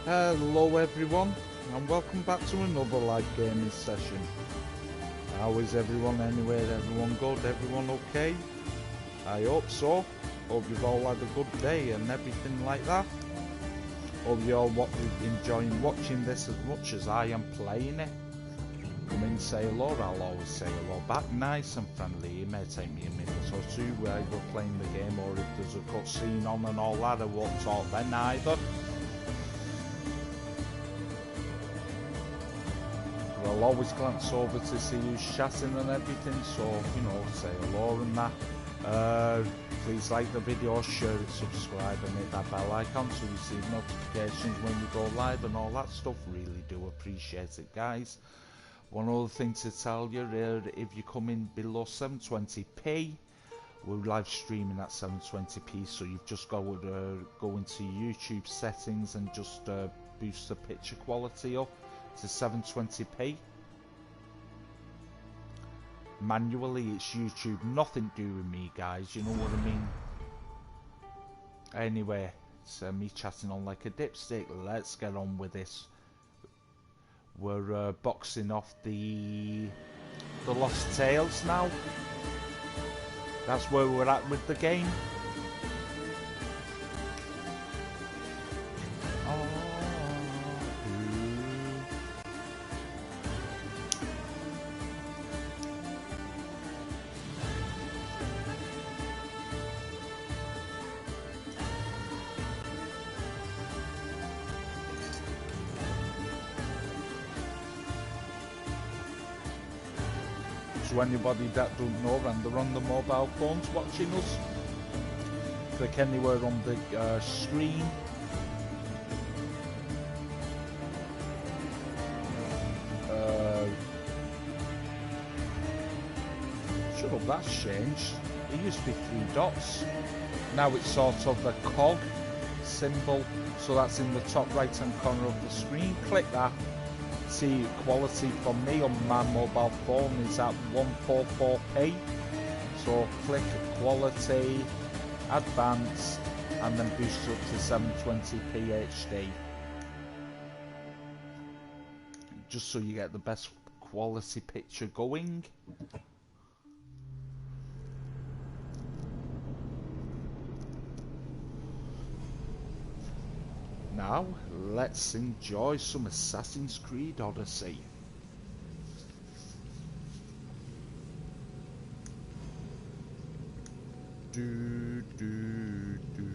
Hello everyone, and welcome back to another live gaming session. How is everyone anyway? Everyone good? Everyone okay? I hope so. Hope you've all had a good day and everything like that. Hope you're all enjoying watching this as much as I am playing it. Come in, say hello. I'll always say hello back, nice and friendly. It may take me a minute or two while we're playing the game, or if there's a cutscene on and all that, I won't talk then either. I'll always glance over to see who's chatting and everything, so, you know, say hello and that. Please like the video, share it, subscribe and hit that bell icon to receive notifications when we go live and all that stuff. Really do appreciate it, guys. One other thing to tell you, if you come in below 720p, we're live streaming at 720p, so you've just got to go into YouTube settings and just boost the picture quality up to 720p. Manually, it's YouTube, nothing to do with me, guys, you know what I mean? Anyway, it's me chatting on like a dipstick. Let's get on with this. We're boxing off the Lost Tales now. That's where we're at with the game. To anybody that don't know, and they're on the mobile phones watching us, click anywhere on the screen. Shut up, that's changed. It used to be 3 dots. Now it's sort of a cog symbol, so that's in the top right hand corner of the screen. Click that. See, quality from me on my mobile phone is at 144p, so click quality, advanced, and then boost up to 720p HD, just so you get the best quality picture going. Now, let's enjoy some Assassin's Creed Odyssey. Do, do, do.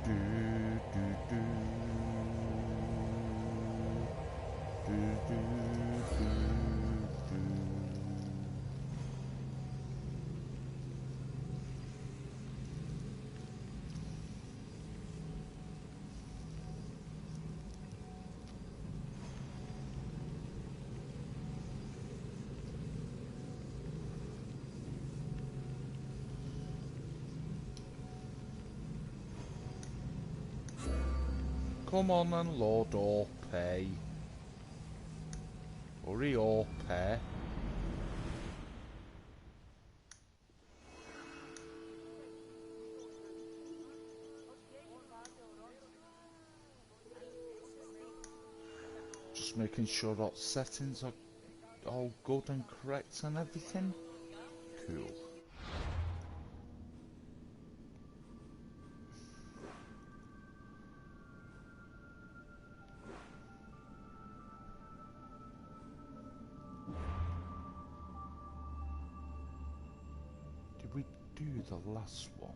Do, do, do. Come on and load or pay. Hurry or pay. Just making sure that settings are all good and correct and everything? Cool. Did we do the last one?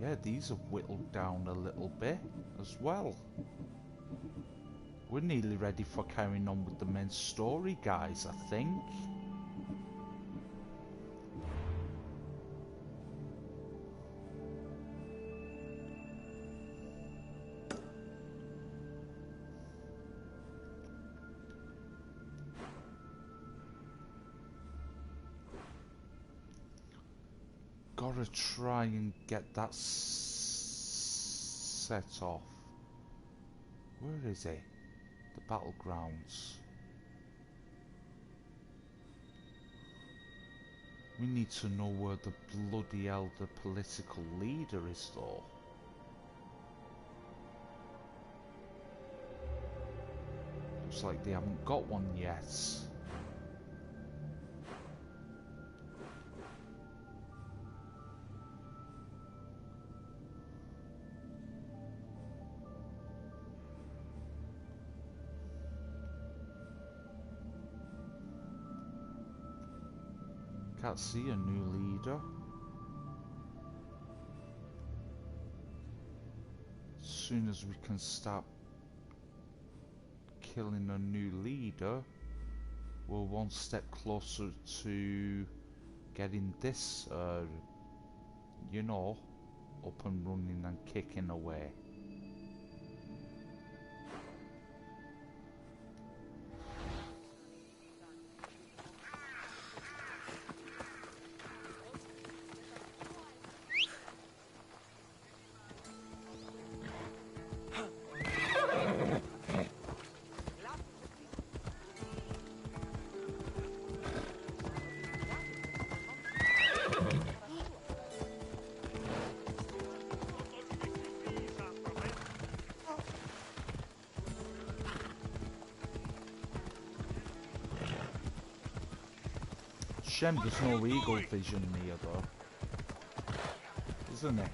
Yeah, these have whittled down a little bit as well. We're nearly ready for carrying on with the main story, guys, I think. Gotta try and get that set off. Where is it? The battlegrounds. We need to know where the bloody hell the political leader is, though. Looks like they haven't got one yet. Can't see a new leader. As soon as we can start killing a new leader, we're one step closer to getting this, you know, up and running and kicking away. Shame there's no eagle vision near though, isn't it?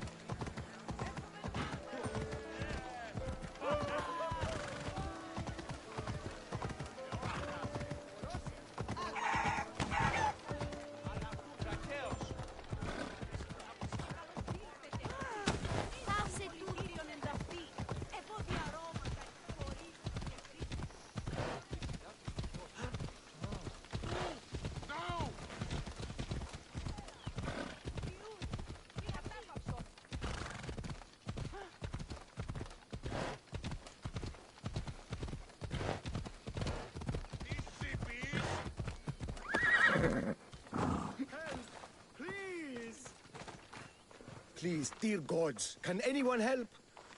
Please, dear gods, can anyone help?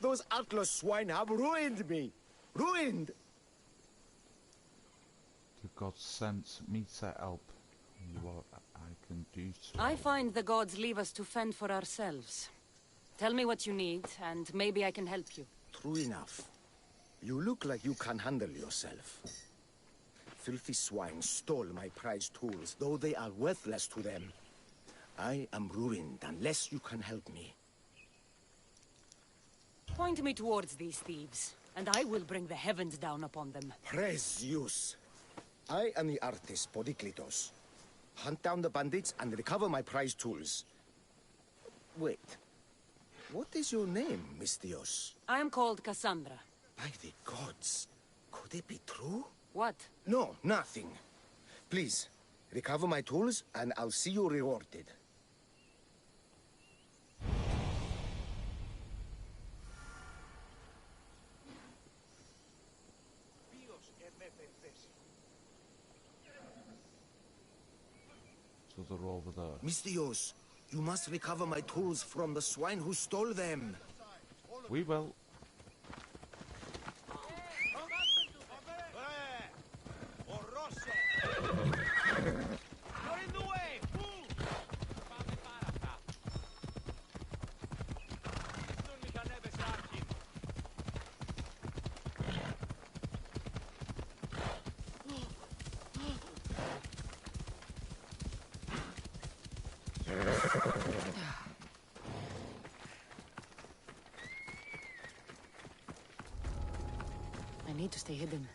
Those Atlas swine have ruined me. Ruined! The gods sent me to help. What I can do to I help. find the gods leave us to fend for ourselves. Tell me what you need, and maybe I can help you. True enough. You look like you can handle yourself. Filthy swine stole my prized tools, though they are worthless to them. I am ruined unless you can help me. Point me towards these thieves, and I will bring the heavens down upon them. Praise Zeus. I am the artist Podiklitos. Hunt down the bandits and recover my prized tools. Wait. What is your name, Mystios? I am called Cassandra. By the gods. Could it be true? What? No, nothing. Please, recover my tools and I'll see you rewarded. So they're over there. Mystios, you must recover my tools from the swine who stole them. We will. to stay hidden.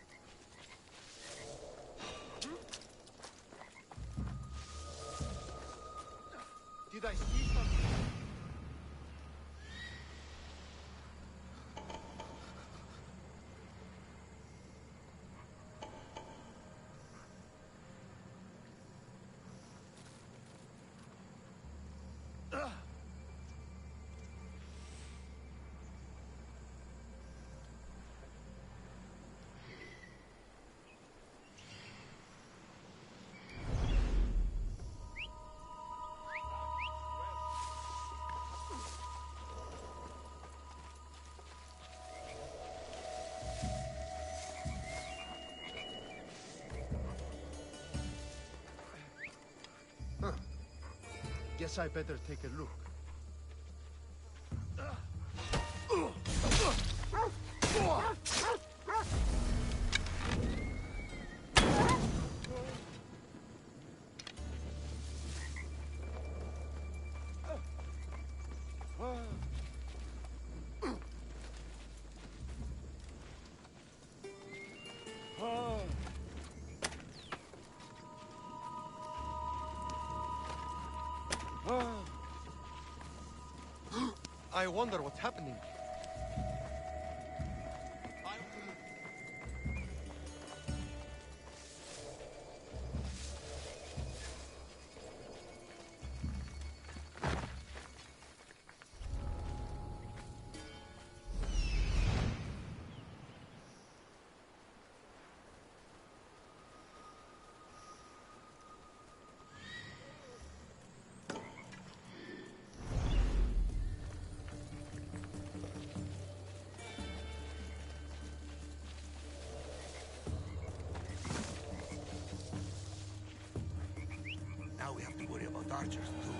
Did I see something? Guess I better take a look. I wonder what's happening. Now we have to worry about archers, too.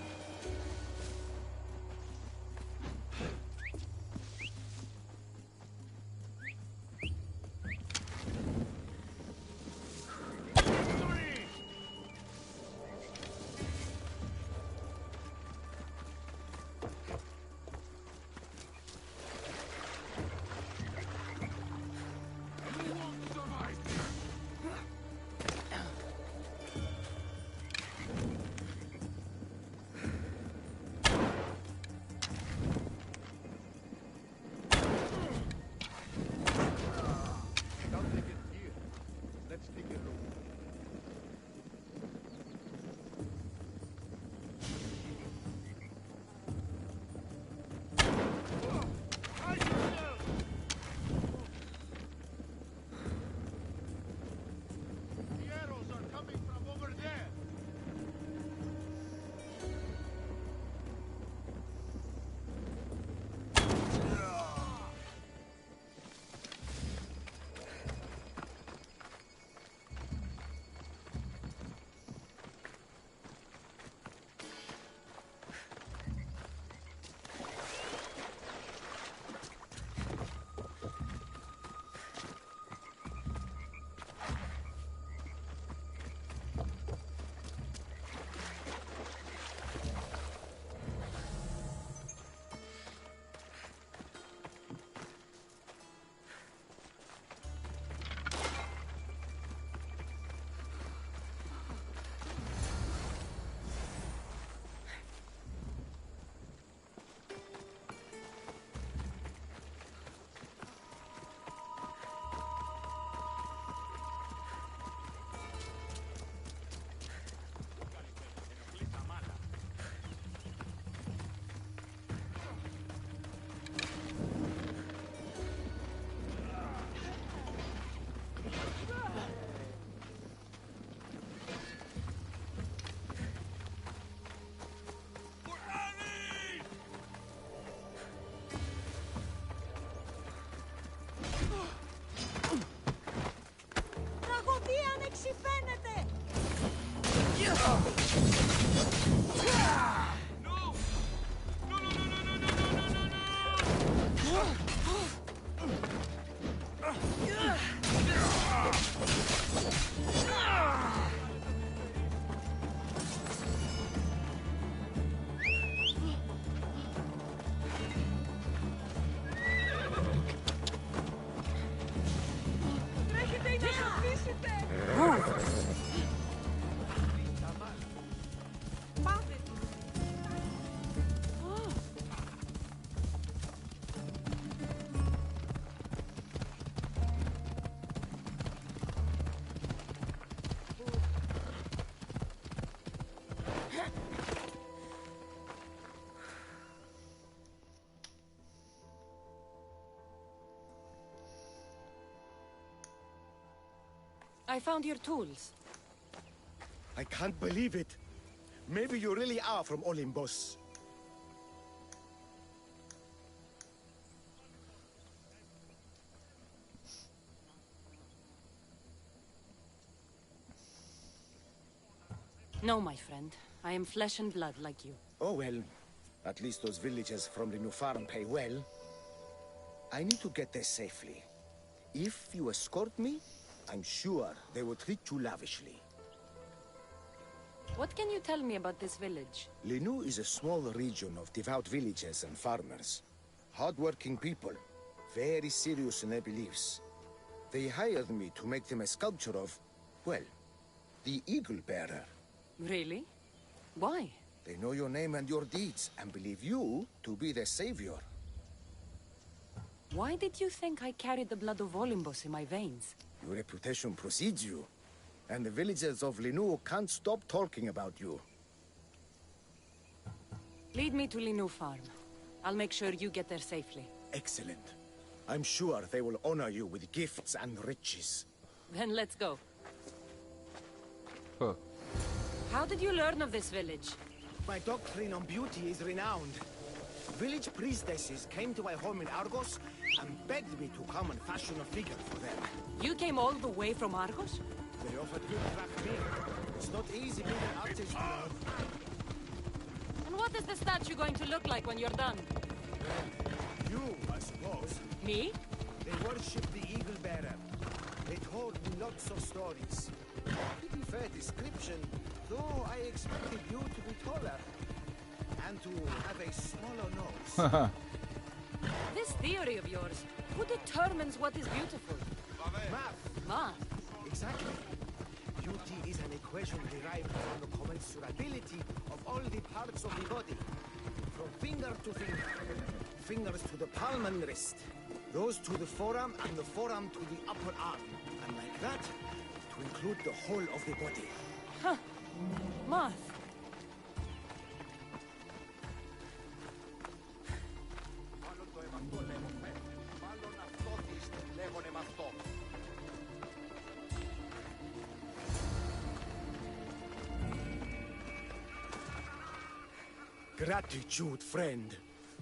I found your tools. I can't believe it. Maybe you really are from Olympus. No, my friend. I am flesh and blood like you. Oh well, at least those villagers from the new farm pay well. I need to get there safely. If you escort me, I'm sure they will treat you lavishly. What can you tell me about this village? Linu is a small region of devout villagers and farmers. Hard-working people, very serious in their beliefs. They hired me to make them a sculpture of, well, the Eagle Bearer. Really? Why? They know your name and your deeds, and believe you to be their savior. Why did you think I carried the blood of Olympus in my veins? Your reputation precedes you, and the villagers of Linu can't stop talking about you. Lead me to Linu Farm. I'll make sure you get there safely. Excellent. I'm sure they will honor you with gifts and riches. Then let's go. Huh. How did you learn of this village? My doctrine on beauty is renowned. Village priestesses came to my home in Argos and begged me to come and fashion a figure for them. You came all the way from Argos? They offered good craft beer. It's not easy being an artist, you know. And what is the statue going to look like when you're done? You, I suppose. Me? They worship the Eagle Bearer. They told me lots of stories. Pretty fair description, though I expected you to be taller. And to have a smaller nose. This theory of yours, who determines what is beautiful? Math. Math. Exactly. Beauty is an equation derived from the commensurability of all the parts of the body. From finger to finger. Fingers to the palm and wrist. Those to the forearm and the forearm to the upper arm. And like that, to include the whole of the body. Huh. Math. Gratitude, friend.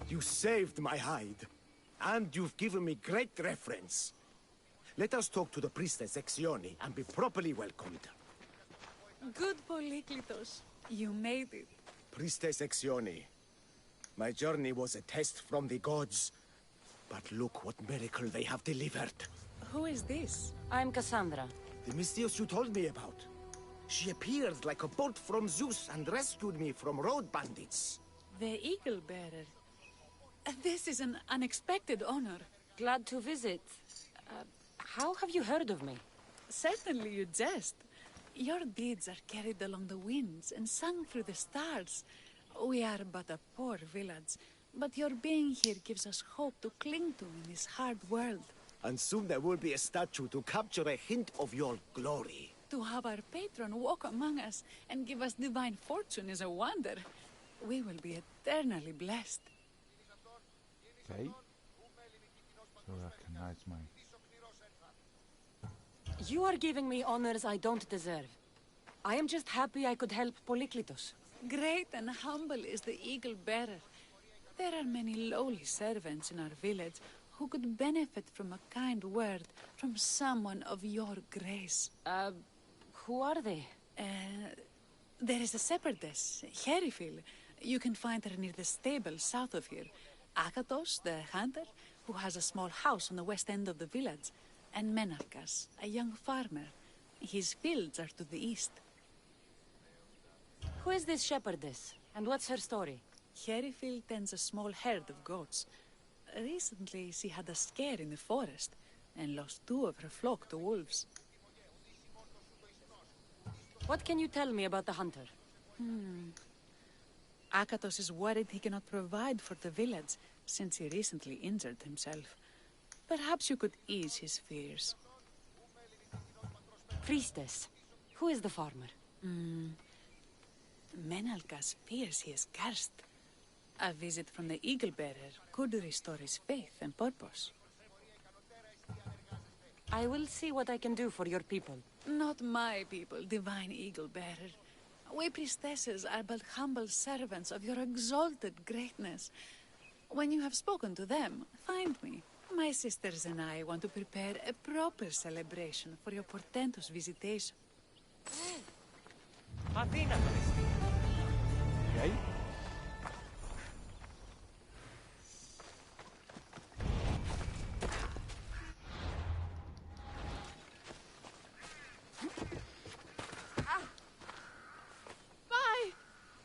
You saved my hide. And you've given me great reference. Let us talk to the priestess Exioni and be properly welcomed. Good Polyklitos. You made it. Priestess Exioni, my journey was a test from the gods. But look what miracle they have delivered. Who is this? I'm Cassandra. The Mystios you told me about. She appeared like a bolt from Zeus and rescued me from road bandits. The Eagle Bearer. This is an unexpected honor. Glad to visit. How have you heard of me? Certainly you jest. Your deeds are carried along the winds and sung through the stars. We are but a poor village, but your being here gives us hope to cling to in this hard world. And soon there will be a statue to capture a hint of your glory. To have our patron walk among us and give us divine fortune is a wonder. We will be eternally blessed. Okay. So recognize my... You are giving me honors I don't deserve. I am just happy I could help Polyklitos. Great and humble is the Eagle Bearer. There are many lowly servants in our village who could benefit from a kind word from someone of your grace. Who are they? There is a shepherdess, Herifil. You can find her near the stable south of here. Akatos, the hunter, who has a small house on the west end of the village. And Menarkas, a young farmer. His fields are to the east. Who is this shepherdess? And what's her story? Herifil tends a small herd of goats. Recently, she had a scare in the forest and lost 2 of her flock to wolves. What can you tell me about the hunter? Akatos is worried he cannot provide for the village, since he recently injured himself. Perhaps you could ease his fears. Priestess, who is the farmer? Menalcas fears he is cursed. A visit from the Eagle Bearer could restore his faith and purpose. I will see what I can do for your people. Not my people, Divine Eagle Bearer. We priestesses are but humble servants of your exalted greatness. When you have spoken to them, find me. My sisters and I want to prepare a proper celebration for your portentous visitation. Okay.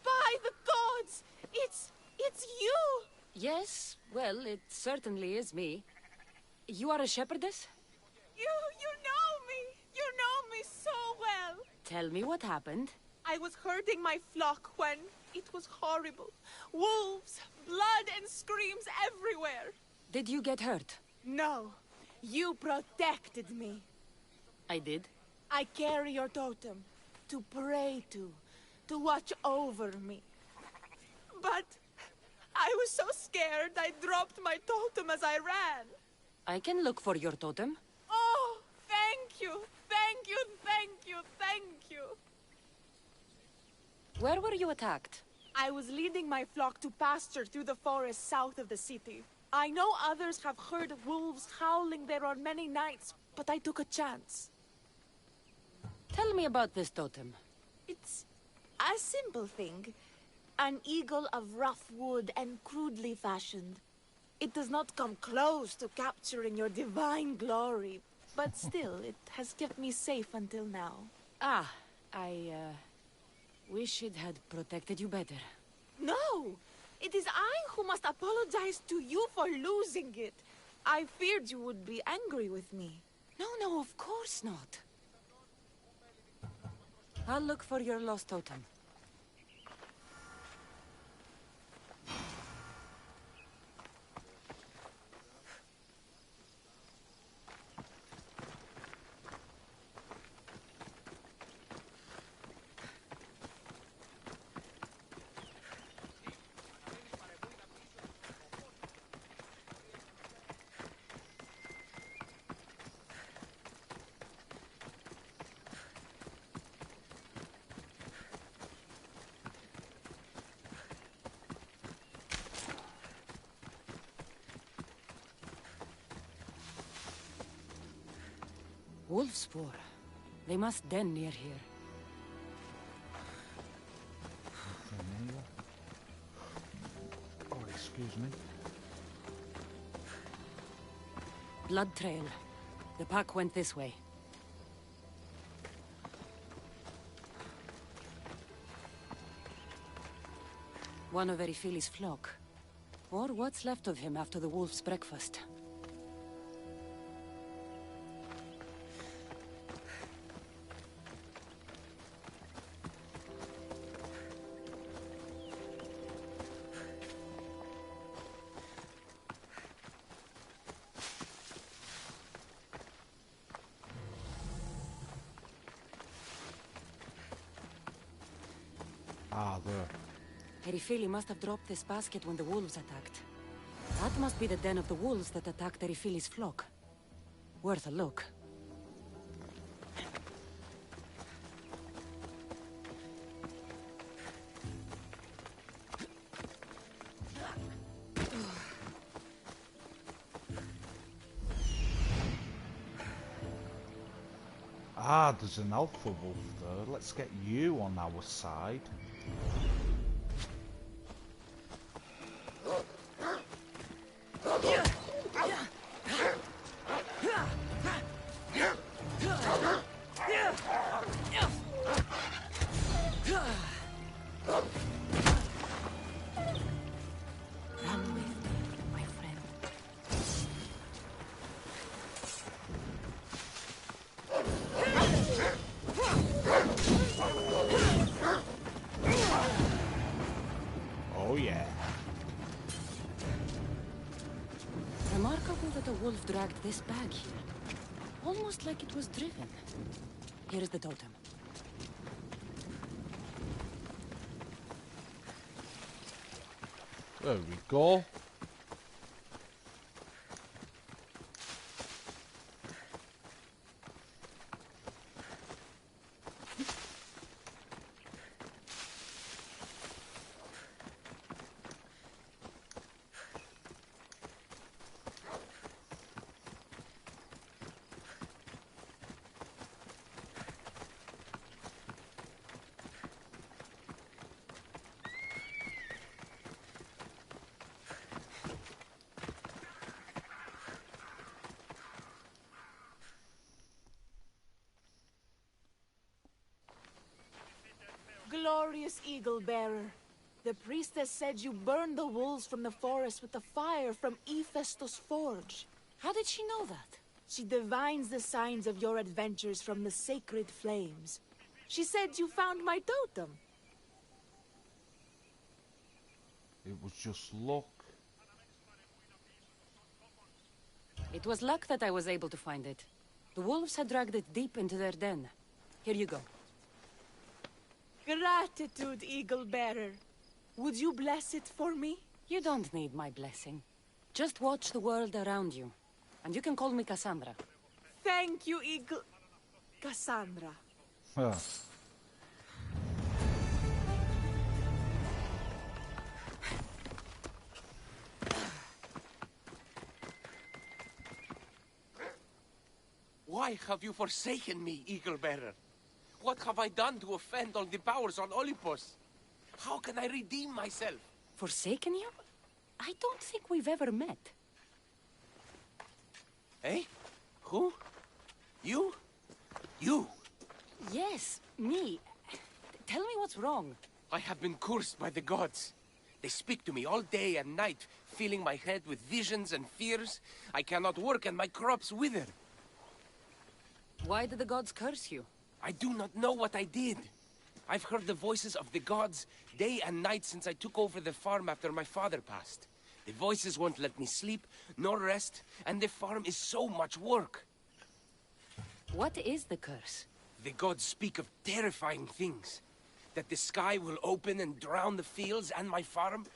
By the gods! It's you! Yes, well, it certainly is me. You are a shepherdess? You know me! You know me so well! Tell me what happened. I was herding my flock when it was horrible. Wolves, blood and screams everywhere. Did you get hurt? No, you protected me. I did. I carry your totem to pray to watch over me. But I was so scared I dropped my totem as I ran. I can look for your totem. Oh, thank you, thank you, thank you, thank you. Where were you attacked? I was leading my flock to pasture through the forest south of the city. I know others have heard wolves howling there on many nights, but I took a chance. Tell me about this totem. It's a simple thing. An eagle of rough wood and crudely fashioned. It does not come close to capturing your divine glory, but still, it has kept me safe until now. Ah, I wish it had protected you better. No! It is I who must apologize to you for losing it. I feared you would be angry with me. No, of course not. I'll look for your lost totem. Wolf spoor. They must den near here. Oh, excuse me. Blood trail. The pack went this way. One of Erifili's flock. Or what's left of him after the wolf's breakfast. Ah, there. Erifili must have dropped this basket when the wolves attacked. That must be the den of the wolves that attacked Erifili's flock. Worth a look. Ah, there's an alpha wolf there. Let's get you on our side. Run with me, my friend. dragged this bag here. Almost like it was driven. Here is the totem. There we go. Glorious Eagle Bearer. The priestess said you burned the wolves from the forest with the fire from Hephaestus' forge. How did she know that? She divines the signs of your adventures from the sacred flames. She said you found my totem. It was just luck. It was luck that I was able to find it. The wolves had dragged it deep into their den. Here you go. Gratitude, Eagle Bearer. Would you bless it for me? You don't need my blessing. Just watch the world around you. And you can call me Cassandra. Thank you, Eagle... Cassandra. Huh. Why have you forsaken me, Eagle Bearer? What have I done to offend all the powers on Olympus? How can I redeem myself? Forsaken you? I don't think we've ever met. Eh? Who? You? You? Yes, me. Tell me what's wrong. I have been cursed by the gods. They speak to me all day and night, filling my head with visions and fears. I cannot work and my crops wither. Why did the gods curse you? I do not know what I did. I've heard the voices of the gods day and night since I took over the farm after my father passed. The voices won't let me sleep, nor rest, and the farm is so much work. What is the curse? The gods speak of terrifying things. That the sky will open and drown the fields and my farm.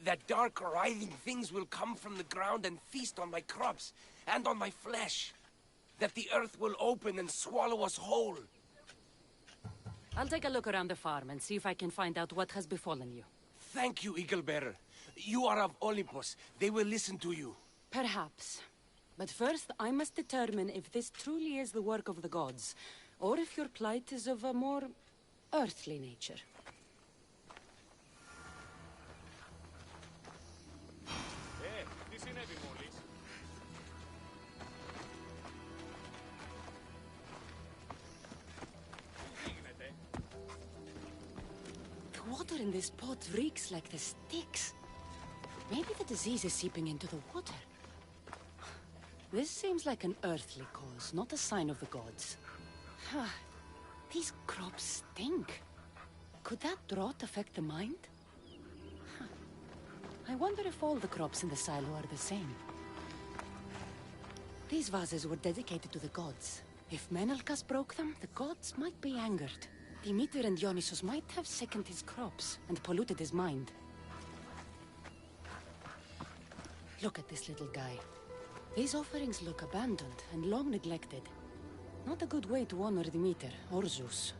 That dark, writhing things will come from the ground and feast on my crops and on my flesh. That the earth will open and swallow us whole. I'll take a look around the farm and see if I can find out what has befallen you. Thank you, Eagle Bearer. You are of Olympus. They will listen to you. Perhaps. But first, I must determine if this truly is the work of the gods, or if your plight is of a more earthly nature. The water in this pot reeks like the sticks. Maybe the disease is seeping into the water. This seems like an earthly cause, not a sign of the gods. These crops stink. Could that drought affect the mind? I wonder if all the crops in the silo are the same. These vases were dedicated to the gods. If Menelcas broke them, the gods might be angered. Demeter and Dionysus might have sickened his crops and polluted his mind. Look at this little guy. These offerings look abandoned and long neglected. Not a good way to honor Demeter or Zeus.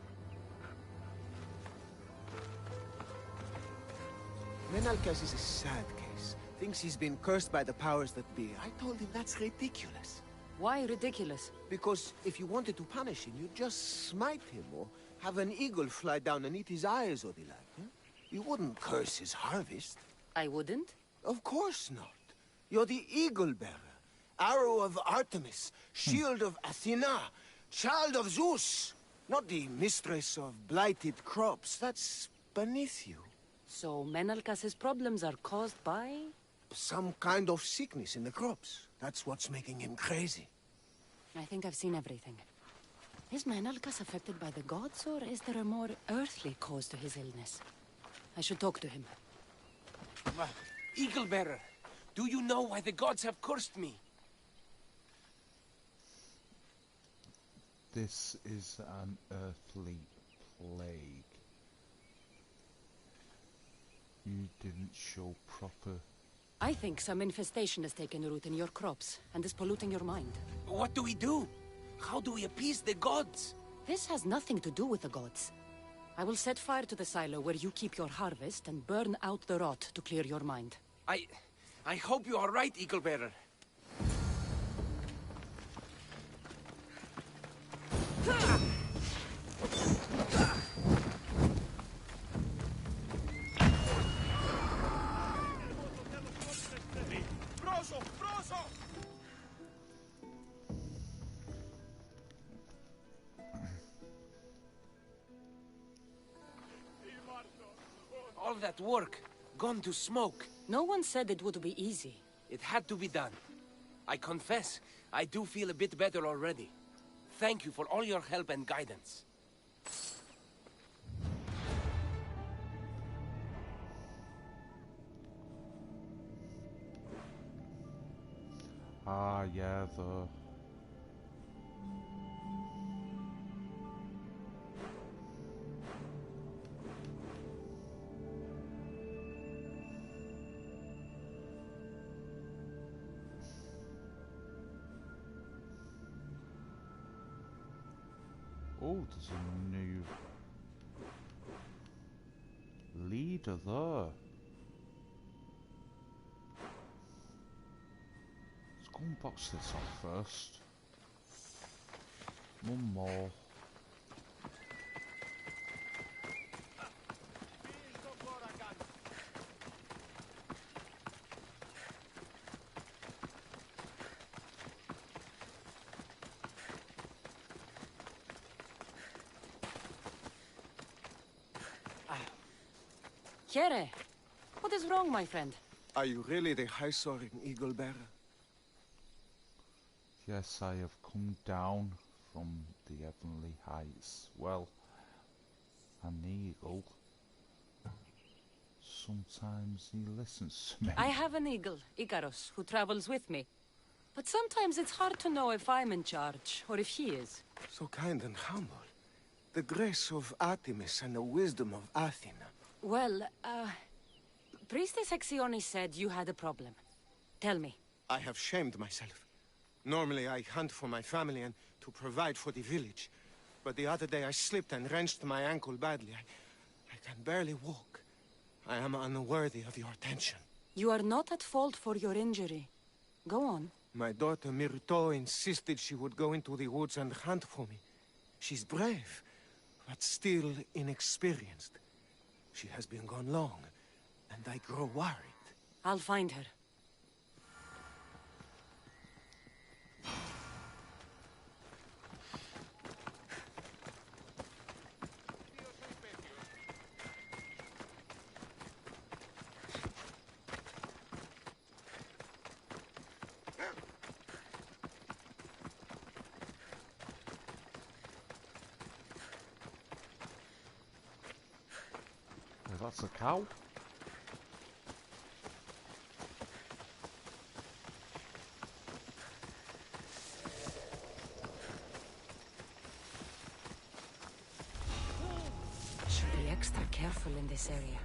Menalcas is a sad case. Thinks he's been cursed by the powers that be. I told him that's ridiculous. Why ridiculous? Because if you wanted to punish him, you'd just smite him or have an eagle fly down and eat his eyes or the like. Huh? You wouldn't curse his harvest. I wouldn't? Of course not. You're the eagle bearer, arrow of Artemis, shield of Athena, child of Zeus. Not the mistress of blighted crops. That's beneath you. So Menelcas' problems are caused by... Some kind of sickness in the crops. That's what's making him crazy. I think I've seen everything. Is Menelcas affected by the gods, or is there a more earthly cause to his illness? I should talk to him. Eagle Bearer, do you know why the gods have cursed me? This is an earthly plague. You didn't show proper... I think some infestation has taken root in your crops and is polluting your mind. What do we do? How do we appease the gods? This has nothing to do with the gods. I will set fire to the silo where you keep your harvest and burn out the rot to clear your mind. I hope you are right, Eagle Bearer. All that work, gone to smoke. No one said it would be easy. It had to be done. I confess, I do feel a bit better already. Thank you for all your help and guidance. Ah, yeah, the... Oh, there's a new leader there. Let's go and box this off first. One more. Kjere, what is wrong, my friend? Are you really the high-soaring eagle bearer? Yes, I have come down from the heavenly heights. Well, an eagle. Sometimes he listens to me. I have an eagle, Icarus, who travels with me. But sometimes it's hard to know if I'm in charge, or if he is. So kind and humble. The grace of Artemis and the wisdom of Athena. Well, Priestess Hexione said you had a problem. Tell me. I have shamed myself. Normally I hunt for my family and to provide for the village. But the other day I slipped and wrenched my ankle badly. I can barely walk. I am unworthy of your attention. You are not at fault for your injury. Go on. My daughter Myrto insisted she would go into the woods and hunt for me. She's brave, but still inexperienced. She has been gone long, and I grow worried. I'll find her. That's a cow. Should be extra careful in this area.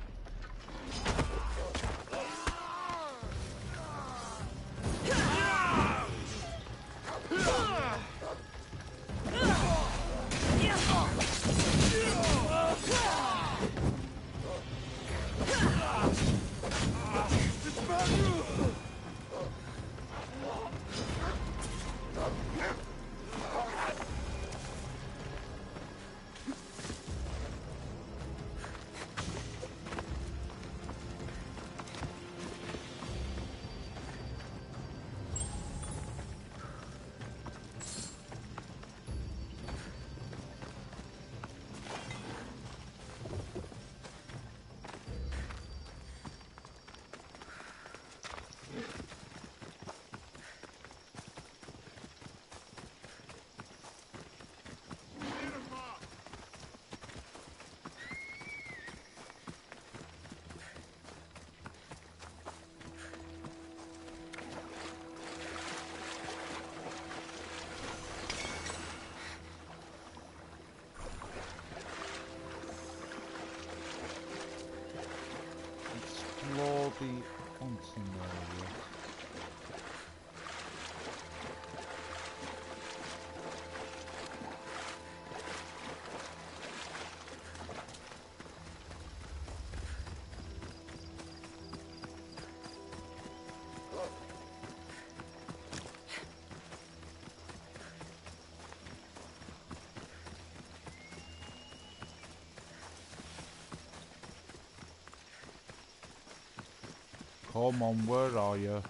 Come on, where are you?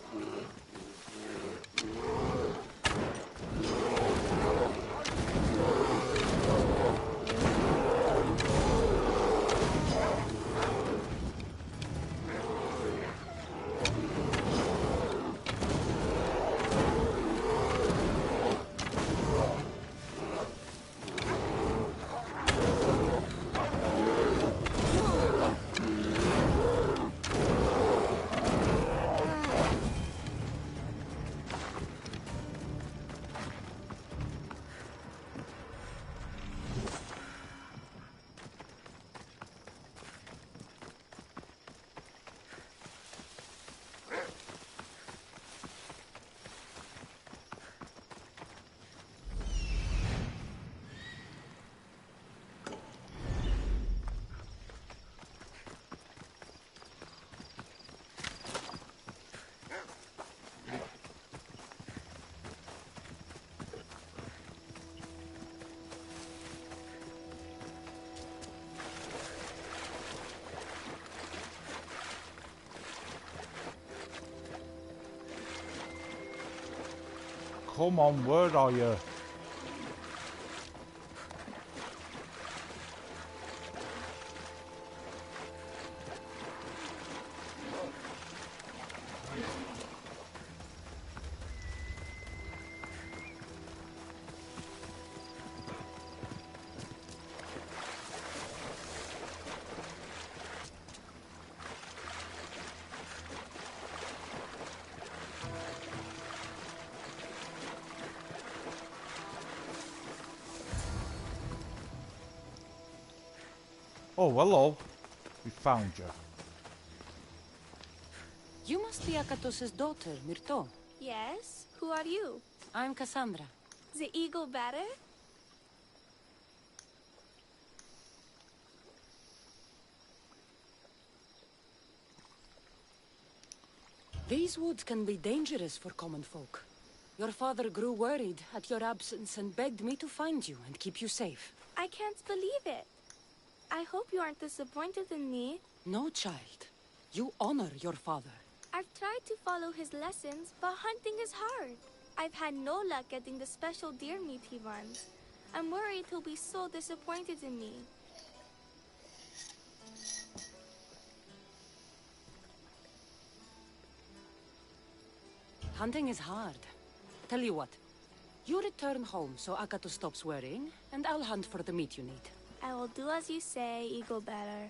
Come on, where are you? Oh, hello. We found you. You must be Akatos's daughter, Myrto. Yes? Who are you? I'm Cassandra. The eagle better? These woods can be dangerous for common folk. Your father grew worried at your absence and begged me to find you and keep you safe. I can't believe it. I hope you aren't disappointed in me. No, child. You honor your father. I've tried to follow his lessons, but hunting is hard. I've had no luck getting the special deer meat he runs. I'm worried he'll be so disappointed in me. Hunting is hard. Tell you what. You return home so Akato stops worrying, and I'll hunt for the meat you need. I will do as you say, eagle better.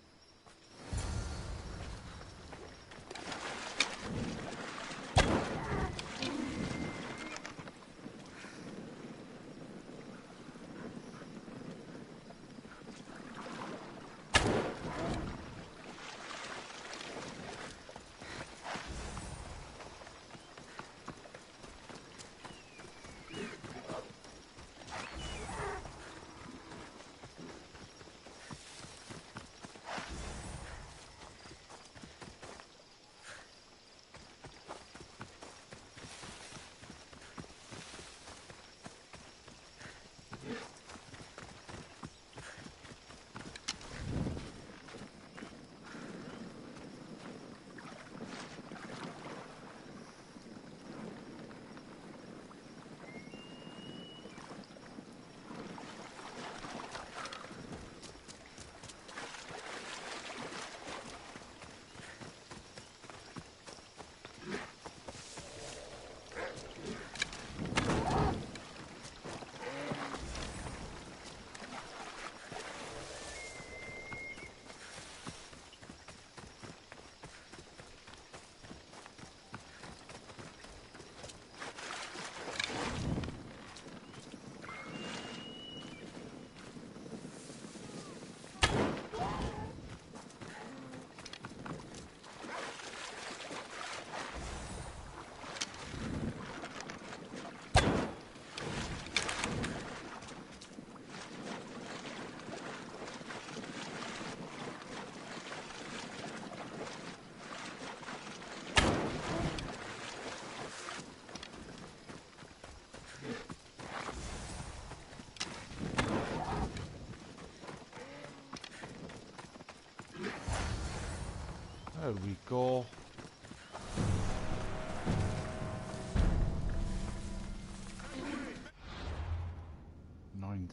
There we go.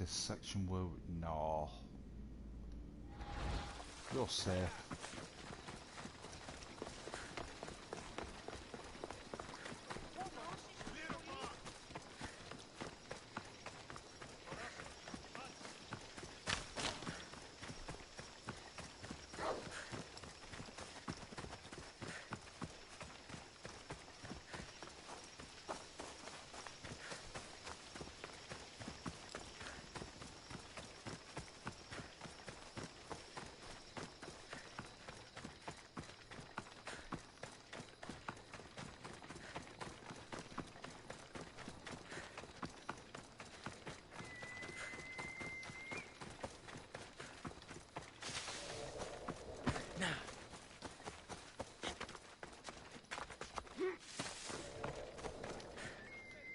this section where... No. You're safe.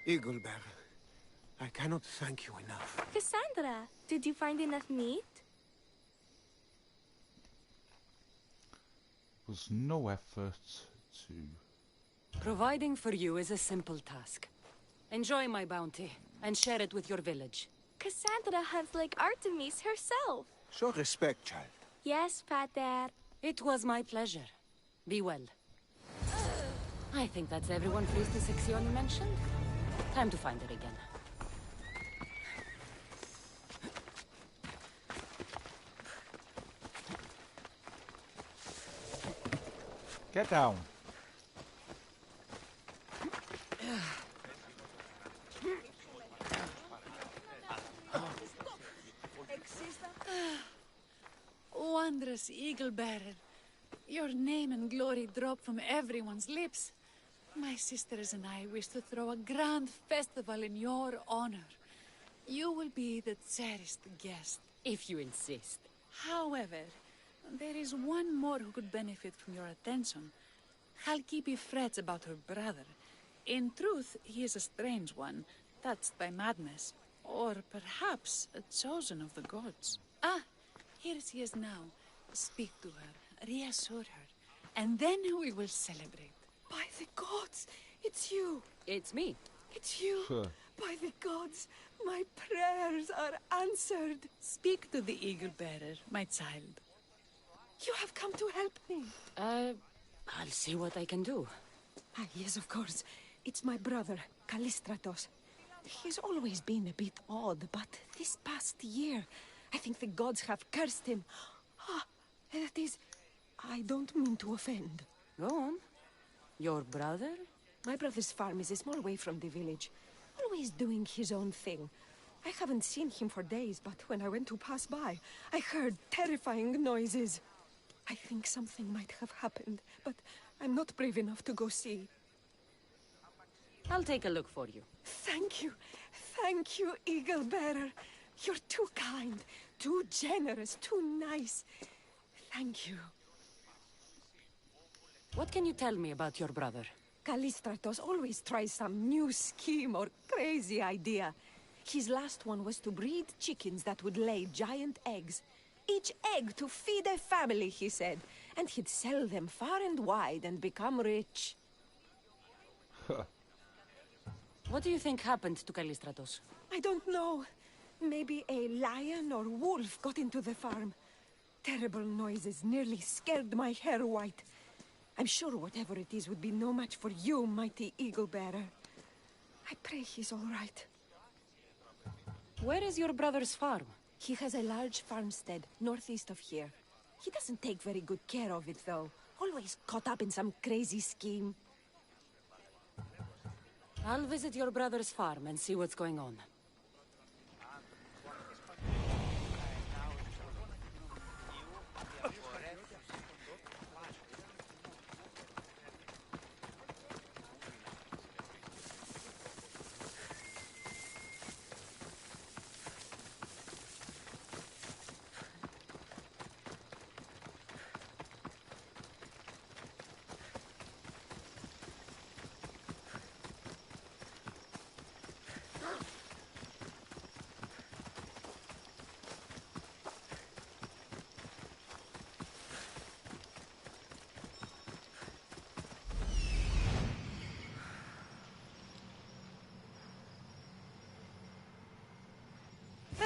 Eaglebearer, I cannot thank you enough. Cassandra, did you find enough meat? Was no effort to... Providing for you is a simple task. Enjoy my bounty, and share it with your village. Cassandra hunts like Artemis herself. Show respect, child. Yes, Pater. It was my pleasure. Be well. I think that's everyone pleased the section you mentioned. Time to find her again. Get down. Wondrous Eagle-bearer, your name and glory drop from everyone's lips. My sisters and I wish to throw a grand festival in your honor. You will be the cherished guest. If you insist. However, there is one more who could benefit from your attention. Halkipi frets about her brother. In truth, he is a strange one, touched by madness. Or perhaps a chosen of the gods. Ah, here she is now. Speak to her, reassure her, and then we will celebrate. By the gods, it's you. It's me. It's you. By the gods, my prayers are answered. Speak to the Eagle-bearer, my child. You have come to help me. I'll see what I can do. Ah, yes, of course. It's my brother, Callistratos. He's always been a bit odd, but this past year, I think the gods have cursed him. Ah, that is... I don't mean to offend. Go on. Your brother? My brother's farm is a small way from the village. Always doing his own thing. I haven't seen him for days, but when I went to pass by, I heard terrifying noises. I think something might have happened, but I'm not brave enough to go see. I'll take a look for you. Thank you. Thank you, Eagle-bearer. You're too kind, too generous, too nice. Thank you. What can you tell me about your brother? Callistratos always tries some new scheme or crazy idea. His last one was to breed chickens that would lay giant eggs. Each egg to feed a family, he said. And he'd sell them far and wide and become rich. What do you think happened to Callistratos? I don't know. Maybe a lion or wolf got into the farm. Terrible noises nearly scared my hair white. I'm sure whatever it is would be no match for you, mighty Eagle-bearer. I pray he's all right. Where is your brother's farm? He has a large farmstead northeast of here. He doesn't take very good care of it, though. Always caught up in some crazy scheme. I'll visit your brother's farm and see what's going on.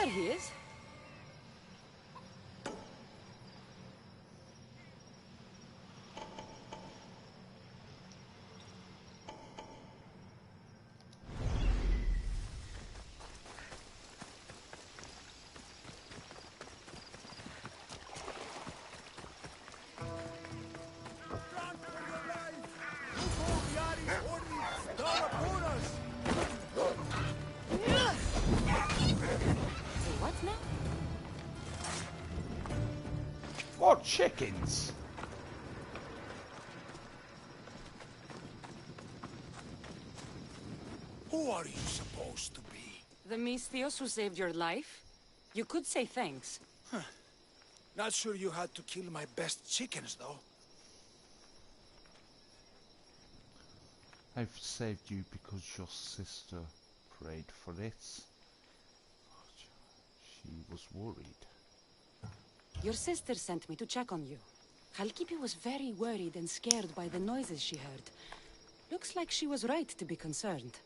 There he is. What now? What chickens? Who are you supposed to be? The Mystios who saved your life? You could say thanks. Not sure you had to kill my best chickens, though. I've saved you because your sister prayed for it. She was worried. Your sister sent me to check on you. Halkipi was very worried and scared by the noises she heard. Looks like she was right to be concerned.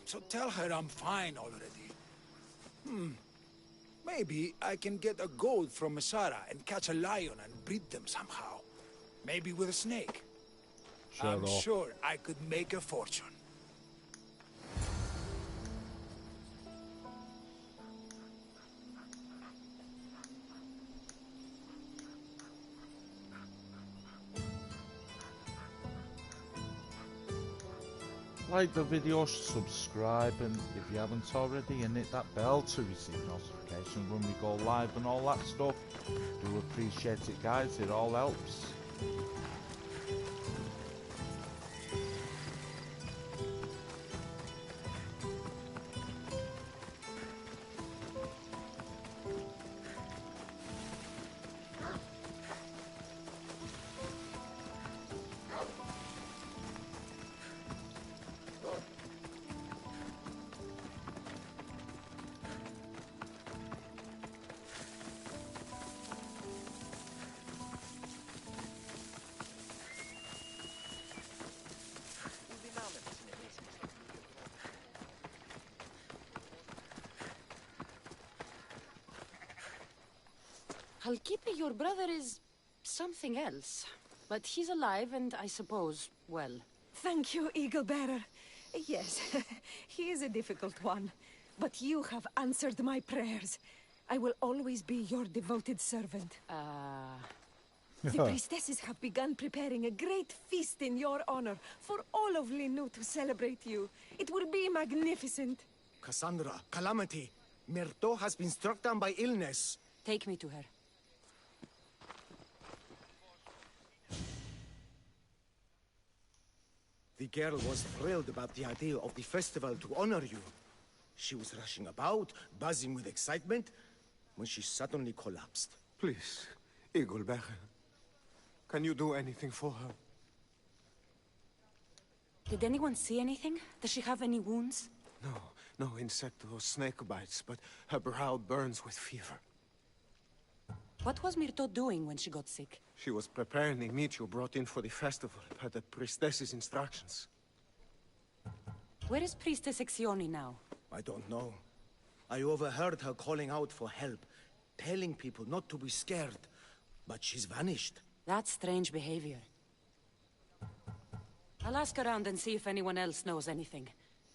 So tell her I'm fine already. Maybe I can get a gold from Masara and catch a lion and breed them somehow. Maybe with a snake. I'm sure I could make a fortune. Like the video, subscribe, and if you haven't already, and hit that bell to receive notifications when we go live and all that stuff. Do appreciate it, guys. It all helps. Halkipi, your brother, is something else. But he's alive and, I suppose, well. Thank you, Eagle Bearer. Yes, he is a difficult one. But you have answered my prayers. I will always be your devoted servant. The priestesses have begun preparing a great feast in your honor for all of Linu to celebrate you. It will be magnificent. Cassandra, Calamity, Myrto has been struck down by illness. Take me to her. The girl was thrilled about the idea of the festival to honor you. She was rushing about, buzzing with excitement, when she suddenly collapsed. Please, Eagle Bearer. Can you do anything for her? Did anyone see anything? Does she have any wounds? No insect or snake bites, but her brow burns with fever. What was Myrto doing when she got sick? She was preparing the meat you brought in for the festival, per the priestess's instructions. Where is Priestess Exioni now? I don't know. I overheard her calling out for help, telling people not to be scared. But she's vanished. That's strange behavior. I'll ask around and see if anyone else knows anything.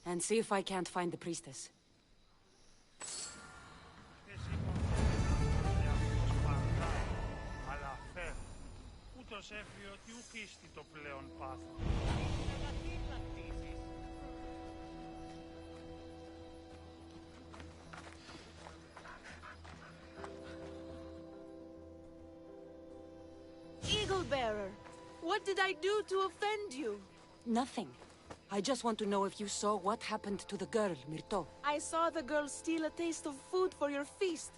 And see if I can't find the priestess. Eagle Bearer, what did I do to offend you? Nothing. I just want to know if you saw what happened to the girl, Myrto. I saw the girl steal a taste of food for your feast,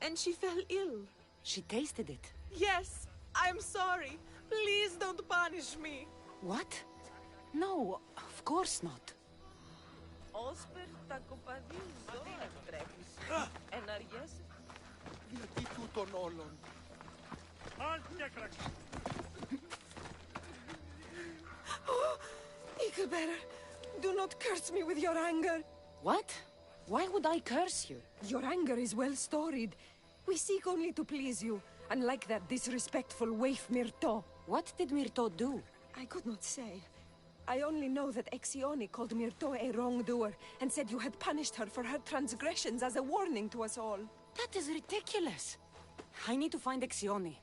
and she fell ill. She tasted it. Yes, I'm sorry. Please don't punish me. What? No, of course not. Eagle Bearer, do not curse me with your anger. What? Why would I curse you? Your anger is well storied. We seek only to please you, unlike that disrespectful waif Myrto. What did Myrto do? I could not say. I only know that Exioni called Myrto a wrongdoer and said you had punished her for her transgressions as a warning to us all. That is ridiculous. I need to find Exioni.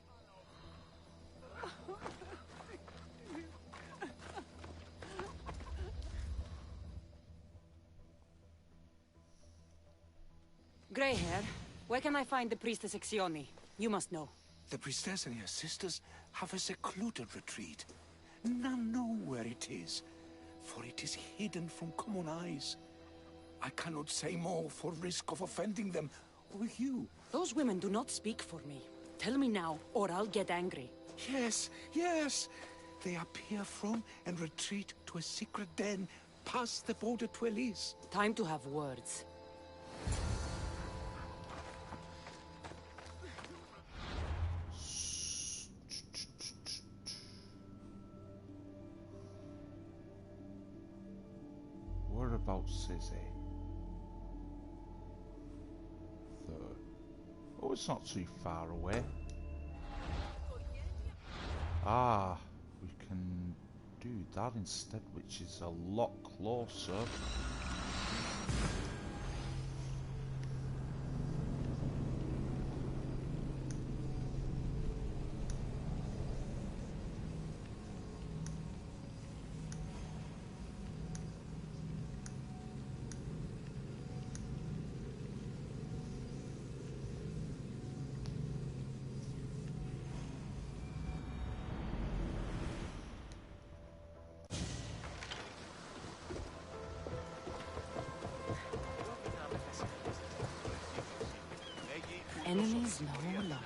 Grey hair, where can I find the priestess Exioni? You must know. The priestess and her sisters have a secluded retreat. None know where it is, for it is hidden from common eyes. I cannot say more for risk of offending them or you. Those women do not speak for me. Tell me now, or I'll get angry. Yes, yes. They appear from and retreat to a secret den past the border to Elise. Time to have words. What about Sizzy? Third. Oh, it's not too far away. Ah, we can do that instead, which is a lot closer. Enemies no longer.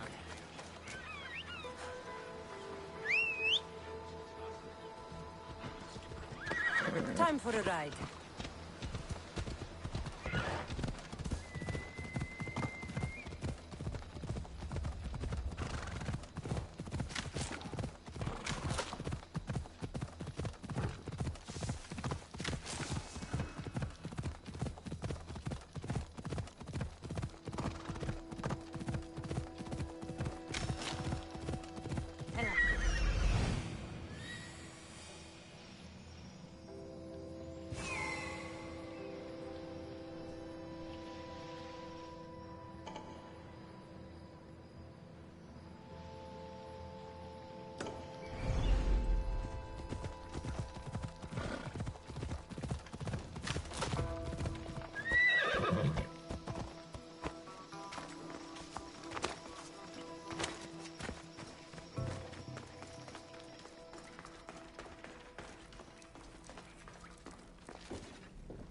Time for a ride.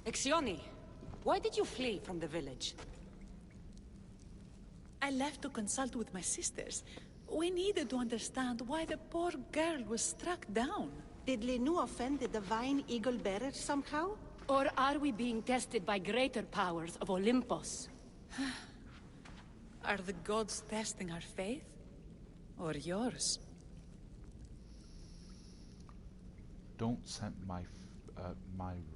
Exioni, why did you flee from the village? I left to consult with my sisters. We needed to understand why the poor girl was struck down. Did Lenu offend the divine eagle bearer somehow? Or are we being tested by greater powers of Olympus? Are the gods testing our faith? Or yours? Don't tempt my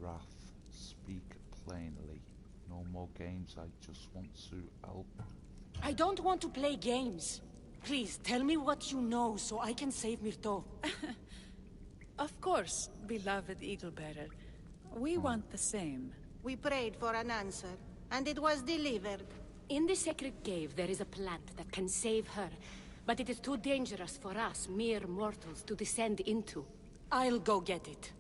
wrath. Speak plainly. No more games. I just want to help. I don't want to play games. Please, tell me what you know so I can save Myrto. Of course, beloved eagle bearer. We want the same. We prayed for an answer, and it was delivered. In the sacred cave, there is a plant that can save her, but it is too dangerous for us, mere mortals, to descend into. I'll go get it.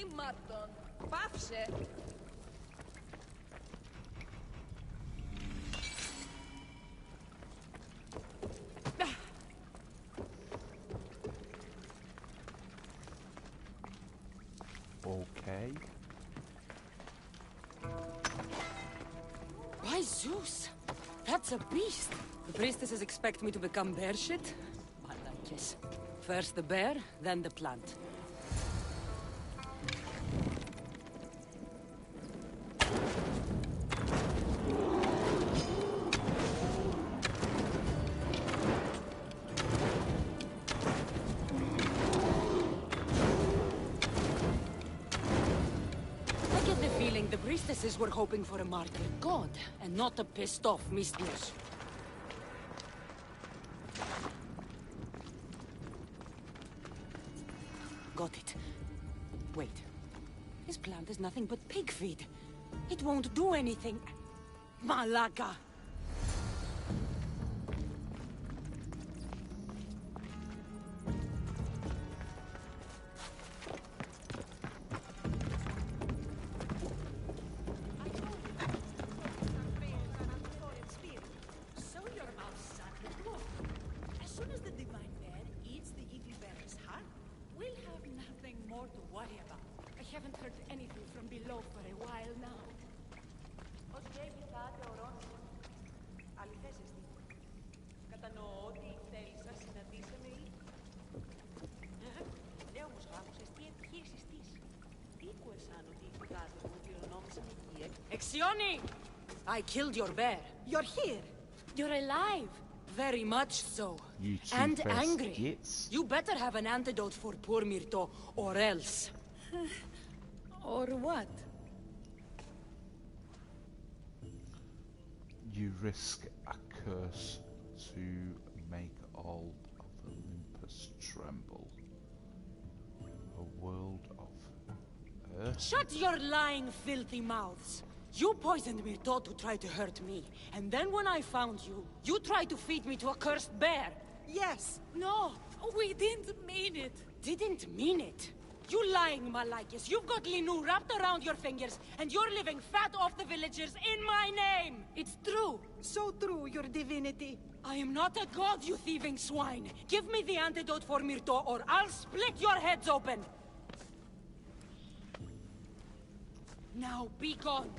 Ήμαρτον, πάψε! Okay. By Zeus! That's a beast! The priestesses expect me to become bear shit? I like it. First the bear, then the plant. priestesses were hoping for a martyr god, and not a pissed-off mistress. Got it. Wait. This plant is nothing but pig feed. It won't do anything. Malaka! Exioni! I killed your bear. You're here. You're alive. Very much so. You two and best angry. gits. You better have an antidote for poor Myrto, or else. Or what? You risk a curse to make all of Olympus tremble. A world of earth. Shut your lying, filthy mouths! You poisoned Myrto to try to hurt me, and then when I found you, you tried to feed me to a cursed bear! Yes. No, we didn't mean it. Didn't mean it! You lying Malakis! You've got Linu wrapped around your fingers, and you're living fat off the villagers in my name! It's true! So true, your divinity. I am not a god, you thieving swine! Give me the antidote for Myrto, or I'll split your heads open! Now be gone!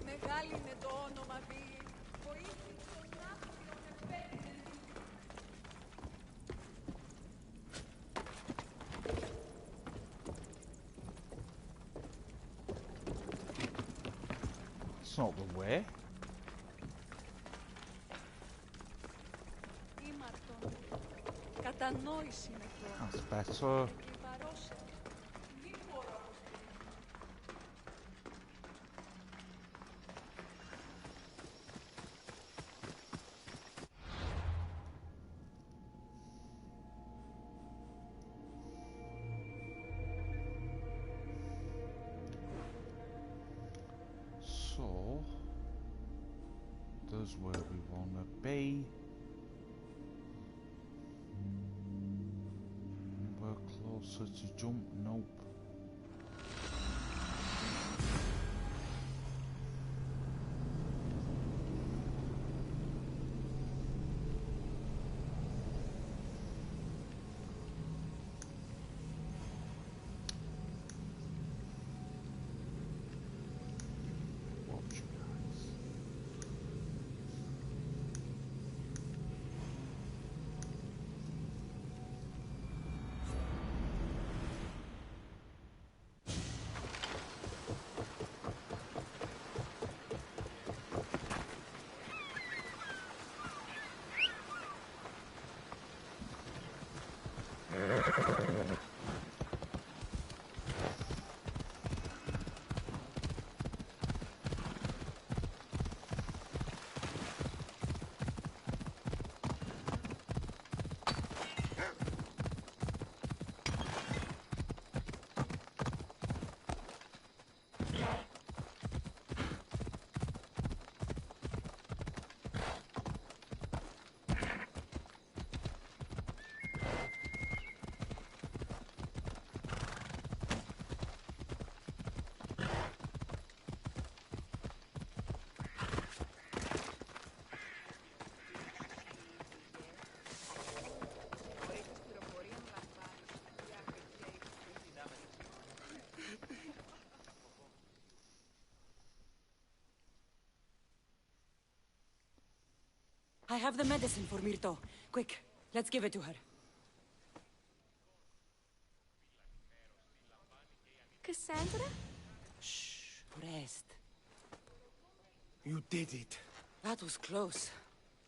Μεγάλη είναι το όνομα Βίλη. Βοήθη τον άπλιον επένδυν. It's not the way. Ήμαρτον. Κατανόηση με το. That's better. Βαρόσε. Μη μπορώ. So, there's where we want to be. We're closer to jump. Nope. Watch, guys. I have the medicine for Myrto. Quick, let's give it to her. Cassandra? Shh, rest. You did it. That was close.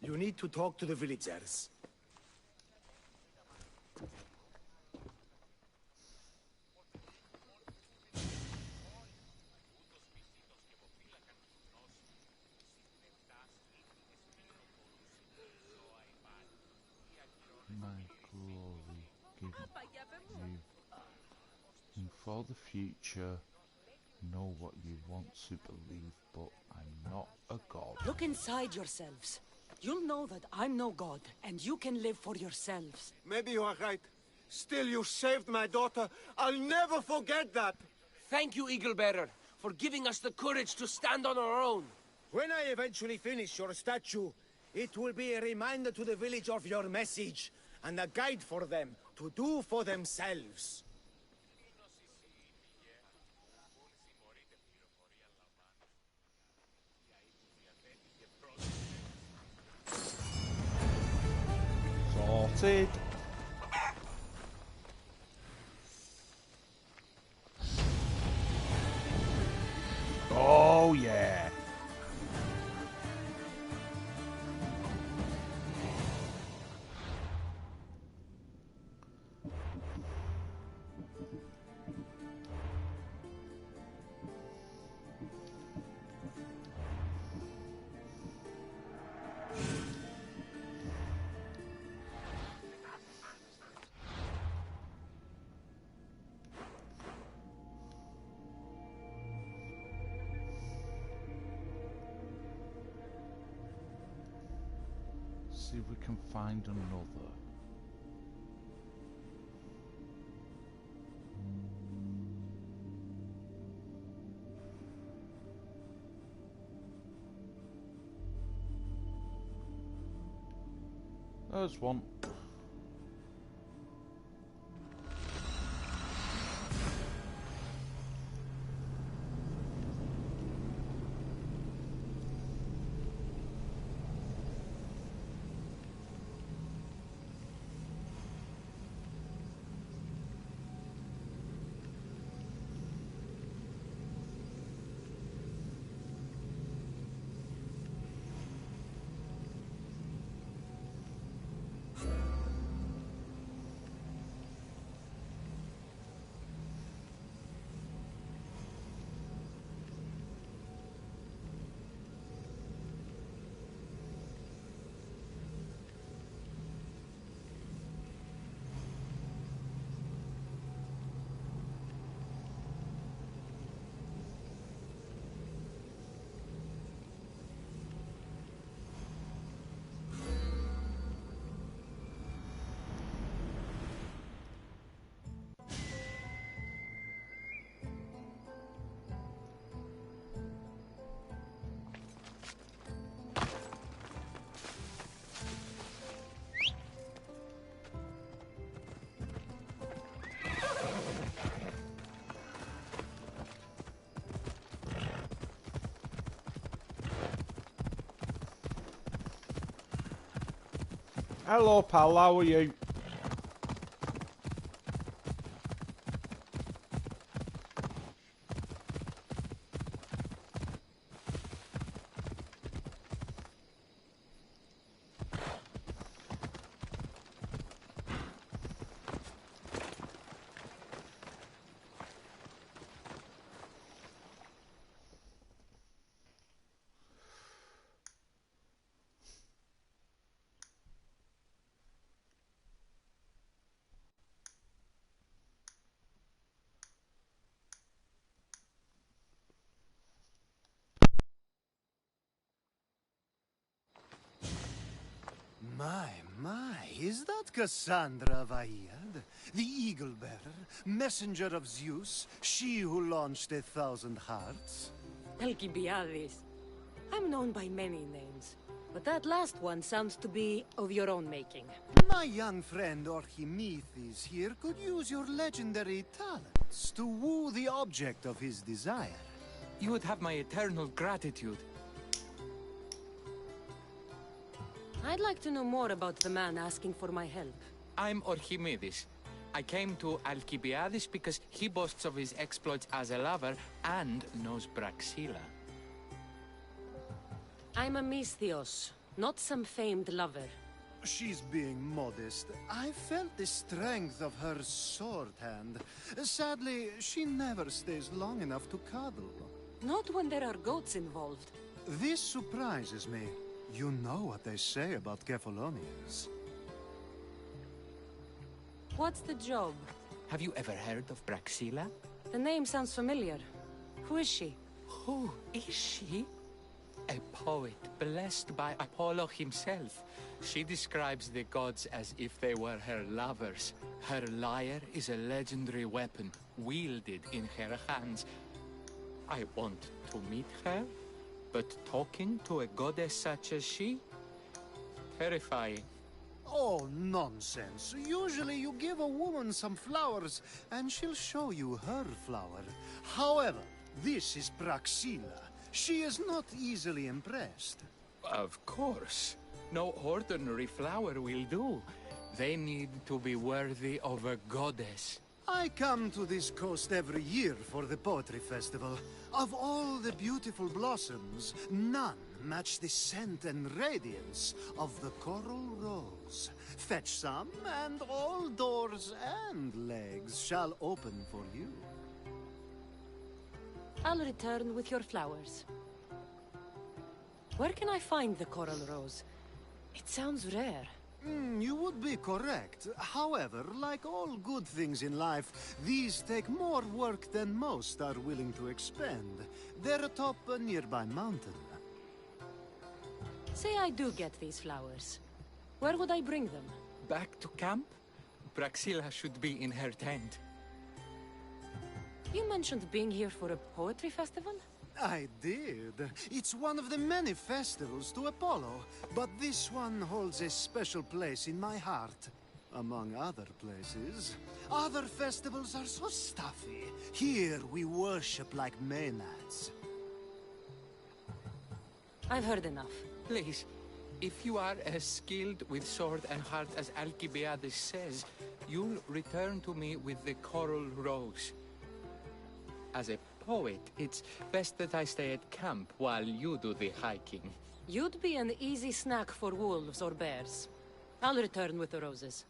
You need to talk to the villagers. My glory, give you. And for the future, know what you want to believe, but I'm not a god. Look inside yourselves. You'll know that I'm no god, and you can live for yourselves. Maybe you are right. Still, you saved my daughter. I'll never forget that. Thank you, Eagle Bearer, for giving us the courage to stand on our own. When I eventually finish your statue, it will be a reminder to the village of your message, and a guide for them to do for themselves. Sorted. Oh yeah. See if we can find another. There's one. Hello pal, how are you? My, is that Cassandra Vahyad, the Eagle Bearer, messenger of Zeus, she who launched 1,000 hearts? Alcibiades. I'm known by many names, but that last one sounds to be of your own making. My young friend Archimedes here could use your legendary talents to woo the object of his desire. You would have my eternal gratitude. I'd like to know more about the man asking for my help. I'm Archimedes. I came to Alcibiades because he boasts of his exploits as a lover and knows Braxilla. I'm a Misthios, not some famed lover. She's being modest. I felt the strength of her sword hand. Sadly, she never stays long enough to cuddle. Not when there are goats involved. This surprises me. You know what they say about Kephalonians. What's the job? Have you ever heard of Praxila? The name sounds familiar. Who is she? Who is she? A poet blessed by Apollo himself. She describes the gods as if they were her lovers. Her lyre is a legendary weapon, wielded in her hands. I want to meet her, but talking to a goddess such as she? Terrifying. Oh, nonsense. Usually you give a woman some flowers, and she'll show you her flower. However, this is Praxila. She is not easily impressed. Of course. No ordinary flower will do. They need to be worthy of a goddess. I come to this coast every year for the Poetry Festival. Of all the beautiful blossoms, none match the scent and radiance of the coral rose. Fetch some, and all doors and legs shall open for you. I'll return with your flowers. Where can I find the coral rose? It sounds rare. You would be correct. However, like all good things in life, these take more work than most are willing to expend. They're atop a nearby mountain. Say I do get these flowers. Where would I bring them? Back to camp? Praxila should be in her tent. You mentioned being here for a poetry festival? I did. It's one of the many festivals to Apollo, but this one holds a special place in my heart. Among other places. Other festivals are so stuffy. Here we worship like Maenads. I've heard enough. Please, if you are as skilled with sword and heart as Alcibiades says, you'll return to me with the coral rose. As a poet, it's best that I stay at camp while you do the hiking. You'd be an easy snack for wolves or bears. I'll return with the roses.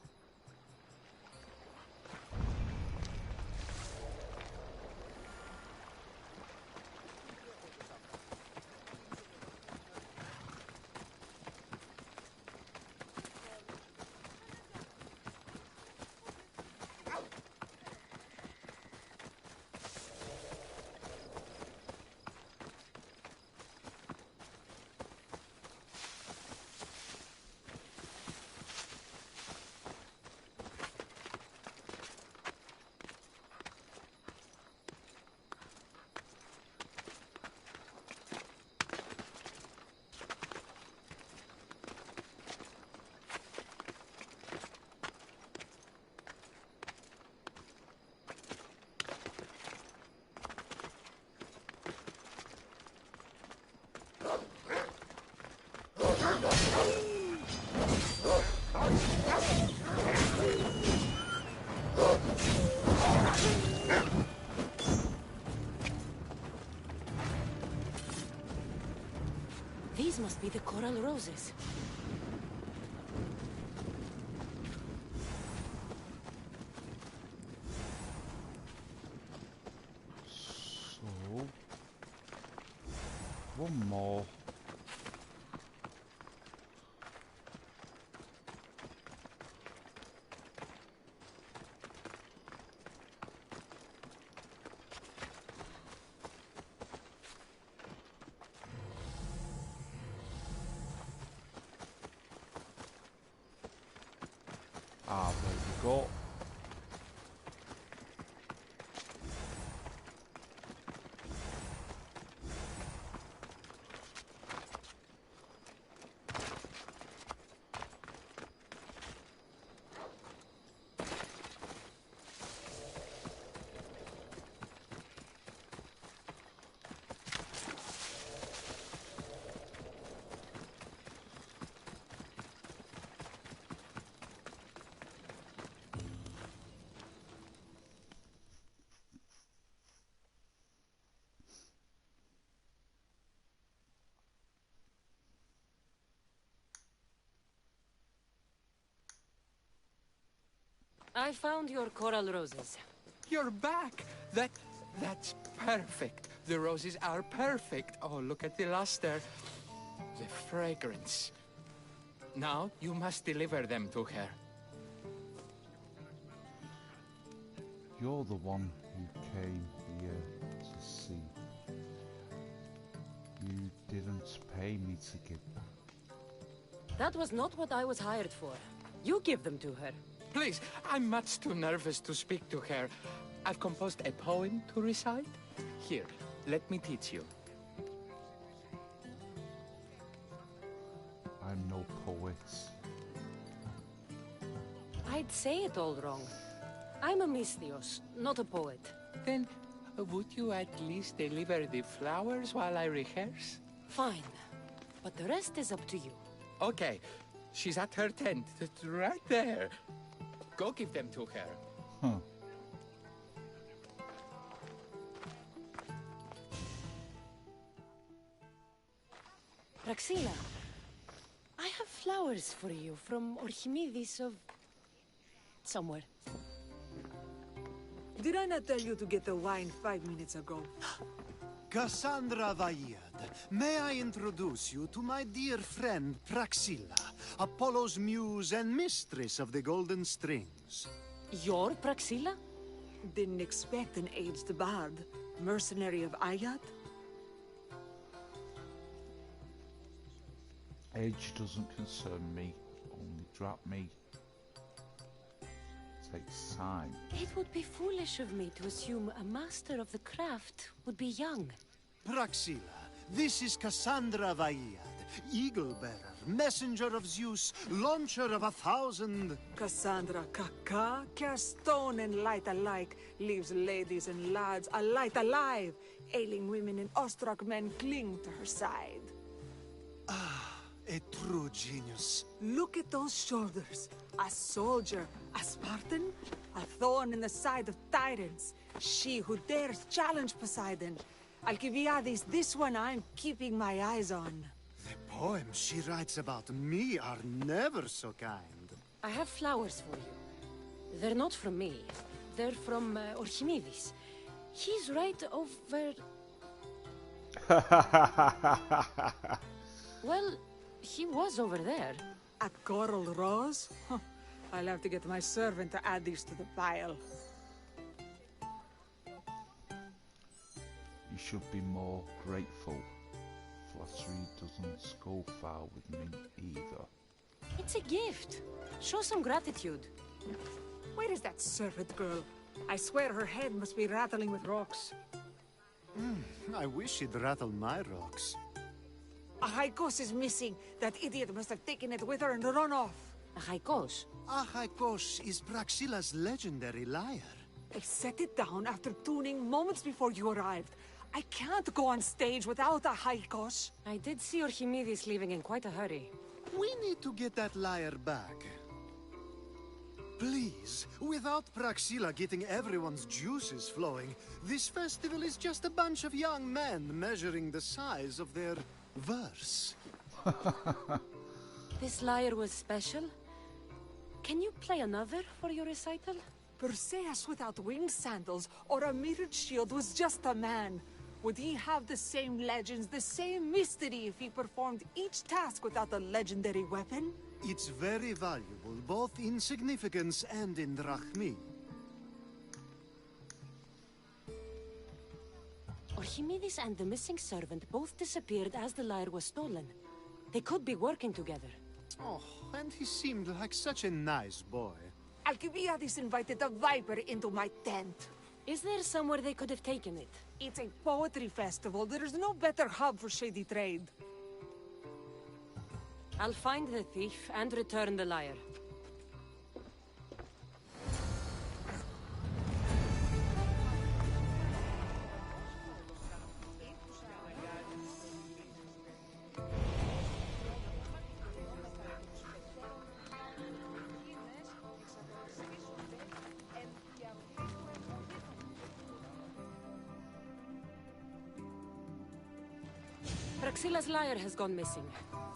These must be the coral roses. So, one more. Ah, there we go. I found your coral roses. You're back! That's perfect. The roses are perfect. Oh, look at the luster. The fragrance. Now, you must deliver them to her. You're the one who came here to see. You didn't pay me to give them. That was not what I was hired for. You give them to her. Please, I'm much too nervous to speak to her. I've composed a poem to recite. Here, let me teach you. I'm no poet. I'd say it all wrong. I'm a Misthios, not a poet. Then, would you at least deliver the flowers while I rehearse? Fine. But the rest is up to you. Okay. She's at her tent. It's right there. Go give them to her. Huh. Praxila, I have flowers for you from Orchimidis of... somewhere. Did I not tell you to get the wine 5 minutes ago? Cassandra Vaiad, may I introduce you to my dear friend Praxilla, Apollo's muse and mistress of the Golden Strings. You're Praxilla? Didn't expect an aged bard. Mercenary of Ayat? Age doesn't concern me, only drop me. Takes time. It would be foolish of me to assume a master of the craft would be young. Praxilla, this is Cassandra Vaiad, Eagle-bearer, messenger of Zeus, launcher of 1,000... Cassandra Kaka, cast stone and light alike, leaves ladies and lads alight alive. Ailing women and awestruck men cling to her side. A true genius. Look at those shoulders. A soldier, a Spartan, a thorn in the side of tyrants. She who dares challenge Poseidon. Alcibiades, this one I'm keeping my eyes on. The poems she writes about me are never so kind. I have flowers for you. They're not from me. They're from Orchimidis. He's right over... Well, he was over there. A coral rose? Huh. I'll have to get my servant to add these to the pile. You should be more grateful. Flattery doesn't go far with me either. It's a gift. Show some gratitude. Where is that servant girl? I swear her head must be rattling with rocks. I wish she'd rattle my rocks. A Haikos is missing. That idiot must have taken it with her and run off. A Haikos? A Haikos is Praxilla's legendary lyre. I set it down after tuning moments before you arrived. I can't go on stage without a Haikos. I did see Orchimidis leaving in quite a hurry. We need to get that lyre back. Please, without Praxilla getting everyone's juices flowing, this festival is just a bunch of young men measuring the size of their verse. This lyre was special? Can you play another for your recital? Perseus without winged sandals or a mirrored shield was just a man. Would he have the same legends, the same mystery if he performed each task without a legendary weapon? It's very valuable, both in significance and in drachmi. Orchimidis and the missing servant both disappeared as the lyre was stolen. They could be working together. Oh, and he seemed like such a nice boy. Alcibiades invited a viper into my tent. Is there somewhere they could have taken it? It's a poetry festival. There is no better hub for shady trade. I'll find the thief and return the lyre. Praxilla's lyre has gone missing.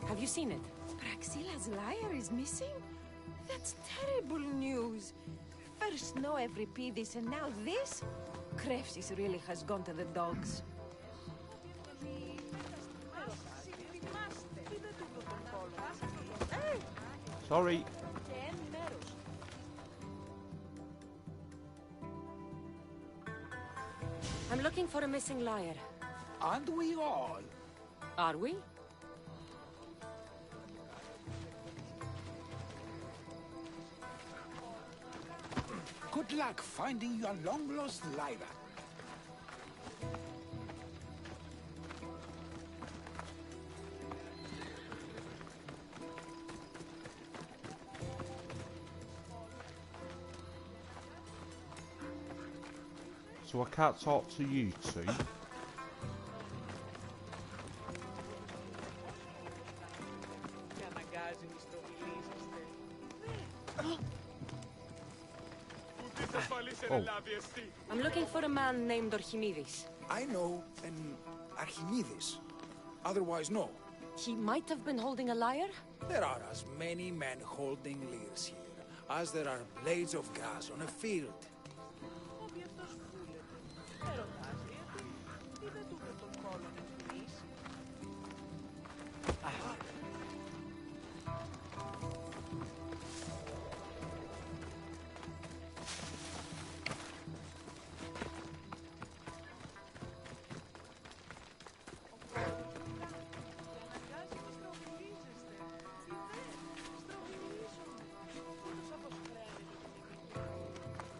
Have you seen it? Praxilla's lyre is missing? That's terrible news. First no every this, and now this? Krefsis really has gone to the dogs. Sorry. I'm looking for a missing liar. Aren't we all? Are we? Good luck finding your long-lost Lyra. So I can't talk to you two. Oh. I'm looking for a man named Archimedes. I know an Archimedes. Otherwise, no. He might have been holding a lyre? There are as many men holding lyres here as there are blades of grass on a field.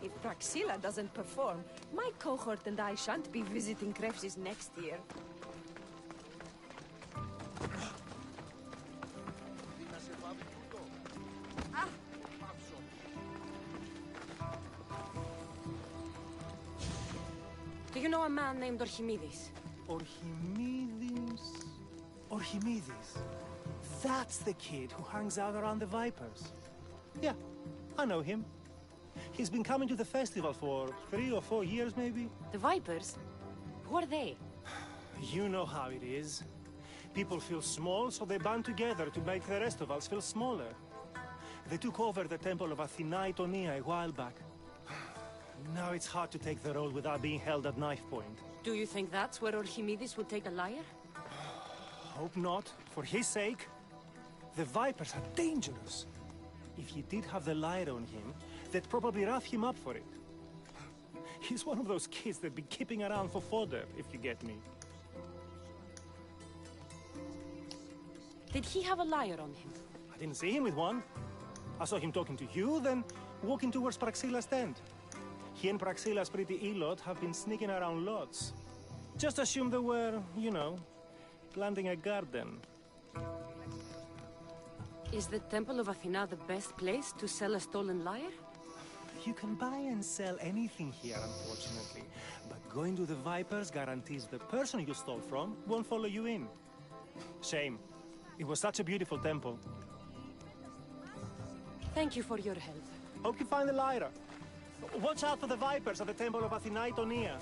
If Praxilla doesn't perform, my cohort and I shan't be visiting Krefsis next year. Do you know a man named Archimedes? Archimedes? Archimedes? That's the kid who hangs out around the Vipers. Yeah, I know him. He's been coming to the festival for 3 or 4 years, maybe. The Vipers? Who are they? You know how it is. People feel small, so they band together to make the rest of us feel smaller. They took over the temple of Athena Itonia a while back. Now it's hard to take the role without being held at knife point. Do you think that's where Archimedes would take a lyre? Hope not. For his sake. The Vipers are dangerous. If he did have the lyre on him, they'd probably rough him up for it. He's one of those kids that'd be keeping around for fodder, if you get me. Did he have a lyre on him? I didn't see him with one. I saw him talking to you, then walking towards Praxilla's tent. He and Praxilla's pretty Elot have been sneaking around lots. Just assume they were, you know, planting a garden. Is the Temple of Athena the best place to sell a stolen lyre? You can buy and sell anything here, unfortunately. But going to the Vipers guarantees the person you stole from won't follow you in. Shame. It was such a beautiful temple. Thank you for your help. Hope you find the lyre. Watch out for the Vipers at the Temple of Athena Itonia.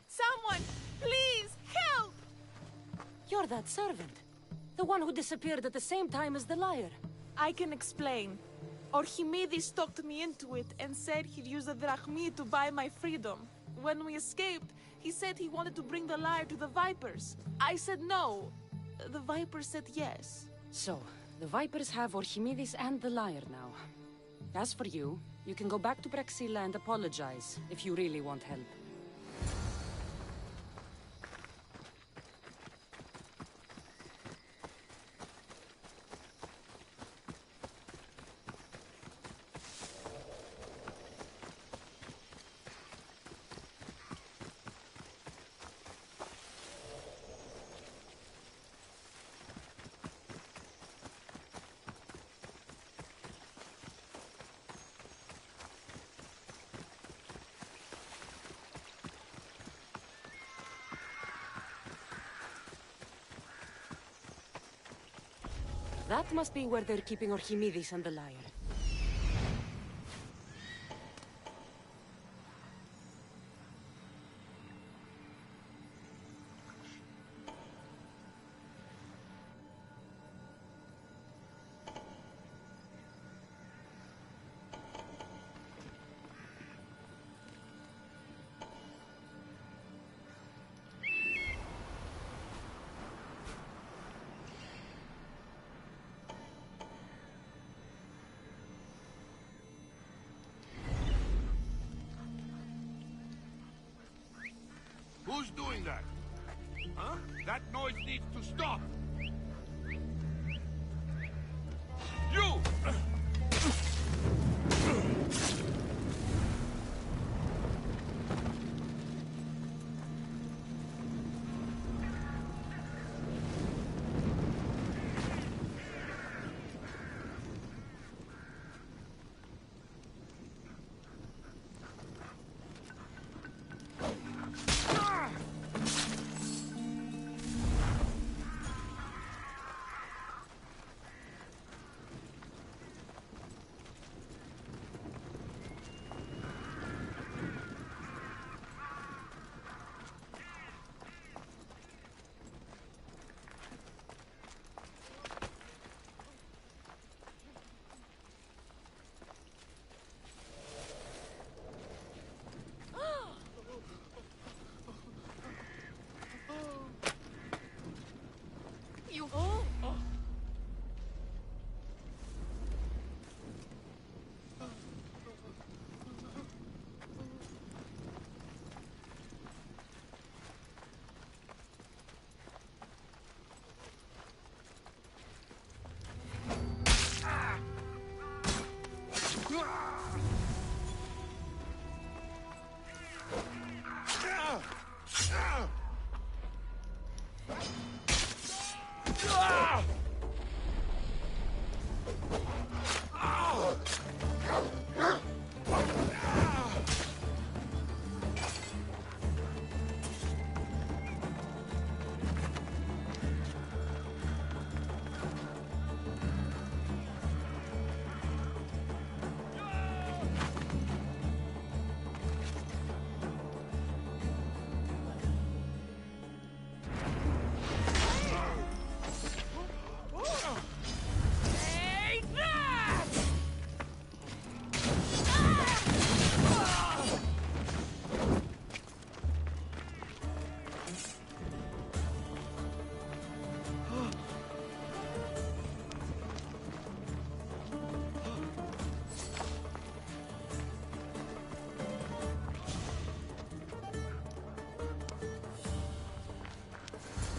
Someone, please, help! You're that servant. The one who disappeared at the same time as the lyre. I can explain. Archimedes talked me into it and said he'd use the drachmi to buy my freedom. When we escaped, he said he wanted to bring the lyre to the Vipers. I said no. The Vipers said yes. So, the Vipers have Archimedes and the lyre now. As for you, you can go back to Praxilla and apologize if you really want help. That must be where they're keeping Archimedes and the lyre. Who's doing that? Huh? That noise needs to stop! You!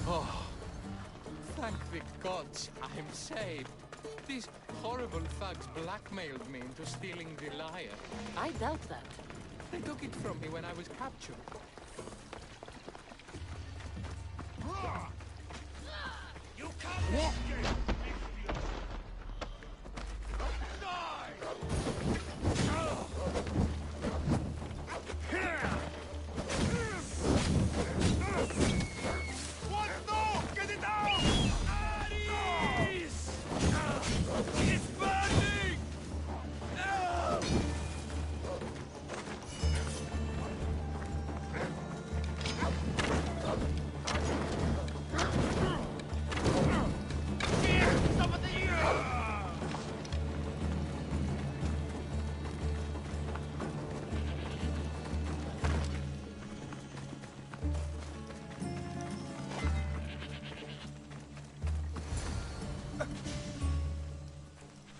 Oh, thank the gods I'm saved. These horrible thugs blackmailed me into stealing the lyre. I doubt that. They took it from me when I was captured. You can't escape! Here!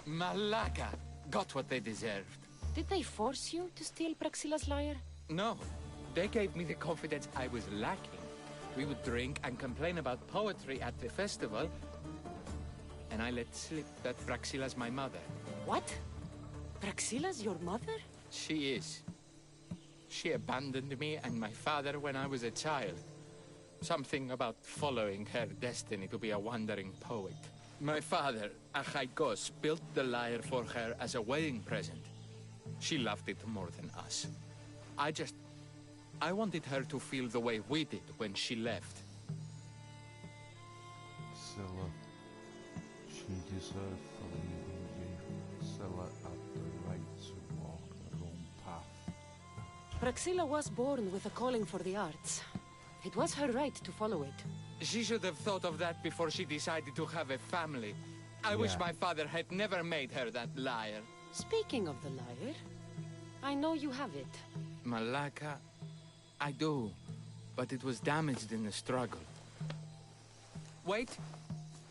Malaka got what they deserved. Did they force you to steal Praxila's lyre? No, they gave me the confidence I was lacking. We would drink and complain about poetry at the festival, and I let slip that Praxila's my mother. What? Praxila's your mother? She is. She abandoned me and my father when I was a child. Something about following her destiny to be a wandering poet. My father, Achaikos, built the lyre for her as a wedding present. She loved it more than us. I wanted her to feel the way we did when she left. Scylla, she deserved for leaving you. Scylla had the right to walk her own path. Praxila was born with a calling for the arts. It was her right to follow it. She should have thought of that before she decided to have a family. I wish my father had never made her that lyre. Speaking of the lyre, I know you have it. Malaka, I do, but it was damaged in the struggle. Wait,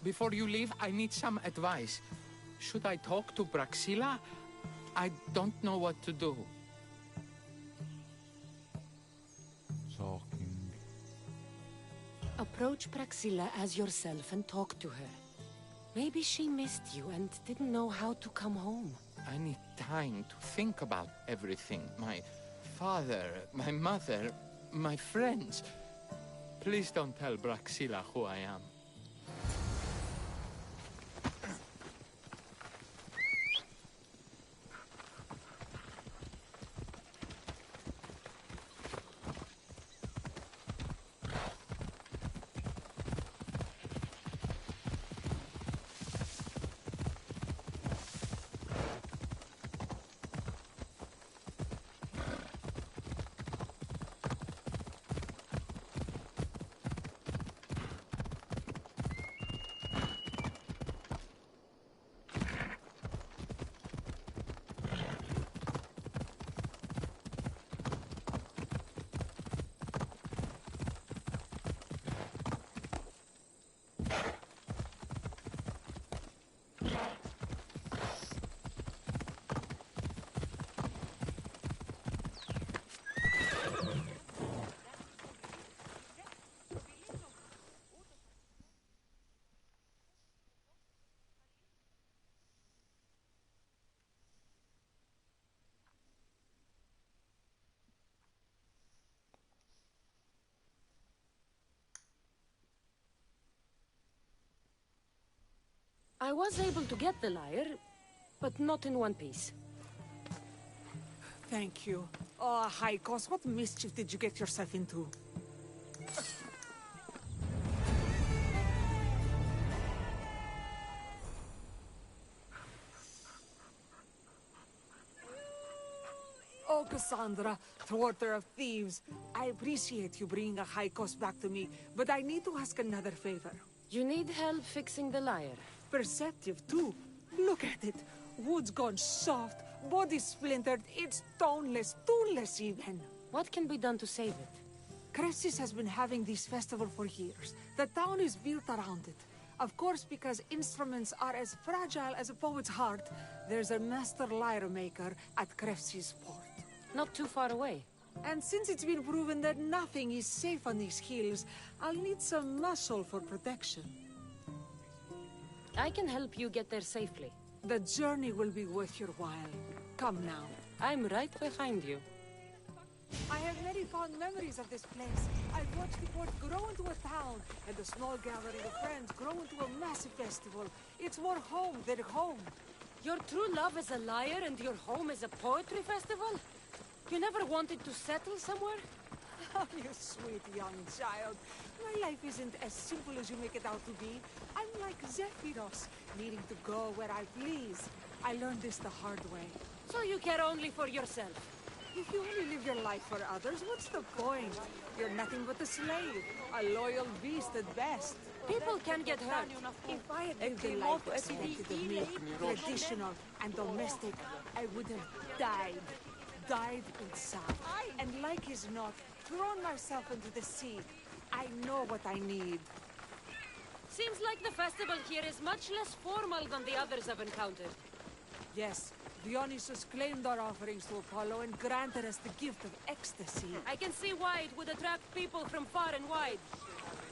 before you leave, I need some advice. Should I talk to Praxila? I don't know what to do. Talking. Approach Praxila as yourself and talk to her. Maybe she missed you and didn't know how to come home. I need time to think about everything. My father, my mother, my friends. Please don't tell Praxila who I am. I was able to get the lyre, but not in one piece. Thank you. Oh, Haikos, what mischief did you get yourself into? Oh, Cassandra, thwarter of thieves. I appreciate you bringing a Haikos back to me, but I need to ask another favor. You need help fixing the lyre. Perceptive, too. Look at it. Wood's gone soft, body splintered, it's toneless, tooless even. What can be done to save it? Cressis has been having this festival for years. The town is built around it. Of course, because instruments are as fragile as a poet's heart, there's a master lyre maker at Cressis port. Not too far away. And since it's been proven that nothing is safe on these hills, I'll need some muscle for protection. I can help you get there safely. The journey will be worth your while. Come now. I'm right behind you. I have many fond memories of this place. I've watched the port grow into a town, and a small gathering of friends grow into a massive festival. It's more home than home. Your true love is a lyre and your home is a poetry festival? You never wanted to settle somewhere? Oh, you sweet young child. My life isn't as simple as you make it out to be. I'm like Zephyros, needing to go where I please. I learned this the hard way. So you care only for yourself? If you only live your life for others, what's the point? You're nothing but a slave, a loyal beast at best. People can get hurt. If I had lived the life expected of me, traditional and domestic, I would have died. Died inside. And like as not, thrown myself into the sea. I know what I need. Seems like the festival here is much less formal than the others I've encountered. Yes, Dionysus claimed our offerings to Apollo and granted us the gift of ecstasy. I can see why it would attract people from far and wide.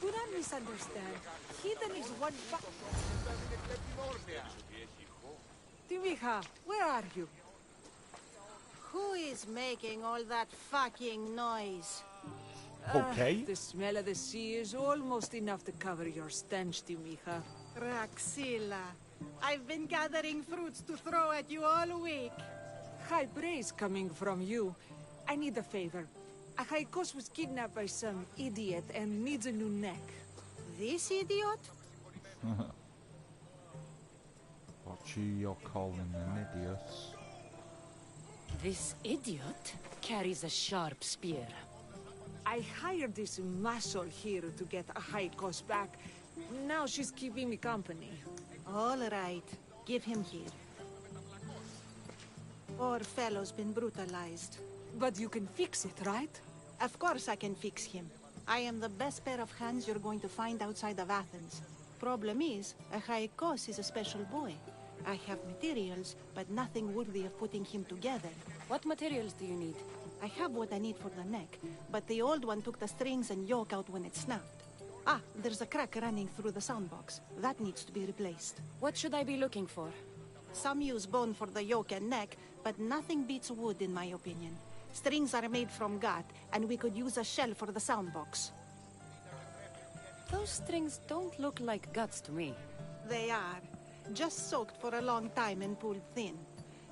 Do not misunderstand. Heathen is one Timiha, where are you? Who is making all that fucking noise? Okay. The smell of the sea is almost enough to cover your stench, Timiha. Raxila, I've been gathering fruits to throw at you all week. High praise coming from you. I need a favor. Achaikos was kidnapped by some idiot and needs a new neck. This idiot? What you're calling an idiot? This idiot carries a sharp spear. I hired this muscle here to get Achaikos back. Now she's keeping me company. All right. Give him here. Poor fellow's been brutalized. But you can fix it, right? Of course I can fix him. I am the best pair of hands you're going to find outside of Athens. Problem is, Achaikos is a special boy. I have materials, but nothing worthy of putting him together. What materials do you need? I have what I need for the neck, but the old one took the strings and yoke out when it snapped. Ah, there's a crack running through the soundbox. That needs to be replaced. What should I be looking for? Some use bone for the yoke and neck, but nothing beats wood in my opinion. Strings are made from gut, and we could use a shell for the soundbox. Those strings don't look like guts to me. They are. Just soaked for a long time and pulled thin.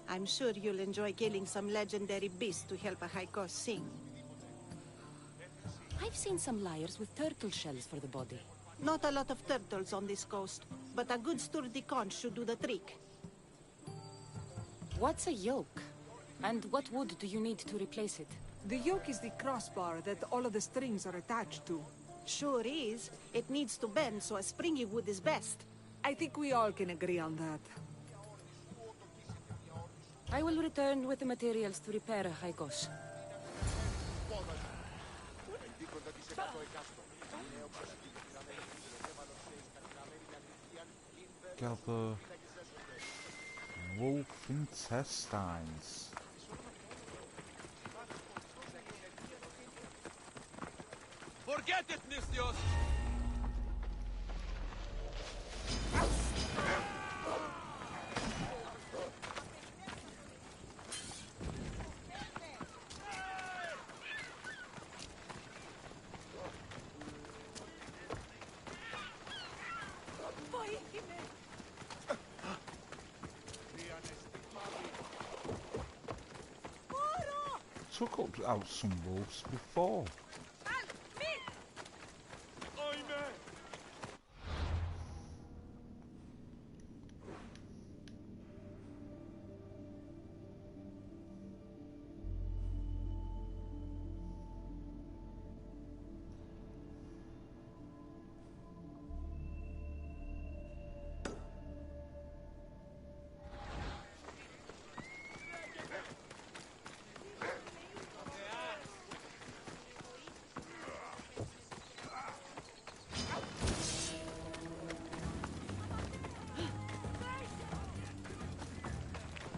I'm sure you'll enjoy killing some legendary beast to help Achaikos sing. I've seen some lyres with turtle shells for the body. Not a lot of turtles on this coast, but a good sturdy conch should do the trick. What's a yoke? And what wood do you need to replace it? The yoke is the crossbar that all of the strings are attached to. Sure is. It needs to bend, so a springy wood is best. I think we all can agree on that. I will return with the materials to repair Achaikos. Gather wolf intestines. Forget it, Nistios! Took out some wolves before.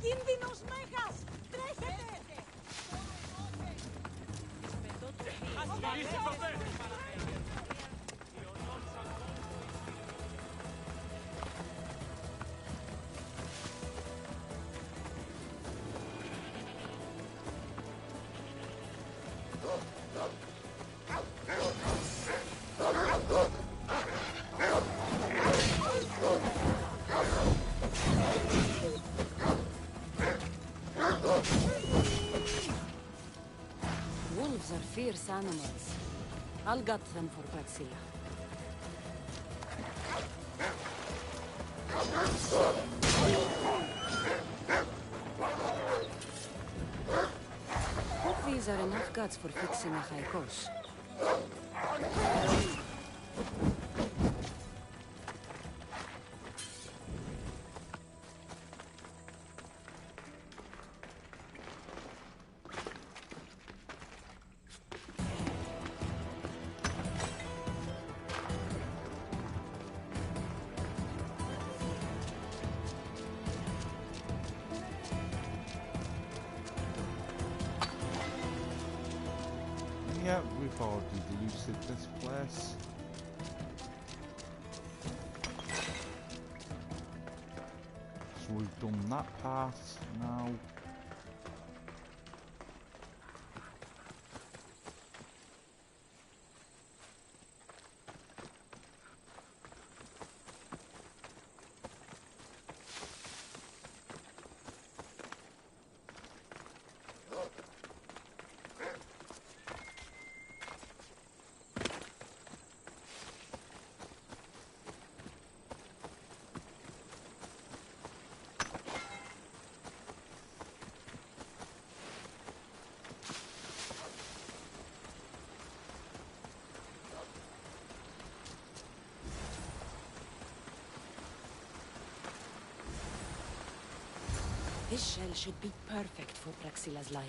Κίνδυνος μέγας! Τρέχετε! Wolves are fierce animals. I'll gut them for Praxilla. Hope these are enough guts for fixing Achaikos. I've already visited this place. So we've done that part now. This shell should be perfect for Praxila's lyre.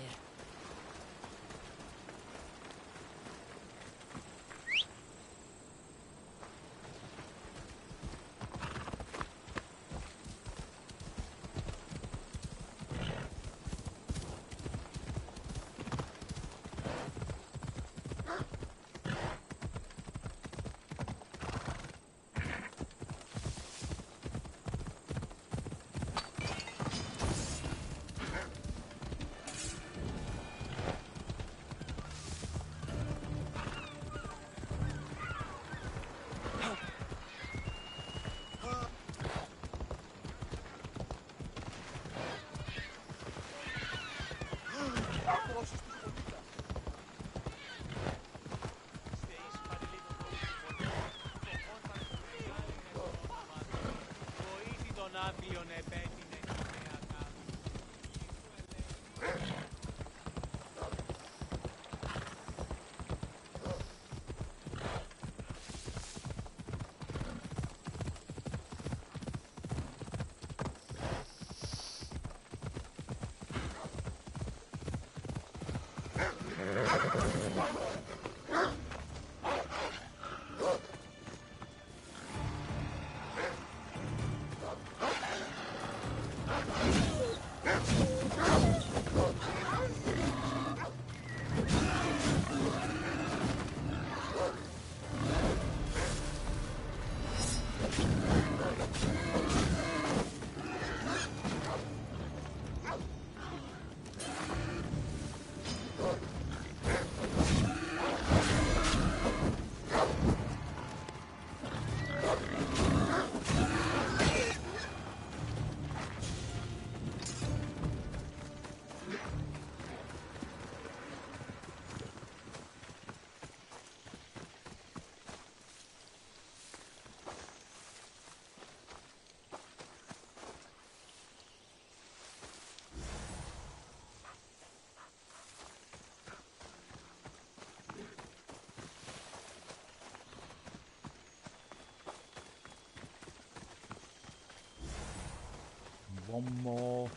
One more.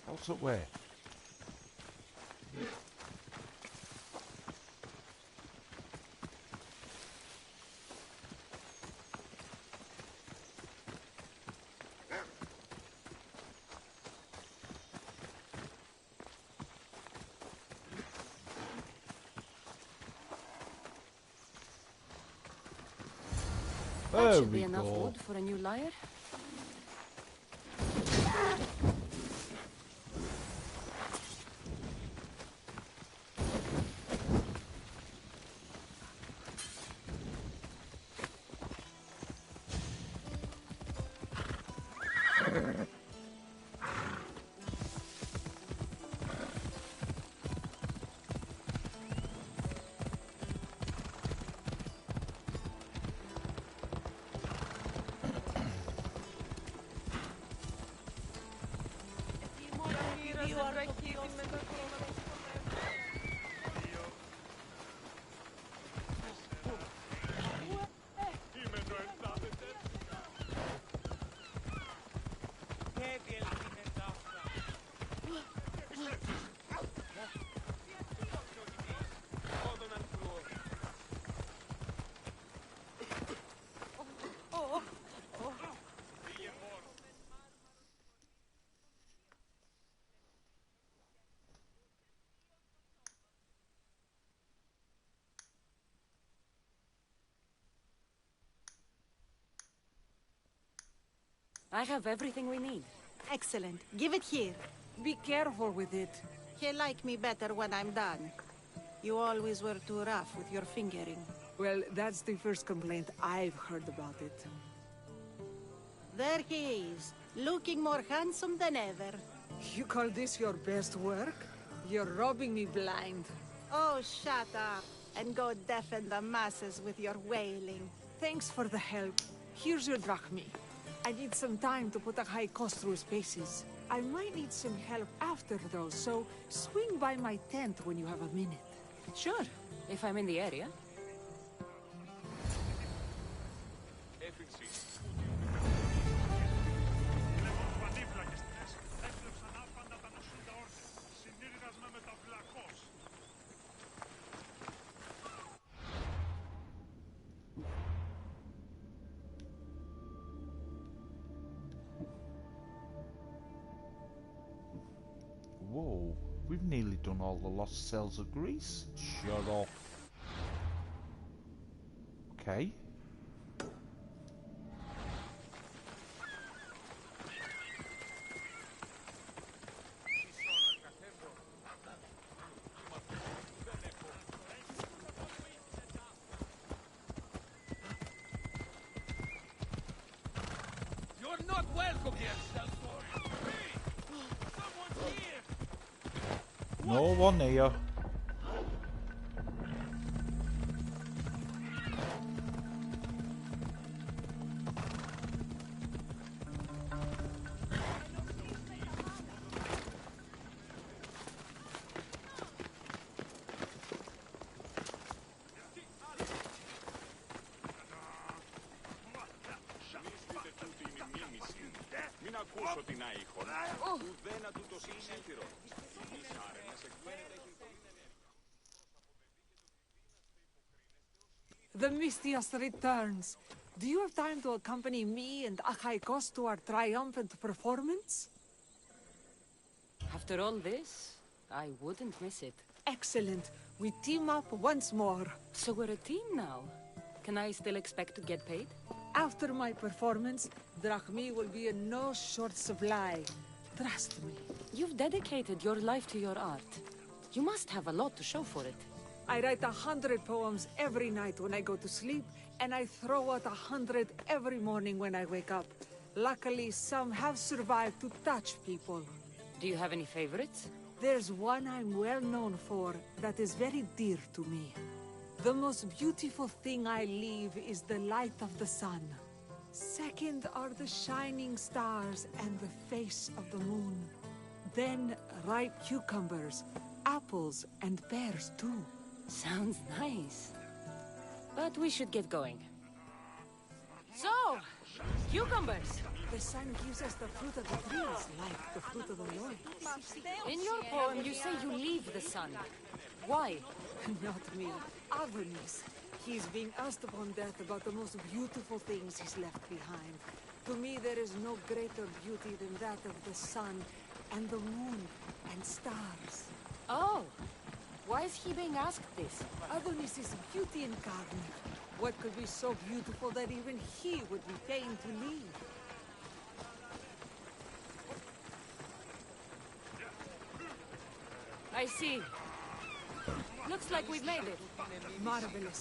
What's up where? That should be enough wood for a new lyre. I have everything we need. Excellent. Give it here. Be careful with it. He'll like me better when I'm done. You always were too rough with your fingering. Well, that's the first complaint I've heard about it. There he is, looking more handsome than ever. You call this your best work? You're robbing me blind. Oh, shut up, and go deafen the masses with your wailing. Thanks for the help. Here's your drachmi. I need some time to put a high cost through his paces. I might need some help after though, so swing by my tent when you have a minute. Sure, if I'm in the area. Whoa, we've nearly done all the lost cells of Greece. Shut off. Okay. You're not welcome here, Salvatore. Someone's here. No one here. Μην ακούσω την άϊχον, ουδένα του το σύμφυρο. Εμείς άρενες εκμένετε έχει The Mystios returns. Do you have time to accompany me and Achaikos to our triumphant performance? After all this, I wouldn't miss it. Excellent. We team up once more. So we're a team now. Can I still expect to get paid? After my performance, drachmi will be in no short supply. Trust me. You've dedicated your life to your art. You must have a lot to show for it. I write 100 poems every night when I go to sleep, and I throw out 100 every morning when I wake up. Luckily, some have survived to touch people. Do you have any favorites? There's one I'm well known for that is very dear to me. The most beautiful thing I leave is the light of the sun. Second are the shining stars and the face of the moon. Then ripe cucumbers, apples, and pears too. Sounds nice. But we should get going. So, cucumbers! The sun gives us the fruit of the trees, like the fruit of the Lord. In your poem, you say you leave the sun. Why? Not me. Adonis. He's being asked upon death about the most beautiful things he's left behind. To me, there is no greater beauty than that of the sun, and the moon, and stars. Oh! Why is he being asked this? Adonis is beauty incarnate. What could be so beautiful that even he would be fain to leave? I see. Looks like we've made it. Marvelous.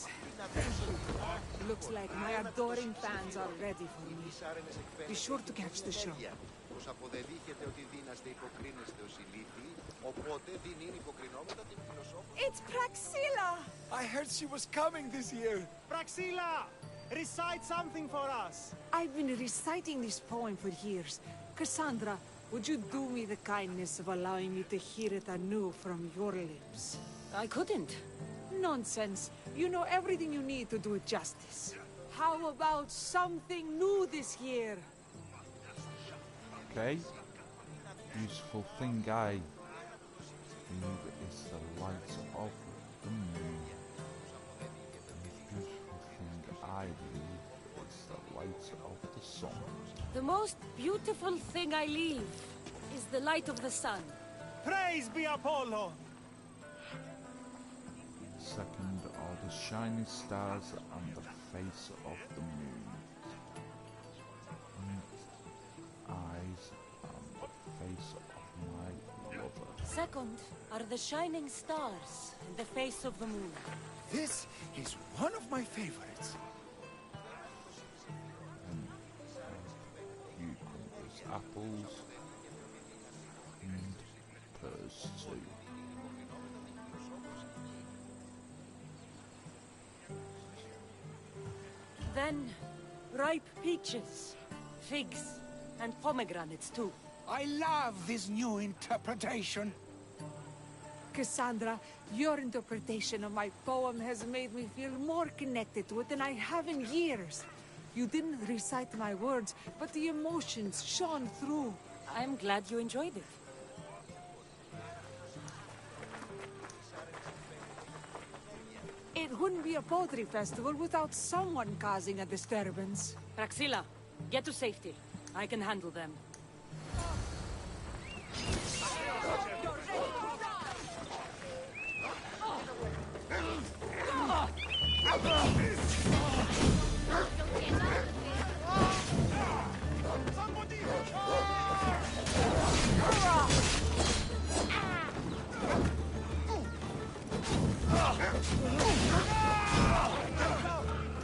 Thank you. Looks like my adoring fans are ready for me. Be sure to catch the show. Πως αποδεδείχεται ότι δύναστε υποκρίνεστε ως ηλίθιοι, οπότε δεν είναι υποκρινόμετα την φιλοσόφο. It's Praxilla! I heard she was coming this year. Praxilla! Recite something for us. I've been reciting this poem for years. Cassandra, would you do me the kindness of allowing me to hear it anew from your lips? I couldn't. Nonsense. You know everything you need to do it justice. How about something new this year? Okay. Beautiful thing I believe is the light of the moon. Beautiful thing I believe is the light of the sun. The most beautiful thing I leave is the light of the sun. Praise be Apollo! Second are the shining stars and the face of the moon. Second are the shining stars in the face of the moon. This is one of my favorites. Cucumbers, apples, and pears too. Then, ripe peaches, figs, and pomegranates too. I love this new interpretation. Cassandra, your interpretation of my poem has made me feel more connected to it than I have in years. You didn't recite my words, but the emotions shone through. I'm glad you enjoyed it. It wouldn't be a poetry festival without someone causing a disturbance. Praxilla, get to safety. I can handle them.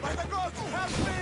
By the gods, help me!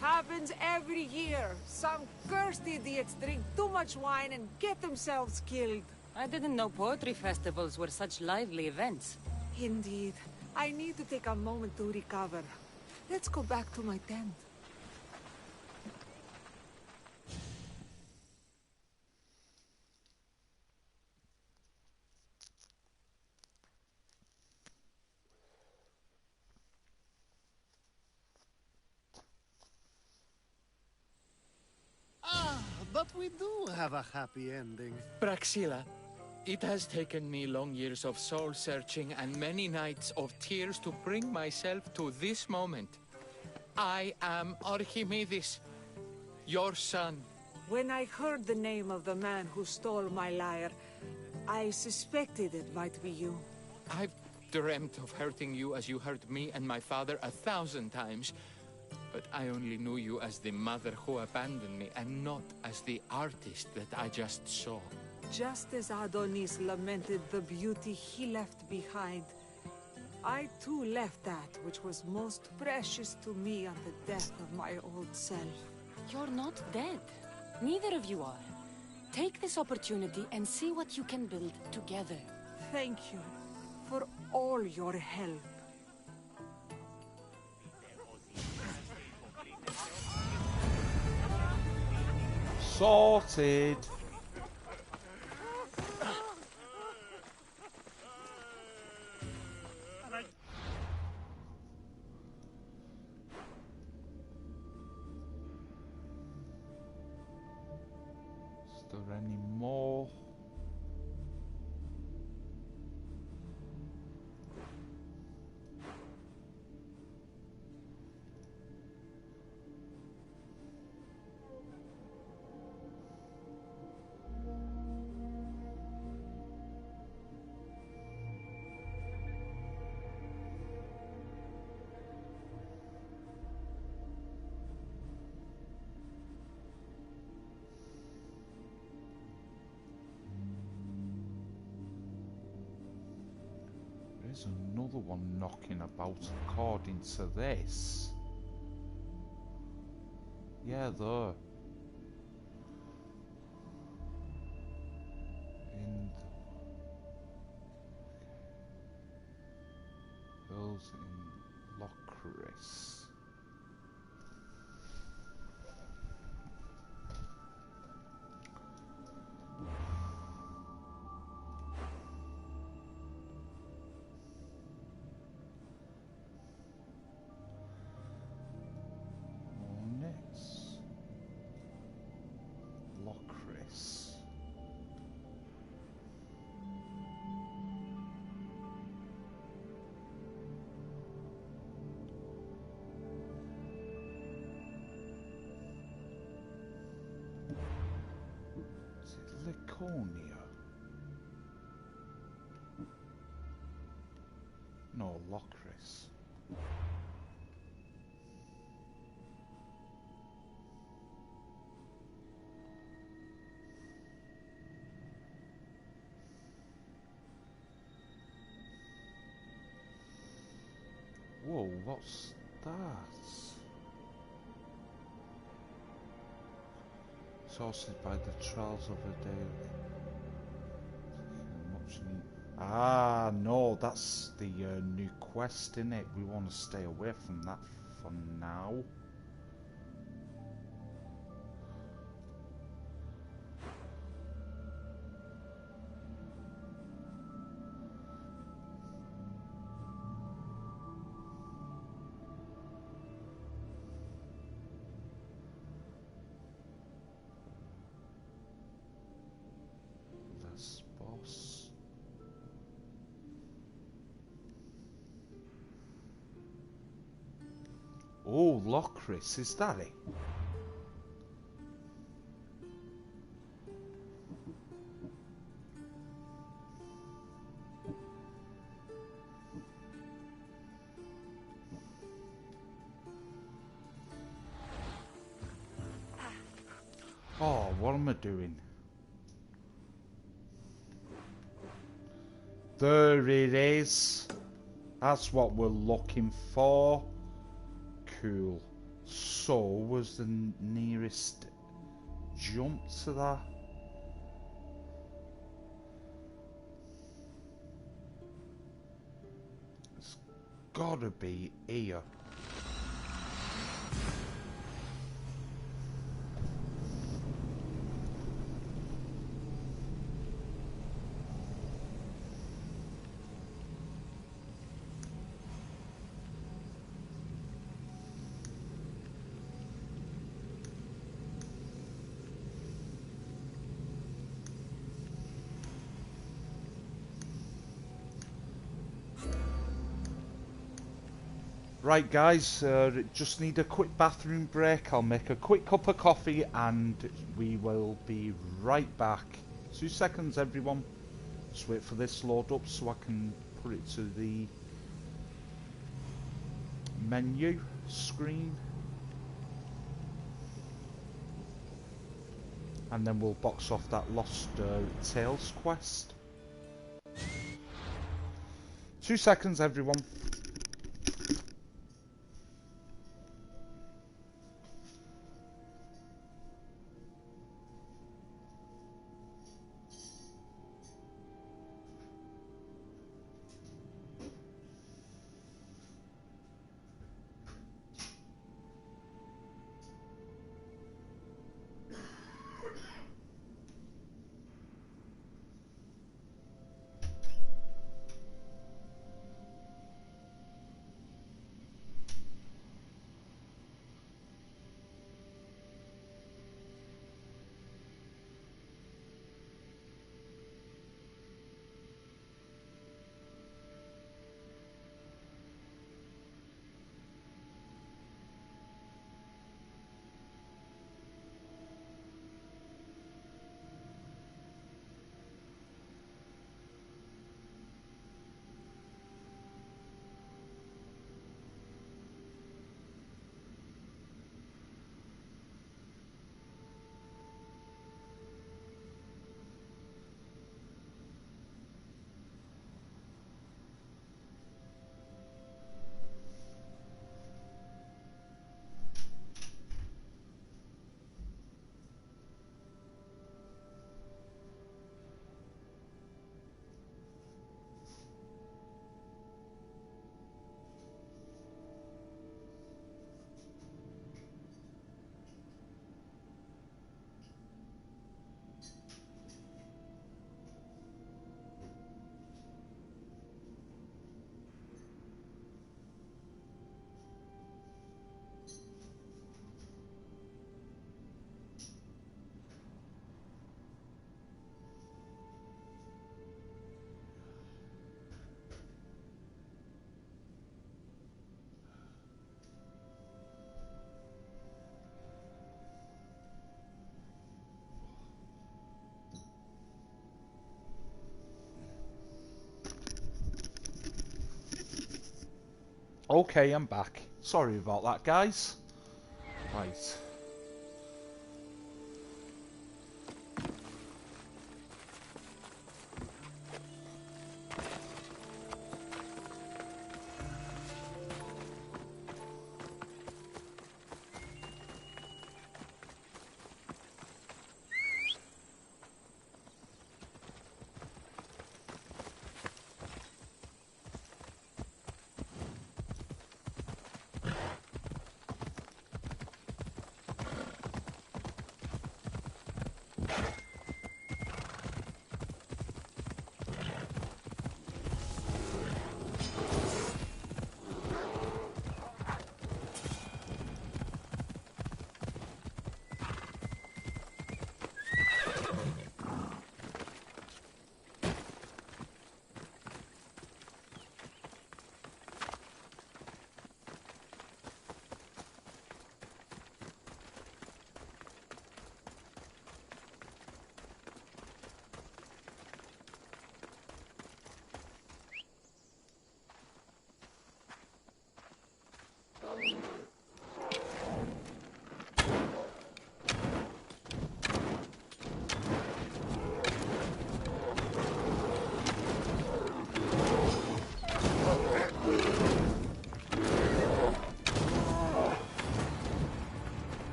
Happens every year. Some cursed idiots drink too much wine and get themselves killed. I didn't know poetry festivals were such lively events. Indeed. I need to take a moment to recover. Let's go back to my tent. But we do have a happy ending. Praxilla, it has taken me long years of soul-searching and many nights of tears to bring myself to this moment. I am Archimedes, your son. When I heard the name of the man who stole my lyre, I suspected it might be you. I've dreamt of hurting you as you hurt me and my father 1,000 times. But I only knew you as the mother who abandoned me, and not as the artist that I just saw. Just as Adonis lamented the beauty he left behind, I too left that which was most precious to me on the death of my old self. You're not dead. Neither of you are. Take this opportunity and see what you can build together. Thank you for all your help. Sorted. Is there any more? There's another one knocking about according to this. Yeah, there. In the hills in Lochris. Lochris. Laconia? No, Locris. Whoa, what's that? Sources by the trials of a day. Ah, no, that's the new quest, innit? We want to stay away from that for now. This boss. Oh, Locris, is that it? Oh, what am I doing? There it is. That's what we're looking for. Cool. So, was the nearest jump to that? It's gotta be here. Right guys, just need a quick bathroom break. I'll make a quick cup of coffee and we will be right back. 2 seconds everyone. Just wait for this load up so I can put it to the menu screen. And then we'll box off that Lost Tales quest. 2 seconds everyone. Okay, I'm back. Sorry about that, guys. Right.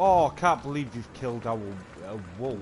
Oh, I can't believe you've killed our wolf.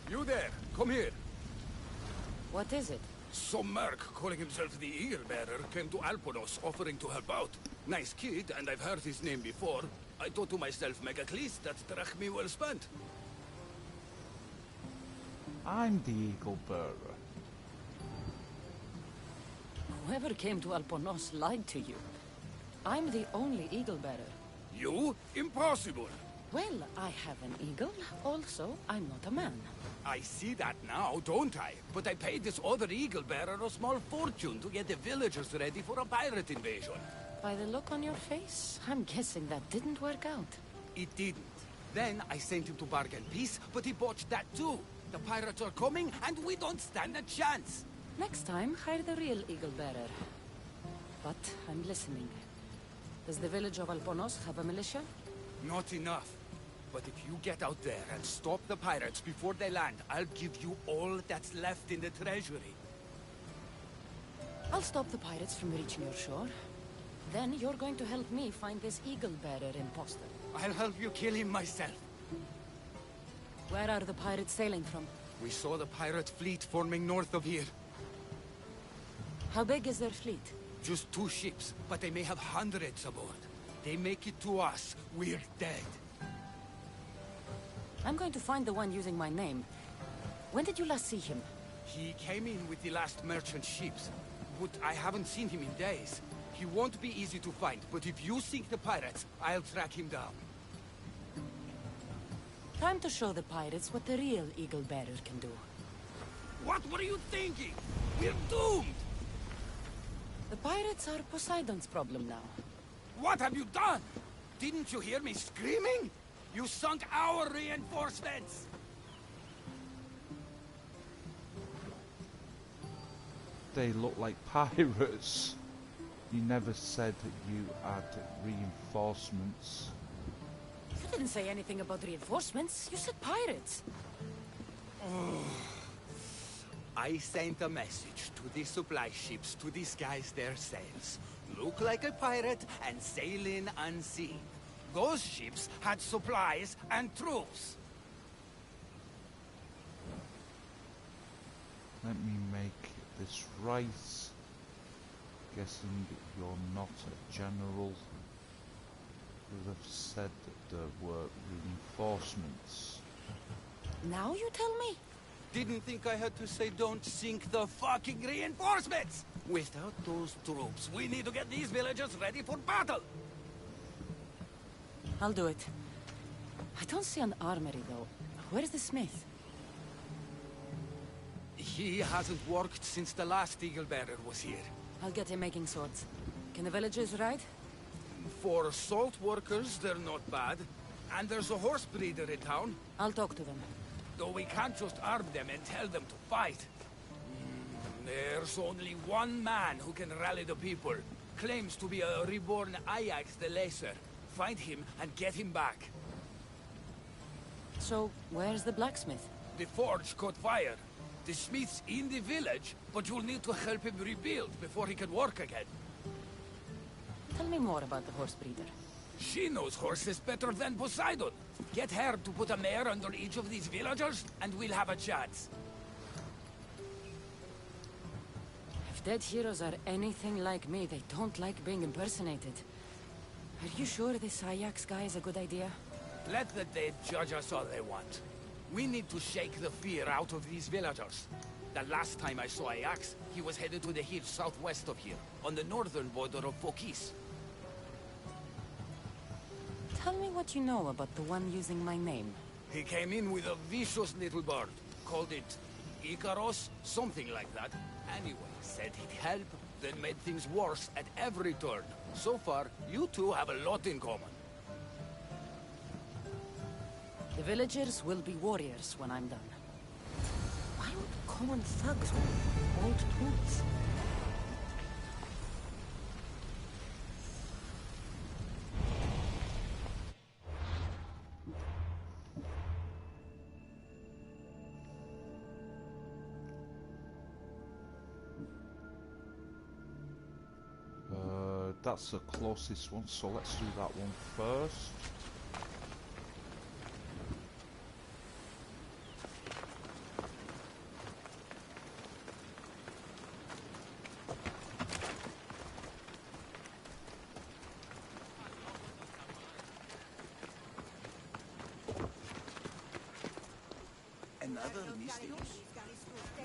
You there, come here. What is it? Some merc calling himself the Eagle Bearer came to Alponos offering to help out. Nice kid, and I've heard his name before. I thought to myself, Megacles, that's drachmi well spent. I'm the Eagle Bearer. Whoever came to Alponos lied to you. I'm the only Eagle Bearer. You? Impossible. Well, I have an eagle. Also, I'm not a man. I see that now, don't I? But I paid this other Eagle Bearer a small fortune to get the villagers ready for a pirate invasion. By the look on your face, I'm guessing that didn't work out. It didn't. Then I sent him to bargain peace, but he botched that too. The pirates are coming, and we don't stand a chance. Next time, hire the real Eagle Bearer. But I'm listening. Does the village of Alponos have a militia? Not enough. But if you get out there and stop the pirates before they land, I'll give you all that's left in the treasury. I'll stop the pirates from reaching your shore. Then you're going to help me find this Eagle Bearer imposter. I'll help you kill him myself. Where are the pirates sailing from? We saw the pirate fleet forming north of here. How big is their fleet? Just 2 ships, but they may have hundreds aboard. They make it to us, we're dead. I'm going to find the one using my name. When did you last see him? He came in with the last merchant ships, but I haven't seen him in days. He won't be easy to find, but if you sink the pirates, I'll track him down. Time to show the pirates what the real Eagle Bearer can do. What were you thinking? We're doomed! The pirates are Poseidon's problem now. What have you done? Didn't you hear me screaming? You sunk our reinforcements! They look like pirates. You never said that you had reinforcements. You didn't say anything about reinforcements. You said pirates. I sent a message to the supply ships to disguise their sails. Look like a pirate and sail in unseen. Those ships had supplies and troops. Let me make this right. Guessing you're not a general. Would have said that there were reinforcements. Now you tell me? Didn't think I had to say don't sink the fucking reinforcements! Without those troops, we need to get these villagers ready for battle! I'll do it. I don't see an armory though. Where's the smith? He hasn't worked since the last Eagle Bearer was here. I'll get him making swords. Can the villagers ride? For salt workers, they're not bad. And there's a horse breeder in town. I'll talk to them. Though we can't just arm them and tell them to fight. There's only one man who can rally the people. Claims to be a reborn Ajax the Lesser. Find him and get him back. So, where's the blacksmith? The forge caught fire. The smith's in the village, but you'll need to help him rebuild before he can work again. Tell me more about the horse breeder. She knows horses better than Poseidon. Get her to put a mare under each of these villagers, and we'll have a chance. If dead heroes are anything like me, they don't like being impersonated. Are you sure this Ajax guy is a good idea? Let the dead judge us all they want. We need to shake the fear out of these villagers. The last time I saw Ajax, he was headed to the hills southwest of here, on the northern border of Phokis. Tell me what you know about the one using my name. He came in with a vicious little bird. Called it Icaros, something like that. Anyway, said he'd help, then made things worse at every turn. So far, you two have a lot in common. The villagers will be warriors when I'm done. Why would common thugs own old tools? That's the closest one, so let's do that one first. Another mystery.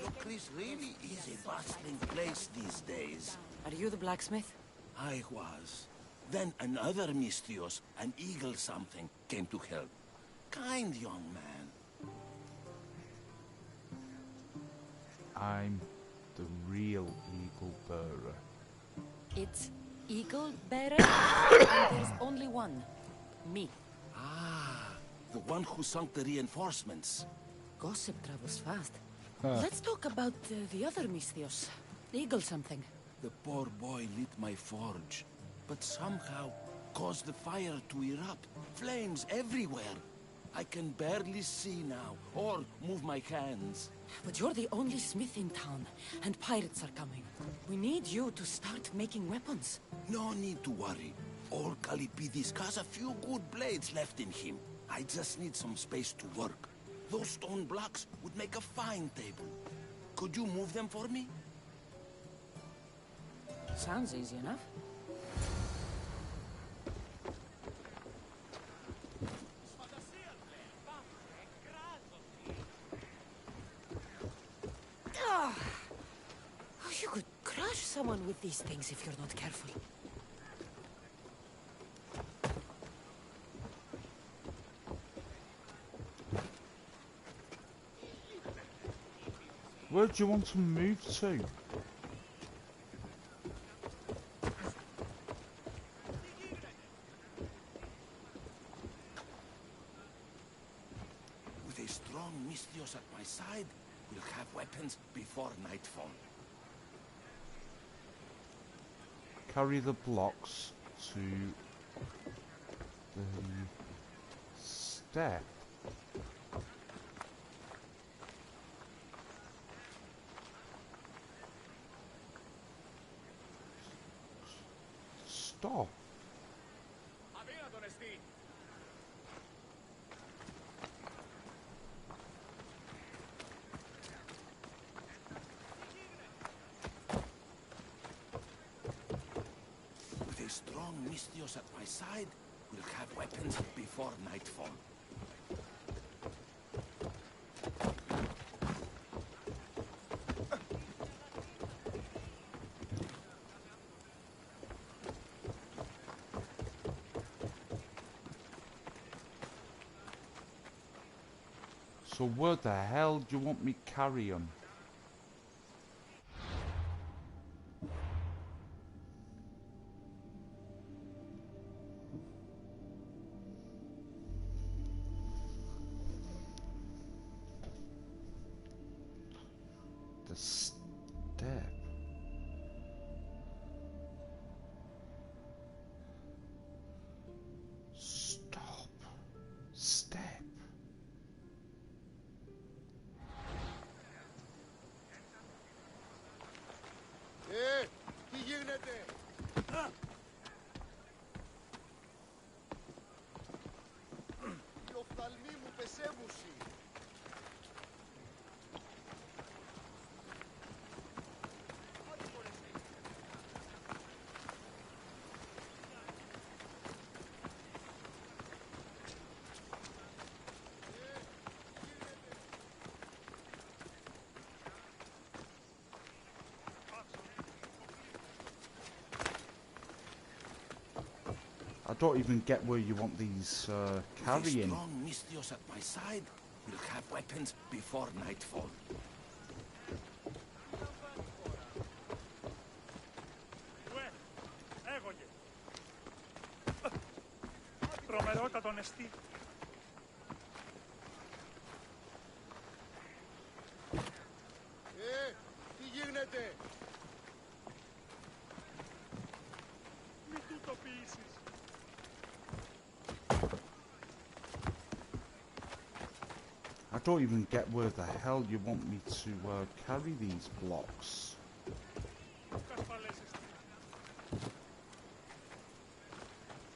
Locris really is a bustling place these days. Are you the blacksmith? I was. Then another Mystios, an eagle something, came to help. Kind young man. I'm the real Eagle Bearer. It's Eagle Bearer, and there's only one. Me. Ah, the one who sunk the reinforcements. Gossip travels fast. Let's talk about the other Mystios. Eagle something. The poor boy lit my forge, but somehow caused the fire to erupt. Flames everywhere. I can barely see now, or move my hands. But you're the only smith in town, and pirates are coming. We need you to start making weapons. No need to worry. All Kalipidis has a few good blades left in him. I just need some space to work. Those stone blocks would make a fine table. Could you move them for me? Sounds easy enough. Oh, you could crush someone with these things if you're not careful. Where do you want to move to? With a strong Mystios at my side, we'll have weapons before nightfall. Carry the blocks to the step. Stop. With a strong Mystios at my side, we'll have weapons before nightfall. So where the hell do you want me carrying? The step. Stop. Step. Τι γίνεται? Οι οφθαλμοί μου πεσέμουσι. I don't even get where you want these carrying. With a strong Mystios at my side, we'll have weapons before nightfall. Τρομερότατον εστί. Τι γίνεται? Μη τούτο ποιήσεις. I don't even get where the hell you want me to carry these blocks.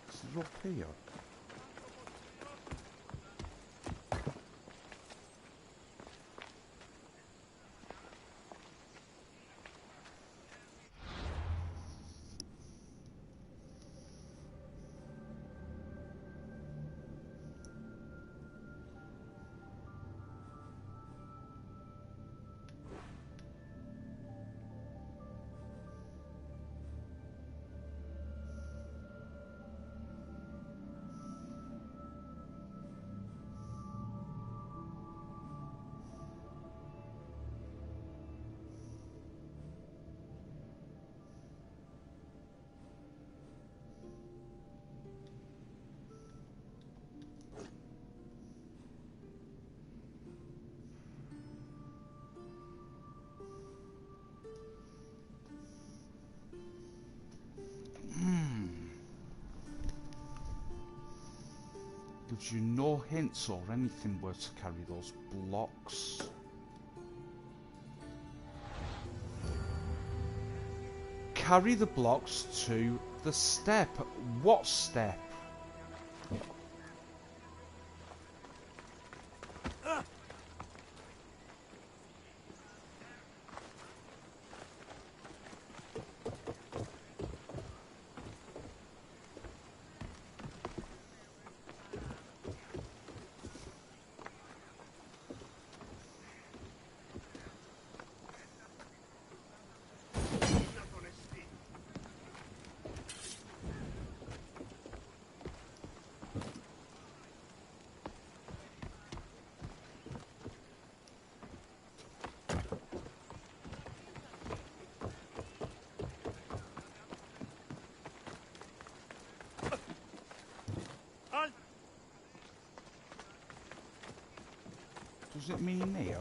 Is it up here? Gives you no hints or anything where to carry those blocks. Carry the blocks to the step. What step? Does it mean here?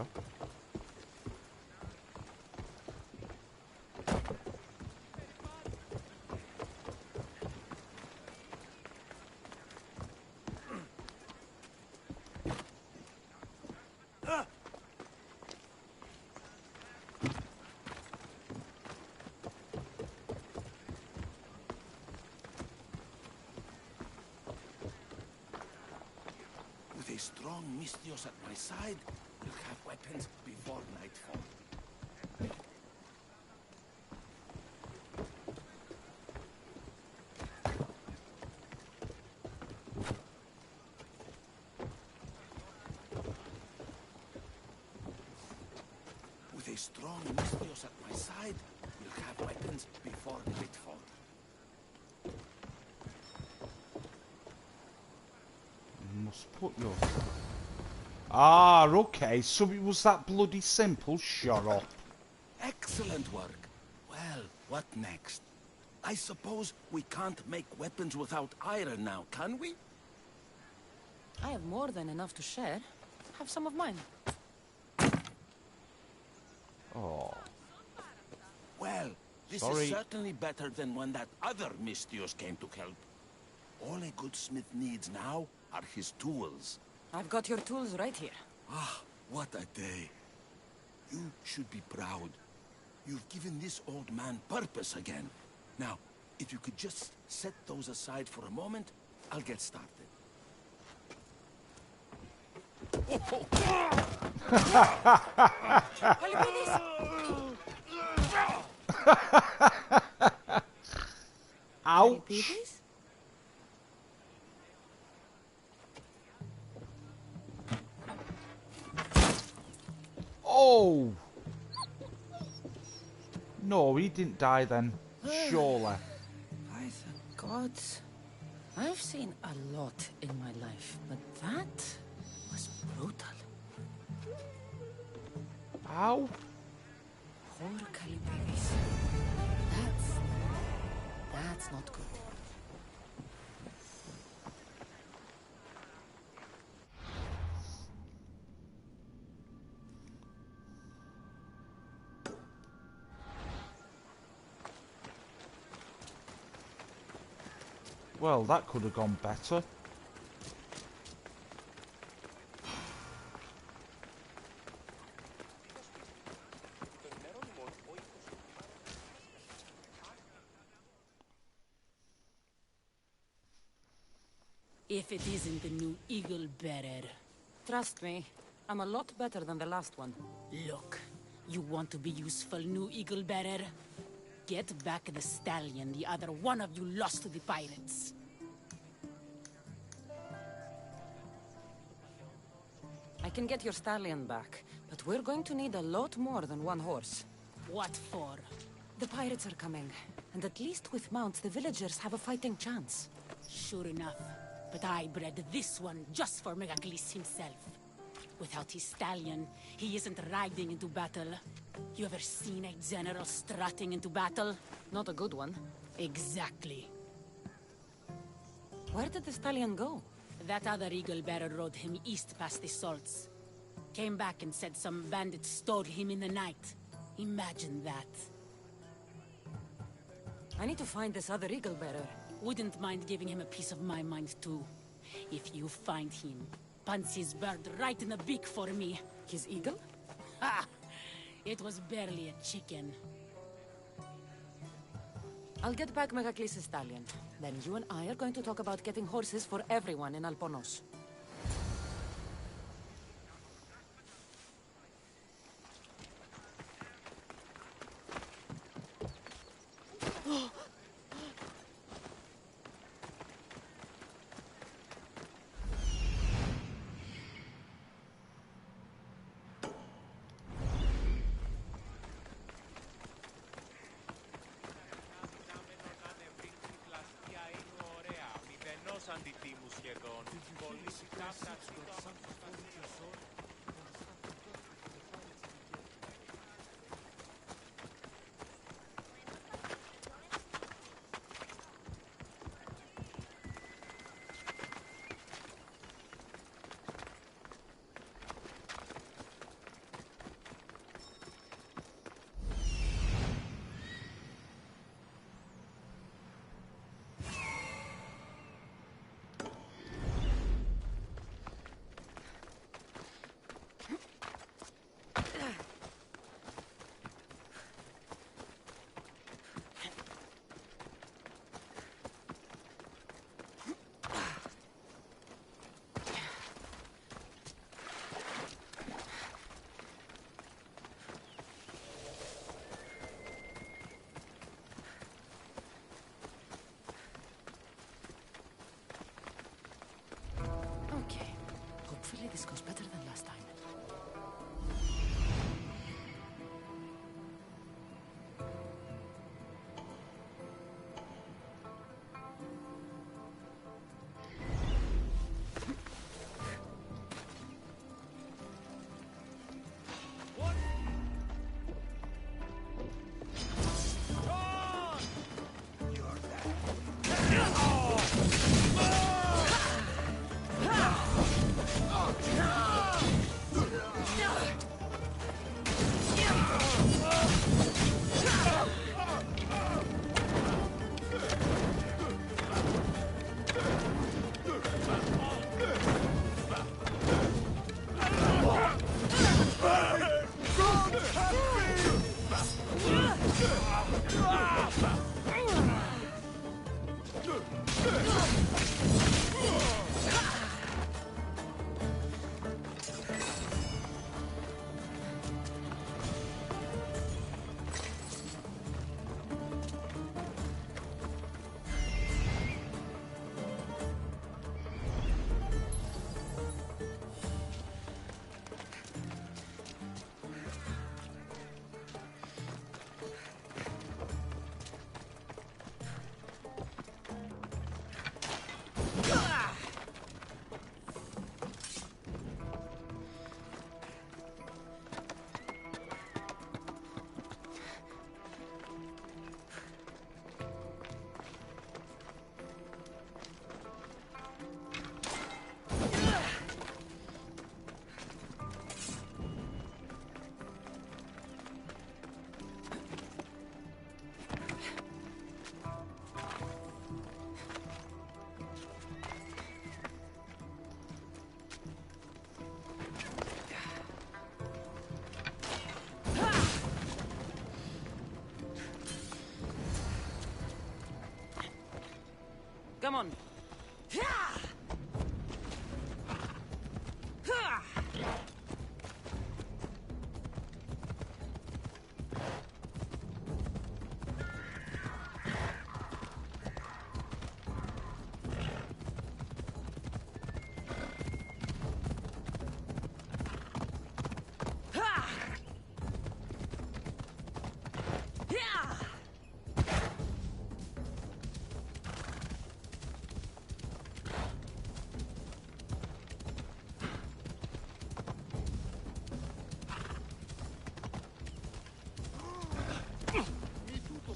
With a strong Mystios at my side, we'll have weapons before nightfall. With a strong Mystios at my side, we'll have weapons before nightfall. Must put your... Ah, okay, so it was that bloody simple. Shut up. Excellent work. Well, what next? I suppose we can't make weapons without iron now, can we? I have more than enough to share. Have some of mine. Oh. Well, this Sorry. is certainly better than when that other Mystios came to help. All a good smith needs now are his tools. I've got your tools right here. Ah, what a day. You should be proud. You've given this old man purpose again. Now, if you could just set those aside for a moment, I'll get started. Ouch. Oh! No, he didn't die then. Surely. By the gods. I've seen a lot in my life, but that was brutal. Ow. Poor Calipidis. That's not good. Well, that could have gone better. If it isn't the new Eagle Bearer. Trust me, I'm a lot better than the last one. Look, you want to be useful, new Eagle Bearer? Get back the stallion the other one of you lost to the pirates. I can get your stallion back, but we're going to need a lot more than one horse. What for? The pirates are coming, and at least with mounts, the villagers have a fighting chance. Sure enough. But I bred this one just for Megacles himself. Without his stallion, he isn't riding into battle. You ever seen a general strutting into battle? Not a good one. Exactly. Where did the stallion go? That other eagle bearer rode him east past the salts. Came back and said some bandits stole him in the night. Imagine that. I need to find this other eagle bearer. Wouldn't mind giving him a piece of my mind, too. If you find him, punch his bird right in the beak for me. His eagle? Ha! It was barely a chicken. I'll get back Megacles' stallion. Then you and I are going to talk about getting horses for everyone in Alponos. Come on.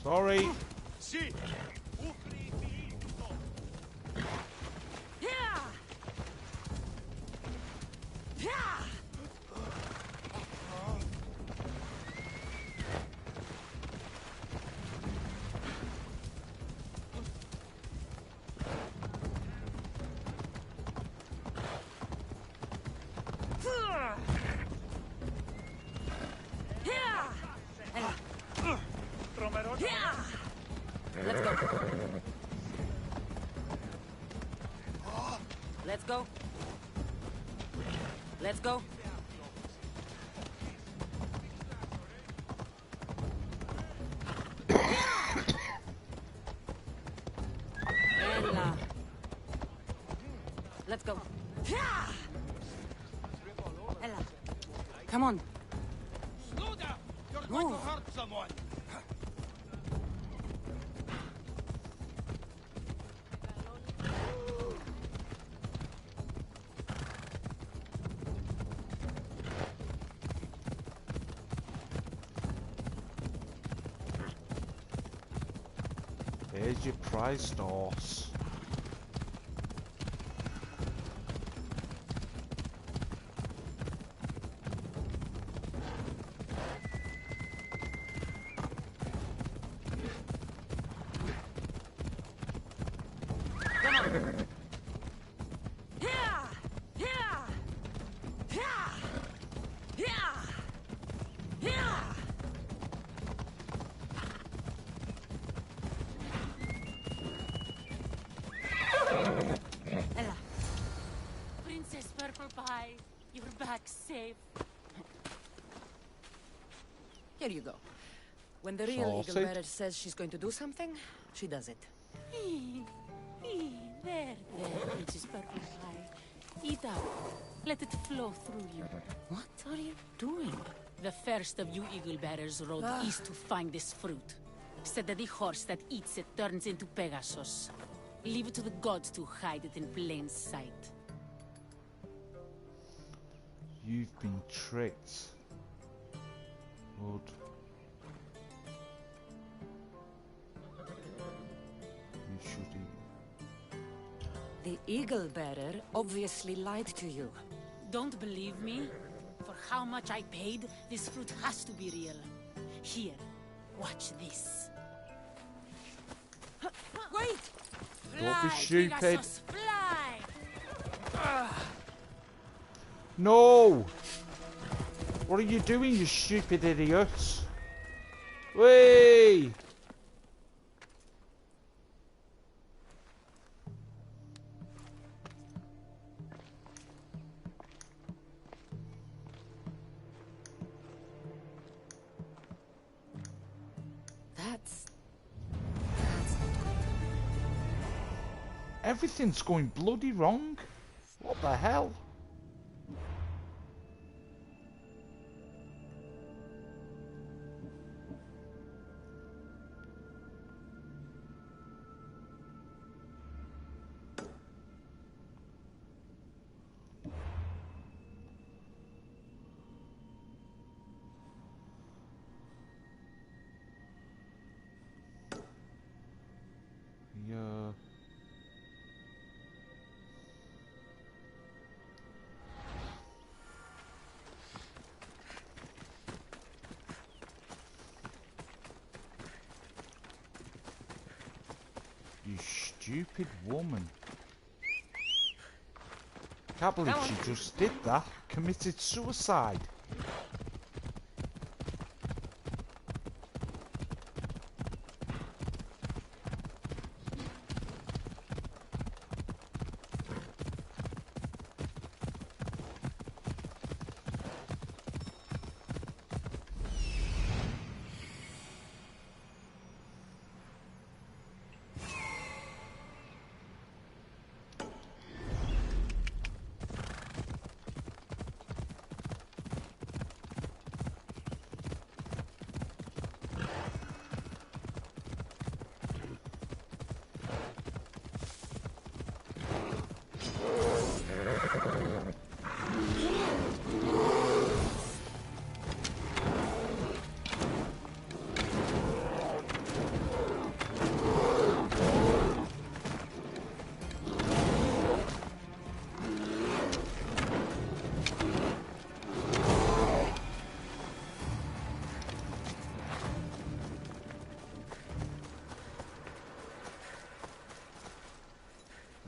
Sorry. Sì. Let's go. Let's go. Let's go. Ella. Let's go. Ella. Come on. Slow down. You're going to hurt someone. There's your prize horse. Ella. Princess Purple Pie, you're back safe. Here you go. When the real Sausage. eagle bearer says she's going to do something, she does it. There, Princess Purple Pie. Eat up. Let it flow through you. What are you doing? The first of you eagle bearers rode east to find this fruit. Said that the horse that eats it turns into Pegasus. Leave it to the gods to hide it in plain sight. You've been tricked. Lord. You should eat. The eagle bearer obviously lied to you. Don't believe me? For how much I paid, this fruit has to be real. Here, watch this. Wait! Don't be Fly, stupid. Pegasus, fly! No! What are you doing, you stupid idiots? Whee! Everything's going bloody wrong. What the hell? Yeah. You stupid woman. Can't believe she just did that. Committed suicide.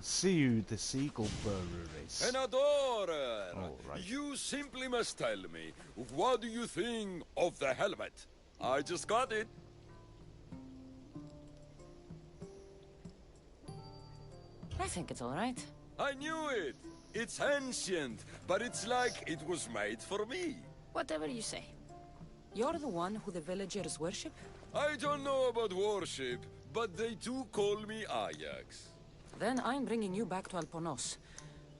See who the seagull bearer is. An adorer! Oh, right. You simply must tell me, what do you think of the helmet? I just got it. I think it's all right. I knew it! It's ancient, but it's like it was made for me. Whatever you say. You're the one who the villagers worship? I don't know about worship, but they do call me Ajax. Then I'm bringing you back to Alponos.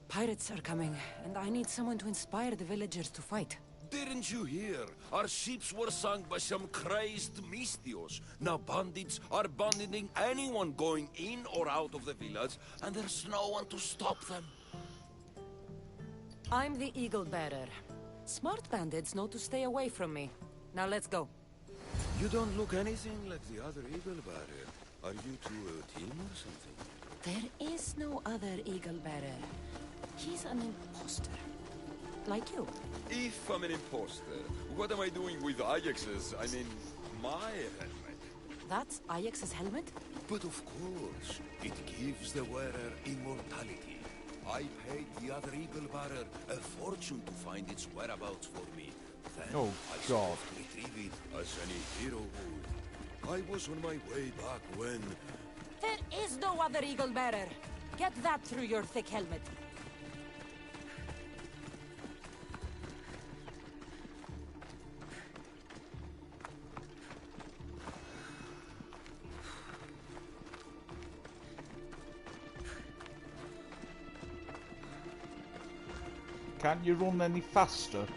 Pirates are coming, and I need someone to inspire the villagers to fight. Didn't you hear? Our ships were sunk by some crazed Mystios. Now bandits are banditing anyone going in or out of the village, and there's no one to stop them. I'm the Eagle Bearer. Smart bandits know to stay away from me. Now let's go. You don't look anything like the other Eagle Bearer. Are you two a team or something? There is no other Eagle Bearer. He's an imposter. Like you. If I'm an imposter, what am I doing with Ajax's, my helmet? That's Ajax's helmet? But of course, it gives the wearer immortality. I paid the other Eagle Bearer a fortune to find its whereabouts for me. Then Oh, I God. sort of retrieve it as any hero would. I was on my way back when... There is no other Eagle Bearer. Get that through your thick helmet. Can't you run any faster?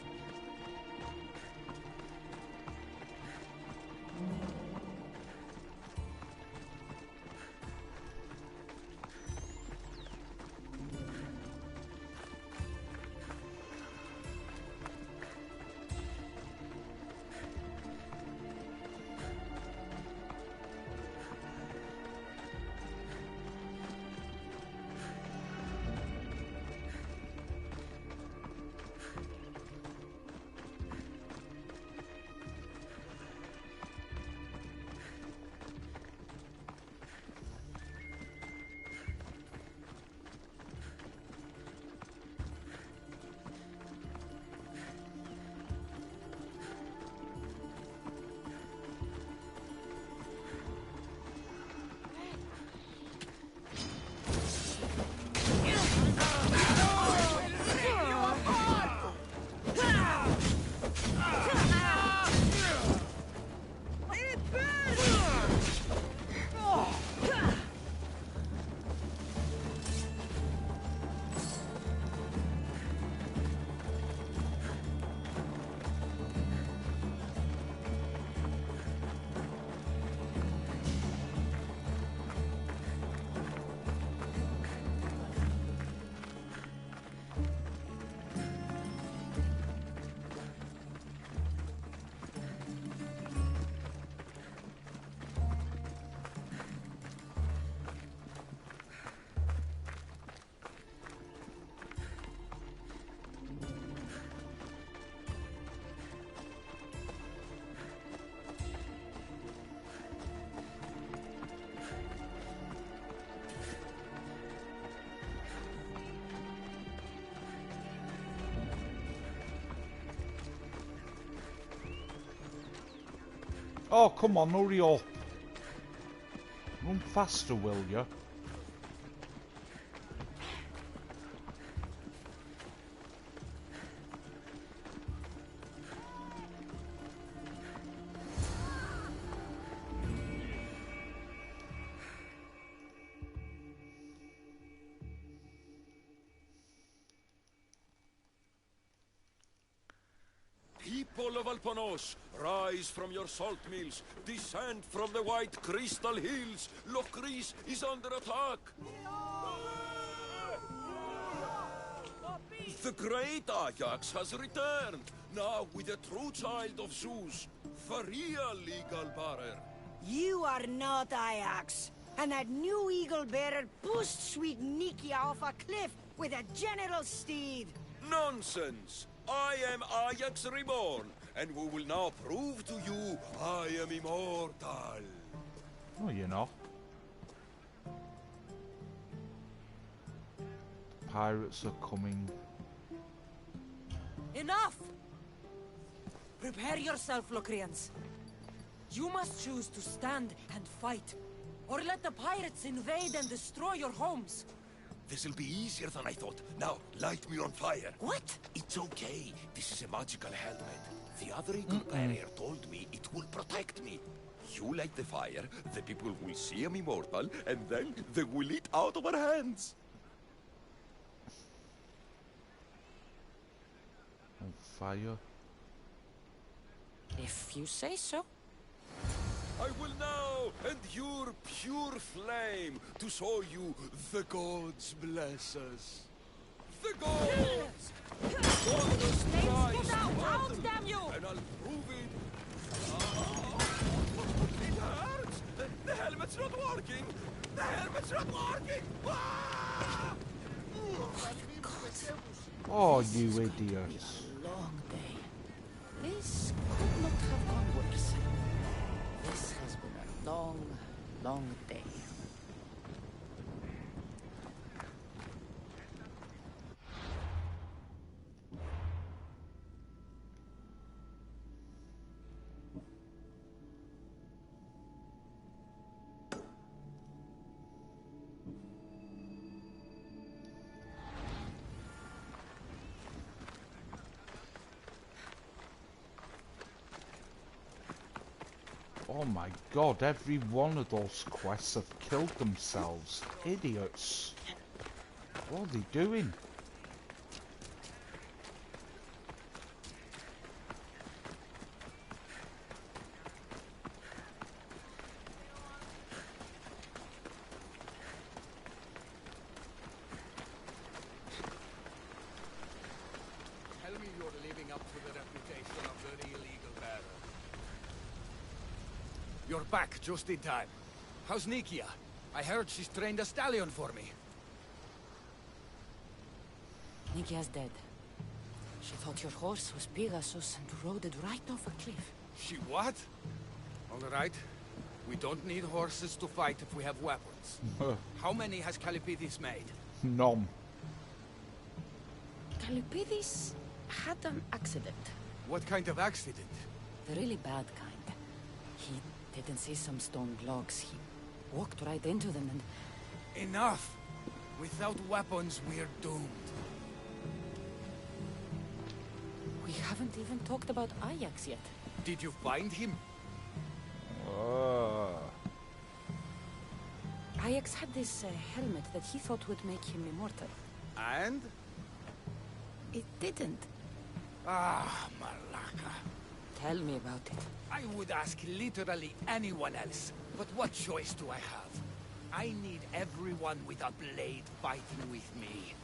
Oh, come on, hurry up. Run faster, will you? People of Alpanos, rise from your salt mills, descend from the white crystal hills. Lokris is under attack. The great Ajax has returned, now with a true child of Zeus, the real legal bearer. You are not Ajax, and that new eagle bearer pushed sweet Nikia off a cliff with a general steed. Nonsense! I am Ajax reborn, and we will now prove to you I am immortal. No, you're not. Pirates are coming. Enough! Prepare yourself, Locrians. You must choose to stand and fight, or let the pirates invade and destroy your homes. This'll be easier than I thought. Now, light me on fire. What? It's okay. This is a magical helmet. The other eagle barrier told me it will protect me. You light the fire, the people will see I'm immortal, and then they will eat out of our hands. On fire. If you say so. I will now endure pure flame to show you the gods bless us. The gods! Gods Christ, out, damn you! and I'll prove it. It hurts! The helmet's not working! The helmet's not working! Ah! Oh, you idiots. Long day. This could not have gone worse. This has been a long, long day. Oh my god, every one of those quests have killed themselves. Idiots. What are they doing? Tell me you're living up to the reputation of the real eagle bearer. You're back just in time. How's Nikia? I heard she's trained a stallion for me. Nikia's dead. She thought your horse was Pegasus and rode it right off a cliff. She what? All right. We don't need horses to fight if we have weapons. How many has Calipidis made? None. Calipidis had an accident. What kind of accident? The really bad kind. He didn't see some stone logs. He walked right into them and... Enough! Without weapons, we're doomed. We haven't even talked about Ajax yet. Did you find him? Ajax had this helmet that he thought would make him immortal. And? It didn't. Ah, Malaka. Tell me about it. I would ask literally anyone else, but what choice do I have? I need everyone with a blade fighting with me.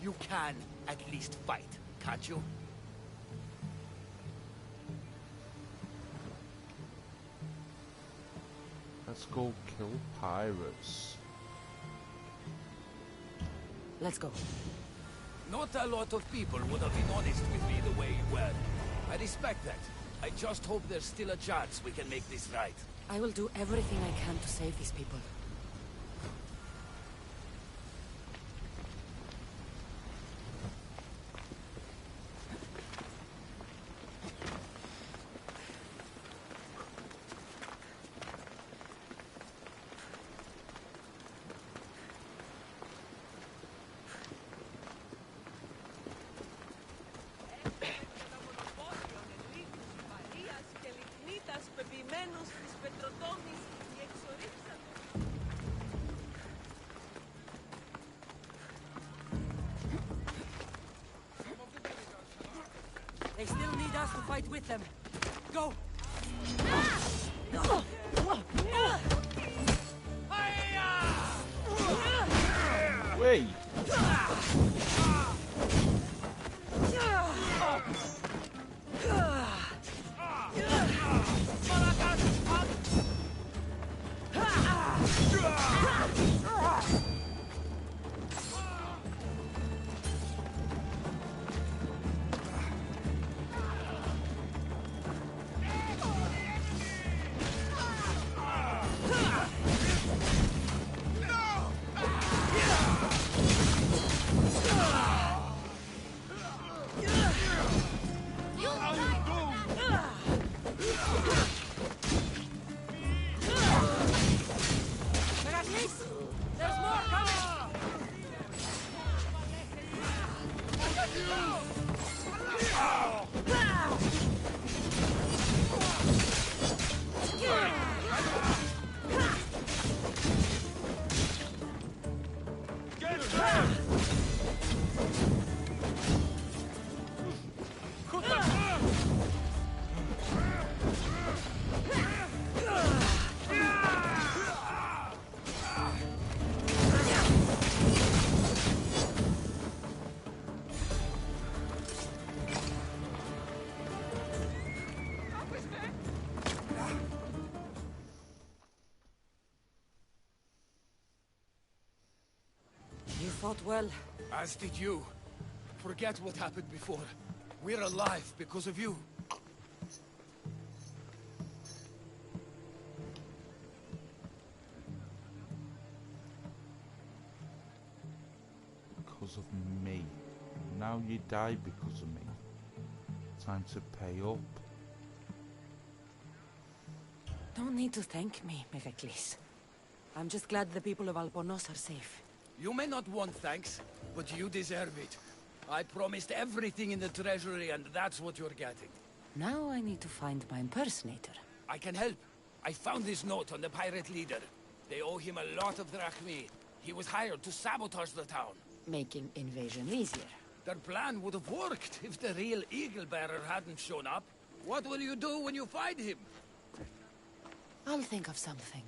You can at least fight, can't you? Let's go kill pirates. Let's go. Not a lot of people would have been honest with me the way you were. I respect that. I just hope there's still a chance we can make this right. I will do everything I can to save these people. has to fight with them. Go! Wait! There's more coming! You fought well. As did you. Forget what happened before. We're alive because of you. Because of me. Now you die because of me. Time to pay up. Don't need to thank me, Meveklis. I'm just glad the people of Albornoz are safe. You may not want thanks, but you deserve it. I promised everything in the treasury, and that's what you're getting. Now I need to find my impersonator. I can help. I found this note on the pirate leader. They owe him a lot of drachmi. He was hired to sabotage the town. Making invasion easier. Their plan would have worked if the real Eagle-bearer hadn't shown up. What will you do when you find him? I'll think of something.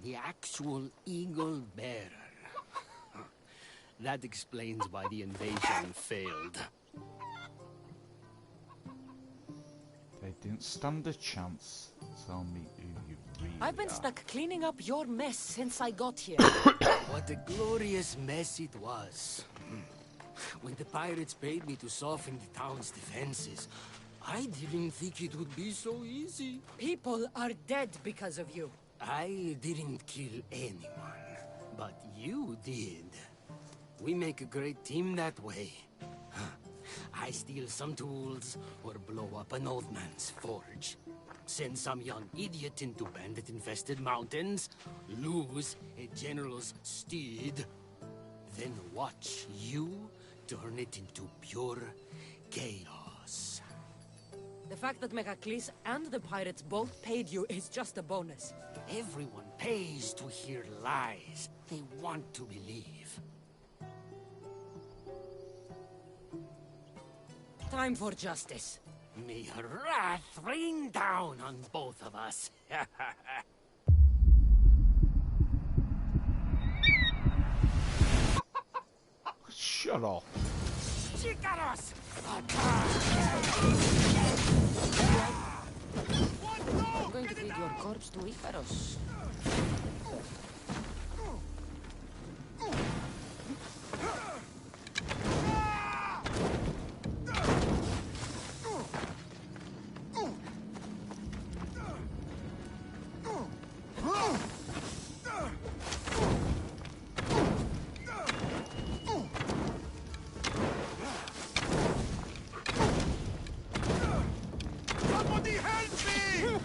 The actual Eagle-bearer. That explains why the invasion failed. They didn't stand a chance. Tell me who you really I've been are. stuck cleaning up your mess since I got here. What a glorious mess it was. When the pirates paid me to soften the town's defenses, I didn't think it would be so easy. People are dead because of you. I didn't kill anyone, but you did. We make a great team that way. I steal some tools or blow up an old man's forge. Send some young idiot into bandit-infested mountains, lose a general's steed, then watch you turn it into pure chaos. The fact that Megacles and the pirates both paid you is just a bonus. Everyone pays to hear lies. They want to believe. Time for justice. May her wrath rain down on both of us. Shut up. Chicaros! I'm going to feed your corpse to Icaros. Somebody help me!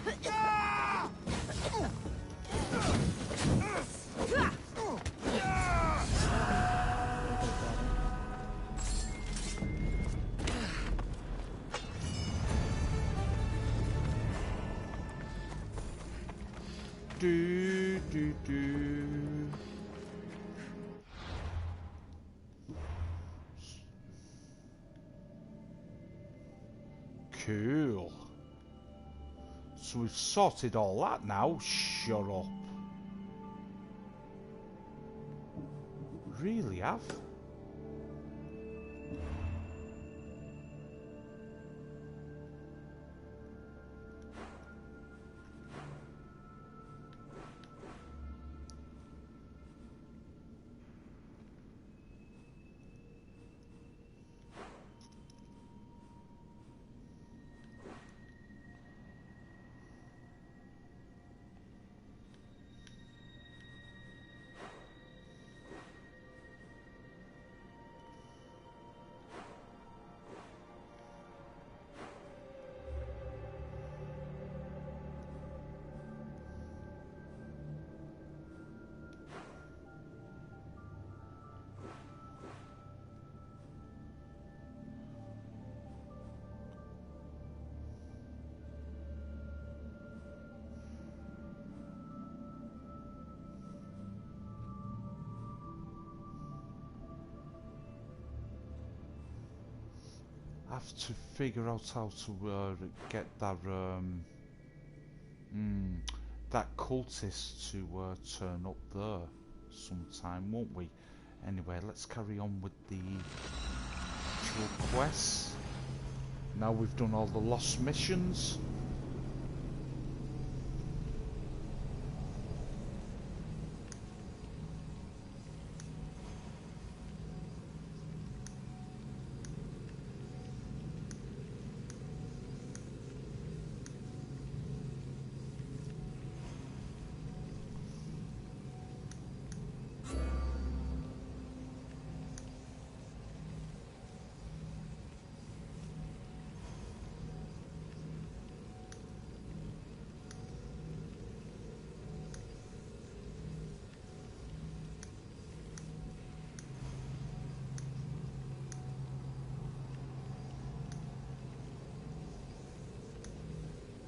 Do. Cool. So we've sorted all that now. Shut up. Really have? I have to figure out how to get that that cultist to turn up there sometime, won't we? Anyway, let's carry on with the actual quests. Now we've done all the lost missions.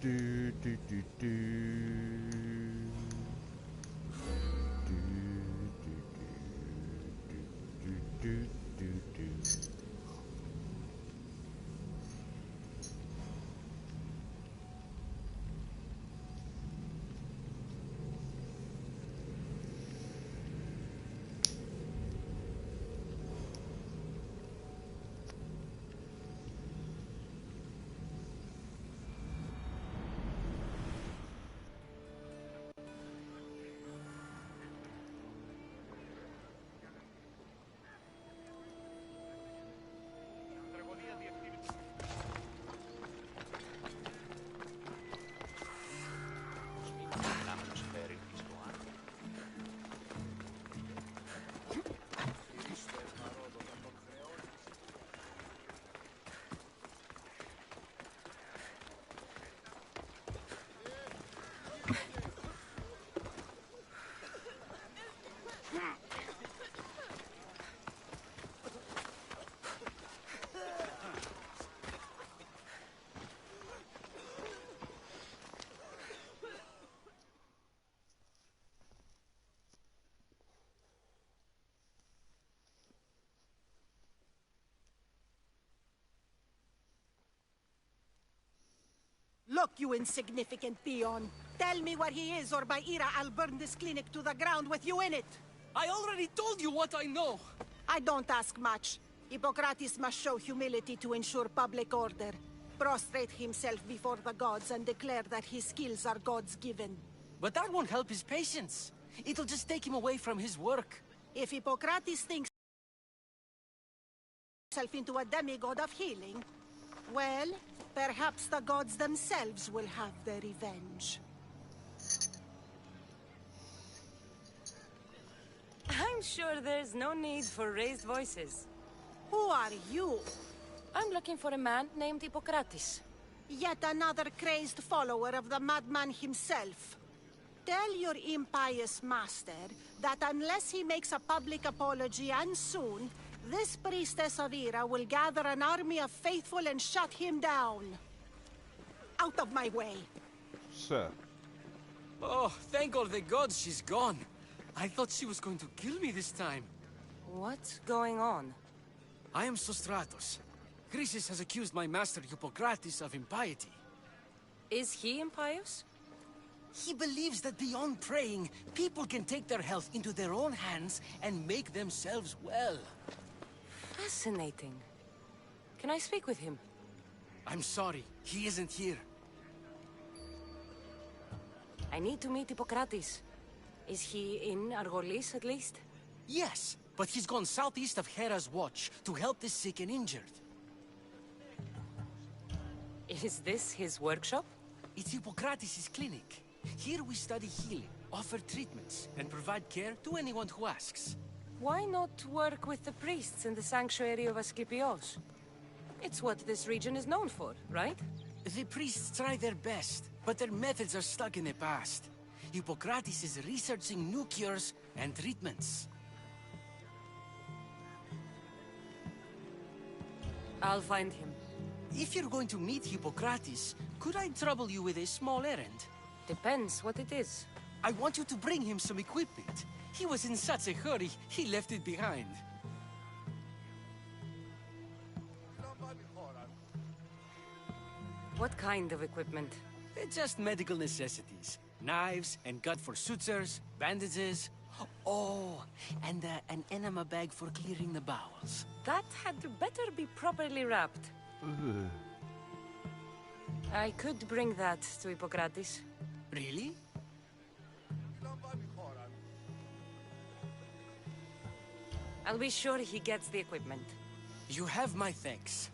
Do. Look, you insignificant peon. Tell me where he is, or by Ira, I'll burn this clinic to the ground with you in it. I already told you what I know. I don't ask much. Hippocrates must show humility to ensure public order. Prostrate himself before the gods and declare that his skills are God's given. But that won't help his patients. It'll just take him away from his work. If Hippocrates thinks himself into a demigod of healing, well, perhaps the gods themselves will have their revenge. I'm sure there's no need for raised voices. Who are you? I'm looking for a man named Hippocrates. Yet another crazed follower of the madman himself. Tell your impious master that unless he makes a public apology, and soon, this priestess of Ira will gather an army of faithful and shut him down. Out of my way. Sir. Oh, thank all the gods she's gone. I thought she was going to kill me this time. What's going on? I am Sostratos. Chrysis has accused my master Hippocrates of impiety. Is he impious? He believes that beyond praying, people can take their health into their own hands and make themselves well. Fascinating. Can I speak with him? I'm sorry, he isn't here. I need to meet Hippocrates. Is he in Argolis, at least? Yes, but he's gone southeast of Hera's watch to help the sick and injured. Is this his workshop? It's Hippocrates' clinic. Here we study healing, offer treatments, and provide care to anyone who asks. Why not work with the priests in the sanctuary of Asclepios? It's what this region is known for, right? The priests try their best, but their methods are stuck in the past. Hippocrates is researching new cures and treatments. I'll find him. If you're going to meet Hippocrates, could I trouble you with a small errand? Depends what it is. I want you to bring him some equipment. He was in such a hurry, he left it behind. What kind of equipment? Just medical necessities. Knives and gut for sutures, bandages. Oh, and an enema bag for clearing the bowels. That had better be properly wrapped. I could bring that to Hippocrates. Really? I'll be sure he gets the equipment. You have my thanks.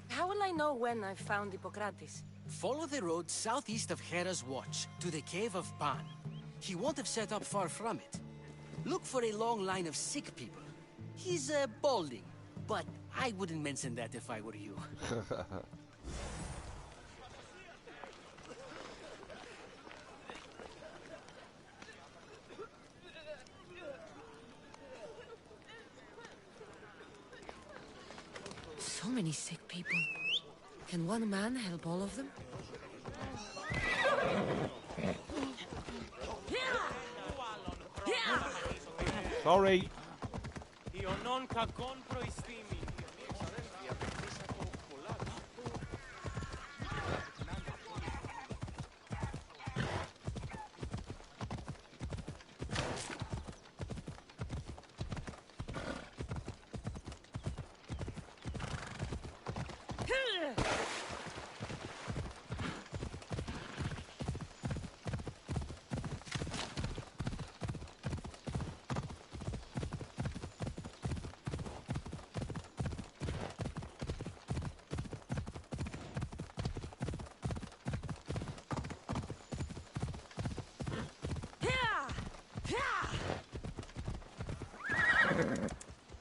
How will I know when I've found Hippocrates? Follow the road southeast of Hera's watch to the cave of Pan. He won't have set up far from it. Look for a long line of sick people. He's balding, but I wouldn't mention that if I were you. So many sick people. Can one man help all of them? Sorry.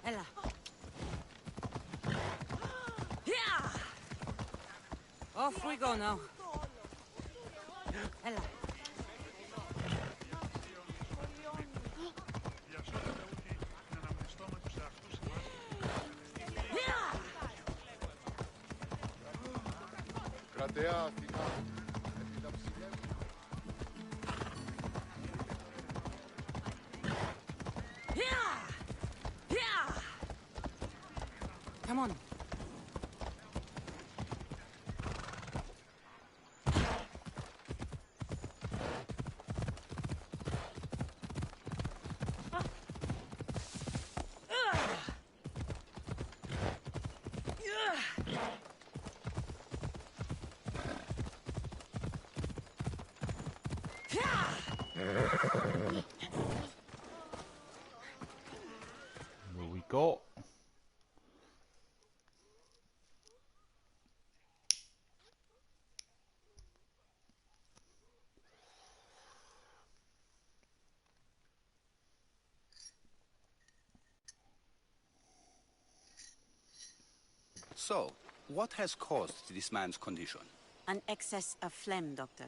Ella. Off we go now. Ella. Κρατεά Αθηνά, έπειτα ψηλεύει. Come on. Here we go. So, what has caused this man's condition? An excess of phlegm, Doctor.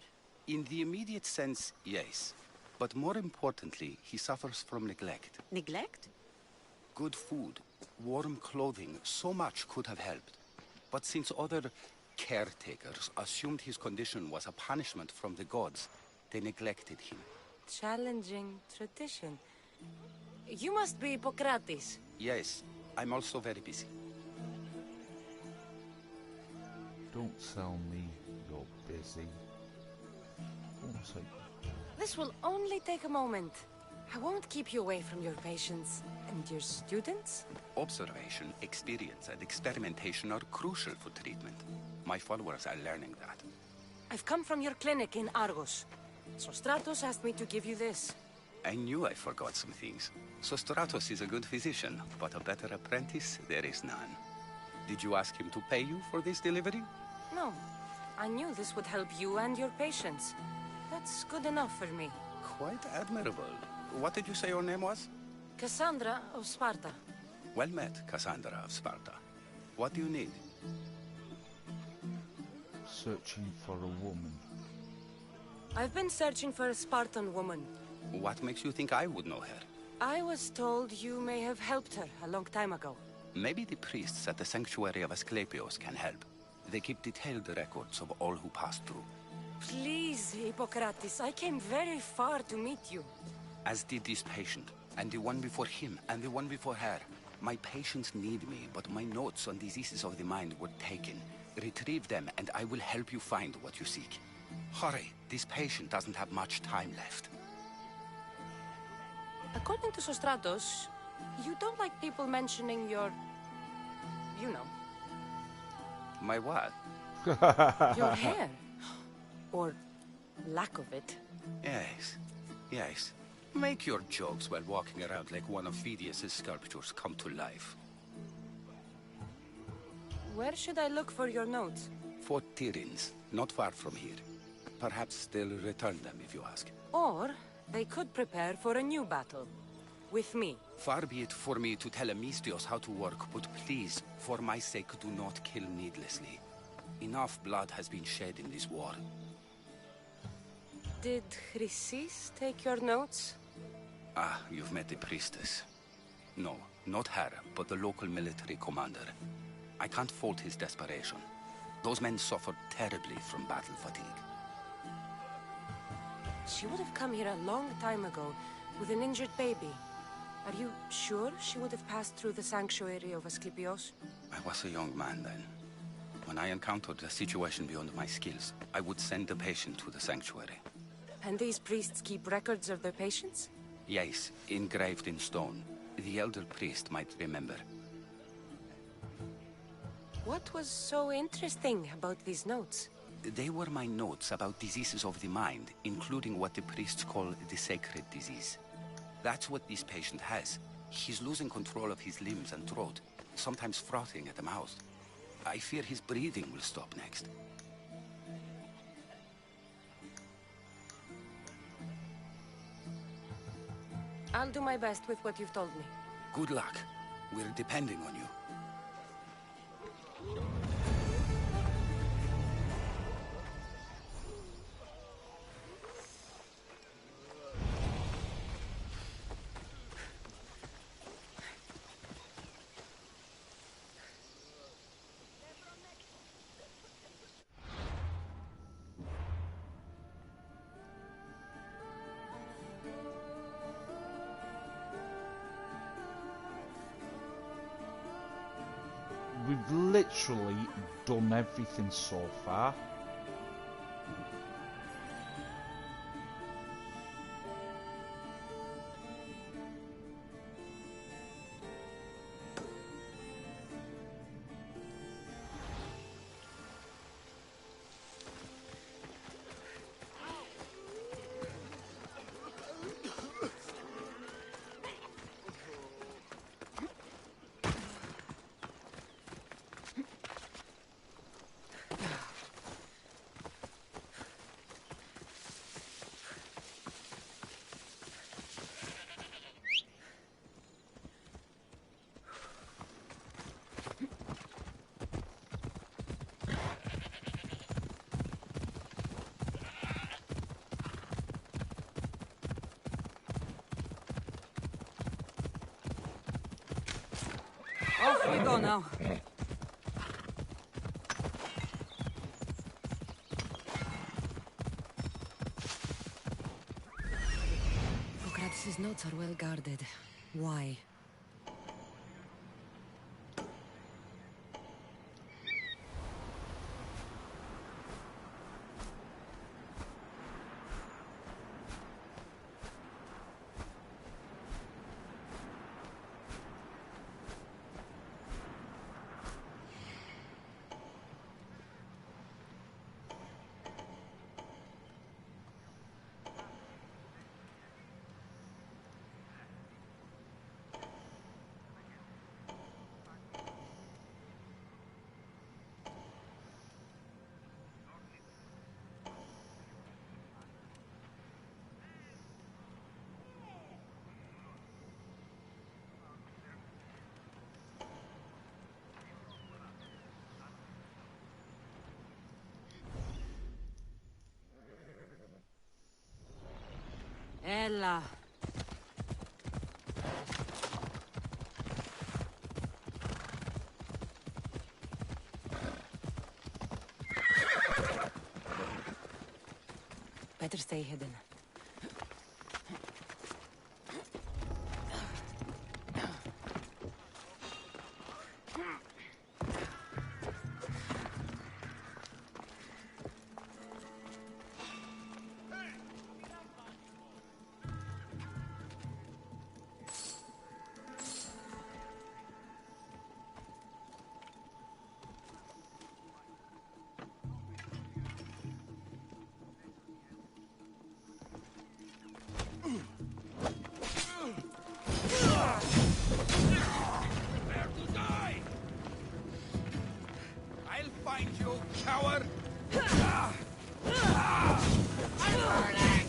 In the immediate sense, yes. But more importantly, he suffers from neglect. Neglect? Good food, warm clothing, so much could have helped. But since other caretakers assumed his condition was a punishment from the gods, they neglected him. Challenging tradition. You must be Hippocrates. Yes, I'm also very busy. Don't tell me you're busy. One sec. This will only take a moment. I won't keep you away from your patients. And your students? Observation, experience, and experimentation are crucial for treatment. My followers are learning that. I've come from your clinic in Argos. Sostratos asked me to give you this. I knew I forgot some things. Sostratos is a good physician, but a better apprentice there is none. Did you ask him to pay you for this delivery? No. I knew this would help you and your patients. That's good enough for me. Quite admirable. What did you say your name was? Cassandra of Sparta. Well met, Cassandra of Sparta. What do you need? Searching for a woman. I've been searching for a Spartan woman. What makes you think I would know her? I was told you may have helped her a long time ago. Maybe the priests at the sanctuary of Asclepios can help. They keep detailed records of all who passed through. Please, Hippocrates, I came very far to meet you. As did this patient, and the one before him, and the one before her. My patients need me, but my notes on diseases of the mind were taken. Retrieve them, and I will help you find what you seek. Hurry, this patient doesn't have much time left. According to Sostratos, you don't like people mentioning your... you know. My what? Your hair. Or lack of it. Yes, yes. Make your jokes while walking around like one of Phidias' sculptures come to life. Where should I look for your notes? For Tyrins, not far from here. Perhaps they'll return them if you ask. Or they could prepare for a new battle. With me. Far be it for me to tell Amistios how to work, but please, for my sake, do not kill needlessly. Enough blood has been shed in this war. Did Chrysis take your notes? Ah, you've met the priestess. No, not her, but the local military commander. I can't fault his desperation. Those men suffered terribly from battle fatigue. She would have come here a long time ago, with an injured baby. Are you sure she would have passed through the sanctuary of Asclepios? I was a young man then. When I encountered a situation beyond my skills, I would send the patient to the sanctuary. And these priests keep records of their patients? Yes, engraved in stone. The elder priest might remember. What was so interesting about these notes? They were my notes about diseases of the mind, including what the priests call the sacred disease. That's what this patient has. He's losing control of his limbs and throat, sometimes frothing at the mouth. I fear his breathing will stop next. I'll do my best with what you've told me. Good luck. We're depending on you. We've literally done everything so far. We go now. Hippocrates' notes are well guarded. Why? Ella. Better stay hidden. Prepare to die! I'll find you, coward! I'm burning!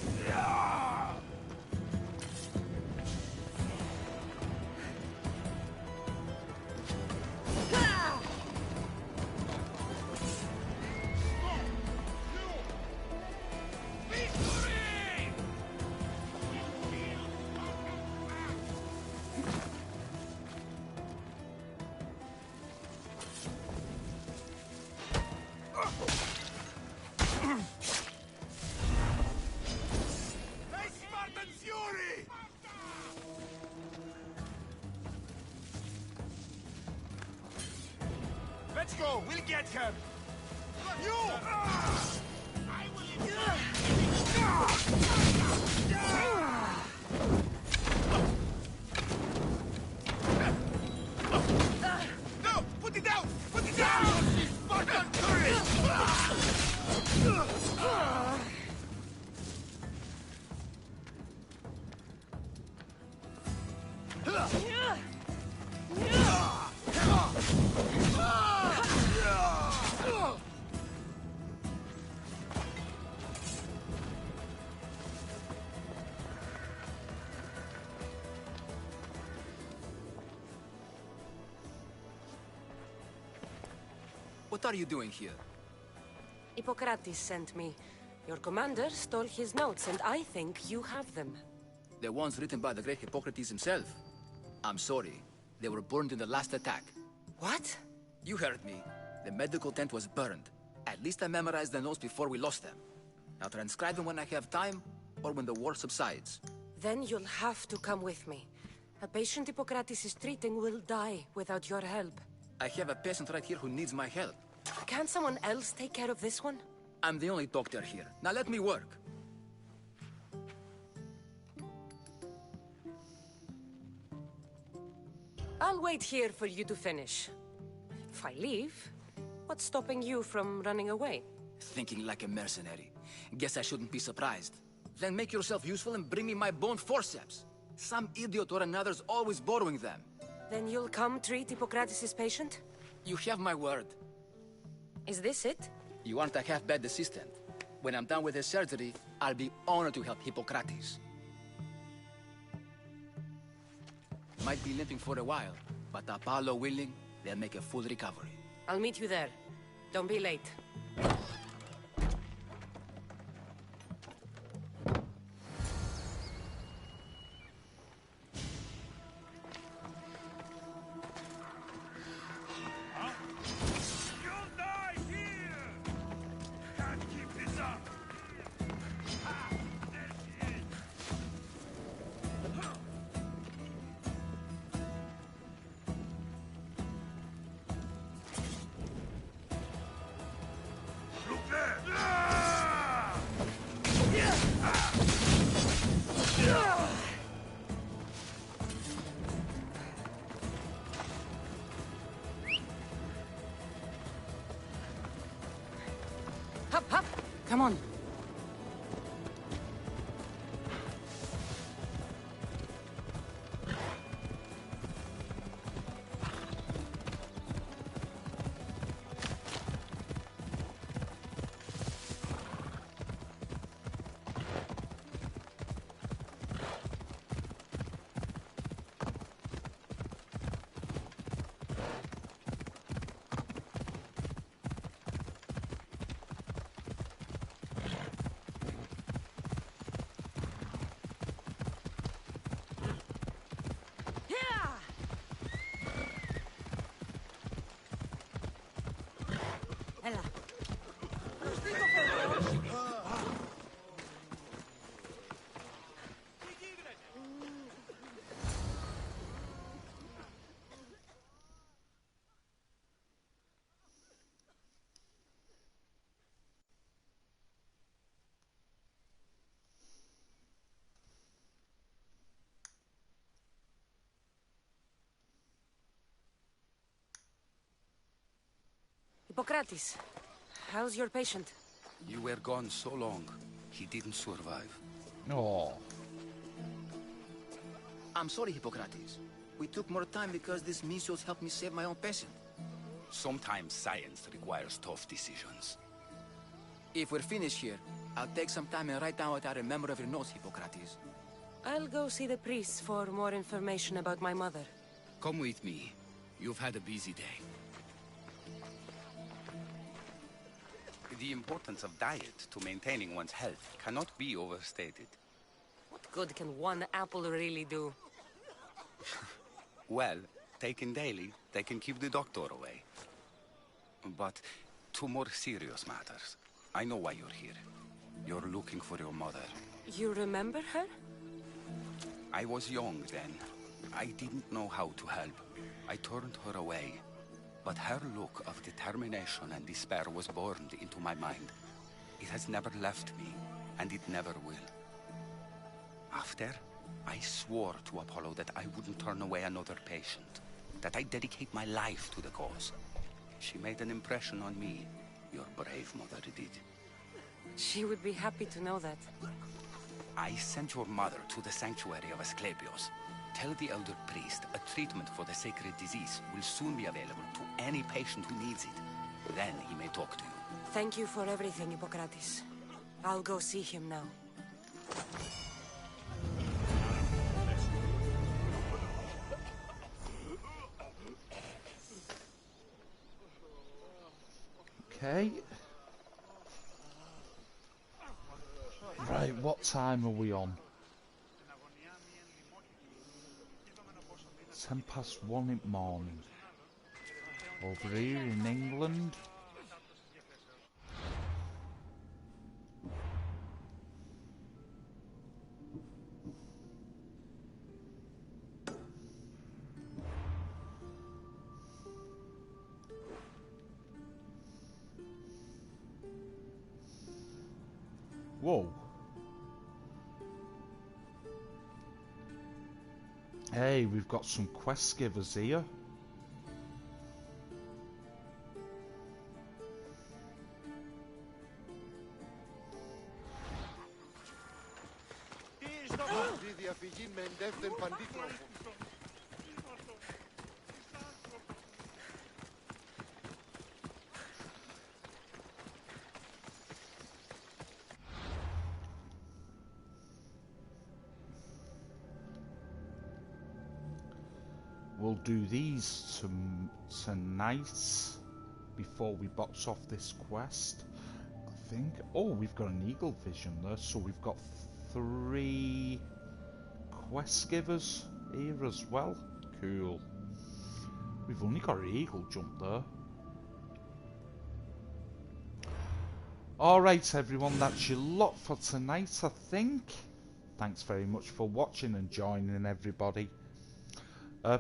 Hey, Spartan Fury! Let's go! We'll get her! You! I No! Put it down! Put it down! Spartan What are you doing here? Hippocrates sent me. Your commander stole his notes, and I think you have them. The ones written by the great Hippocrates himself. I'm sorry. They were burned in the last attack. What? You heard me. The medical tent was burned. At least I memorized the notes before we lost them. I'll transcribe them when I have time, or when the war subsides. Then you'll have to come with me. A patient Hippocrates is treating will die without your help. I have a patient right here who needs my help. Can't someone else take care of this one? I'm the only doctor here. Now let me work. I'll wait here for you to finish. If I leave, what's stopping you from running away? Thinking like a mercenary. Guess I shouldn't be surprised. Then make yourself useful and bring me my bone forceps. Some idiot or another's always borrowing them. Then you'll come treat Hippocrates' patient? You have my word. Is this it? You aren't a half-bad assistant. When I'm done with the surgery, I'll be honored to help Hippocrates. Might be limping for a while, but Apollo willing, they'll make a full recovery. I'll meet you there. Don't be late. Hop, hop! Come on. Ella. Hippocrates, how's your patient? You were gone so long, he didn't survive. Oh. I'm sorry, Hippocrates. We took more time because these measles helped me save my own patient. Sometimes science requires tough decisions. If we're finished here, I'll take some time and write down what I remember of your notes, Hippocrates. I'll go see the priest for more information about my mother. Come with me. You've had a busy day. The importance of diet to maintaining one's health cannot be overstated. What good can one apple really do? Well, taken daily, they can keep the doctor away. But to more serious matters, I know why you're here. You're looking for your mother. You remember her? I was young then. I didn't know how to help. I turned her away. But her look of determination and despair was burned into my mind. It has never left me, and it never will. After, I swore to Apollo that I wouldn't turn away another patient, that I'd dedicate my life to the cause. She made an impression on me. Your brave mother did. She would be happy to know that. I sent your mother to the sanctuary of Asclepios. Tell the elder priest a treatment for the sacred disease will soon be available to any patient who needs it. Then he may talk to you. Thank you for everything, Hippocrates. I'll go see him now. Okay. Right, what time are we on? 1:10 in the morning. Over here in England. Whoa. Hey, we've got some quest givers here. We'll do these tonight before we box off this quest, I think. Oh, we've got an eagle vision there, so we've got 3 quest givers here as well. Cool. We've only got an eagle jump there. Alright everyone, that's your lot for tonight, I think. Thanks very much for watching and joining, everybody.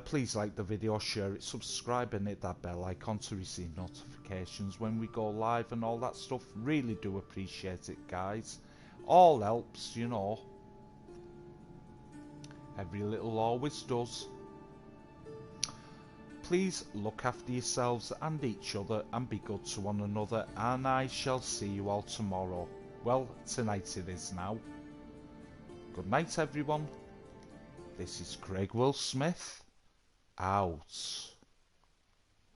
Please like the video, share it, subscribe and hit that bell icon to receive notifications when we go live and all that stuff. Really do appreciate it, guys. All helps, you know. Every little always does. please look after yourselves and each other and be good to one another, and I shall see you all tomorrow. Well, tonight it is now. Good night, everyone. This is Craig Will Smith, out.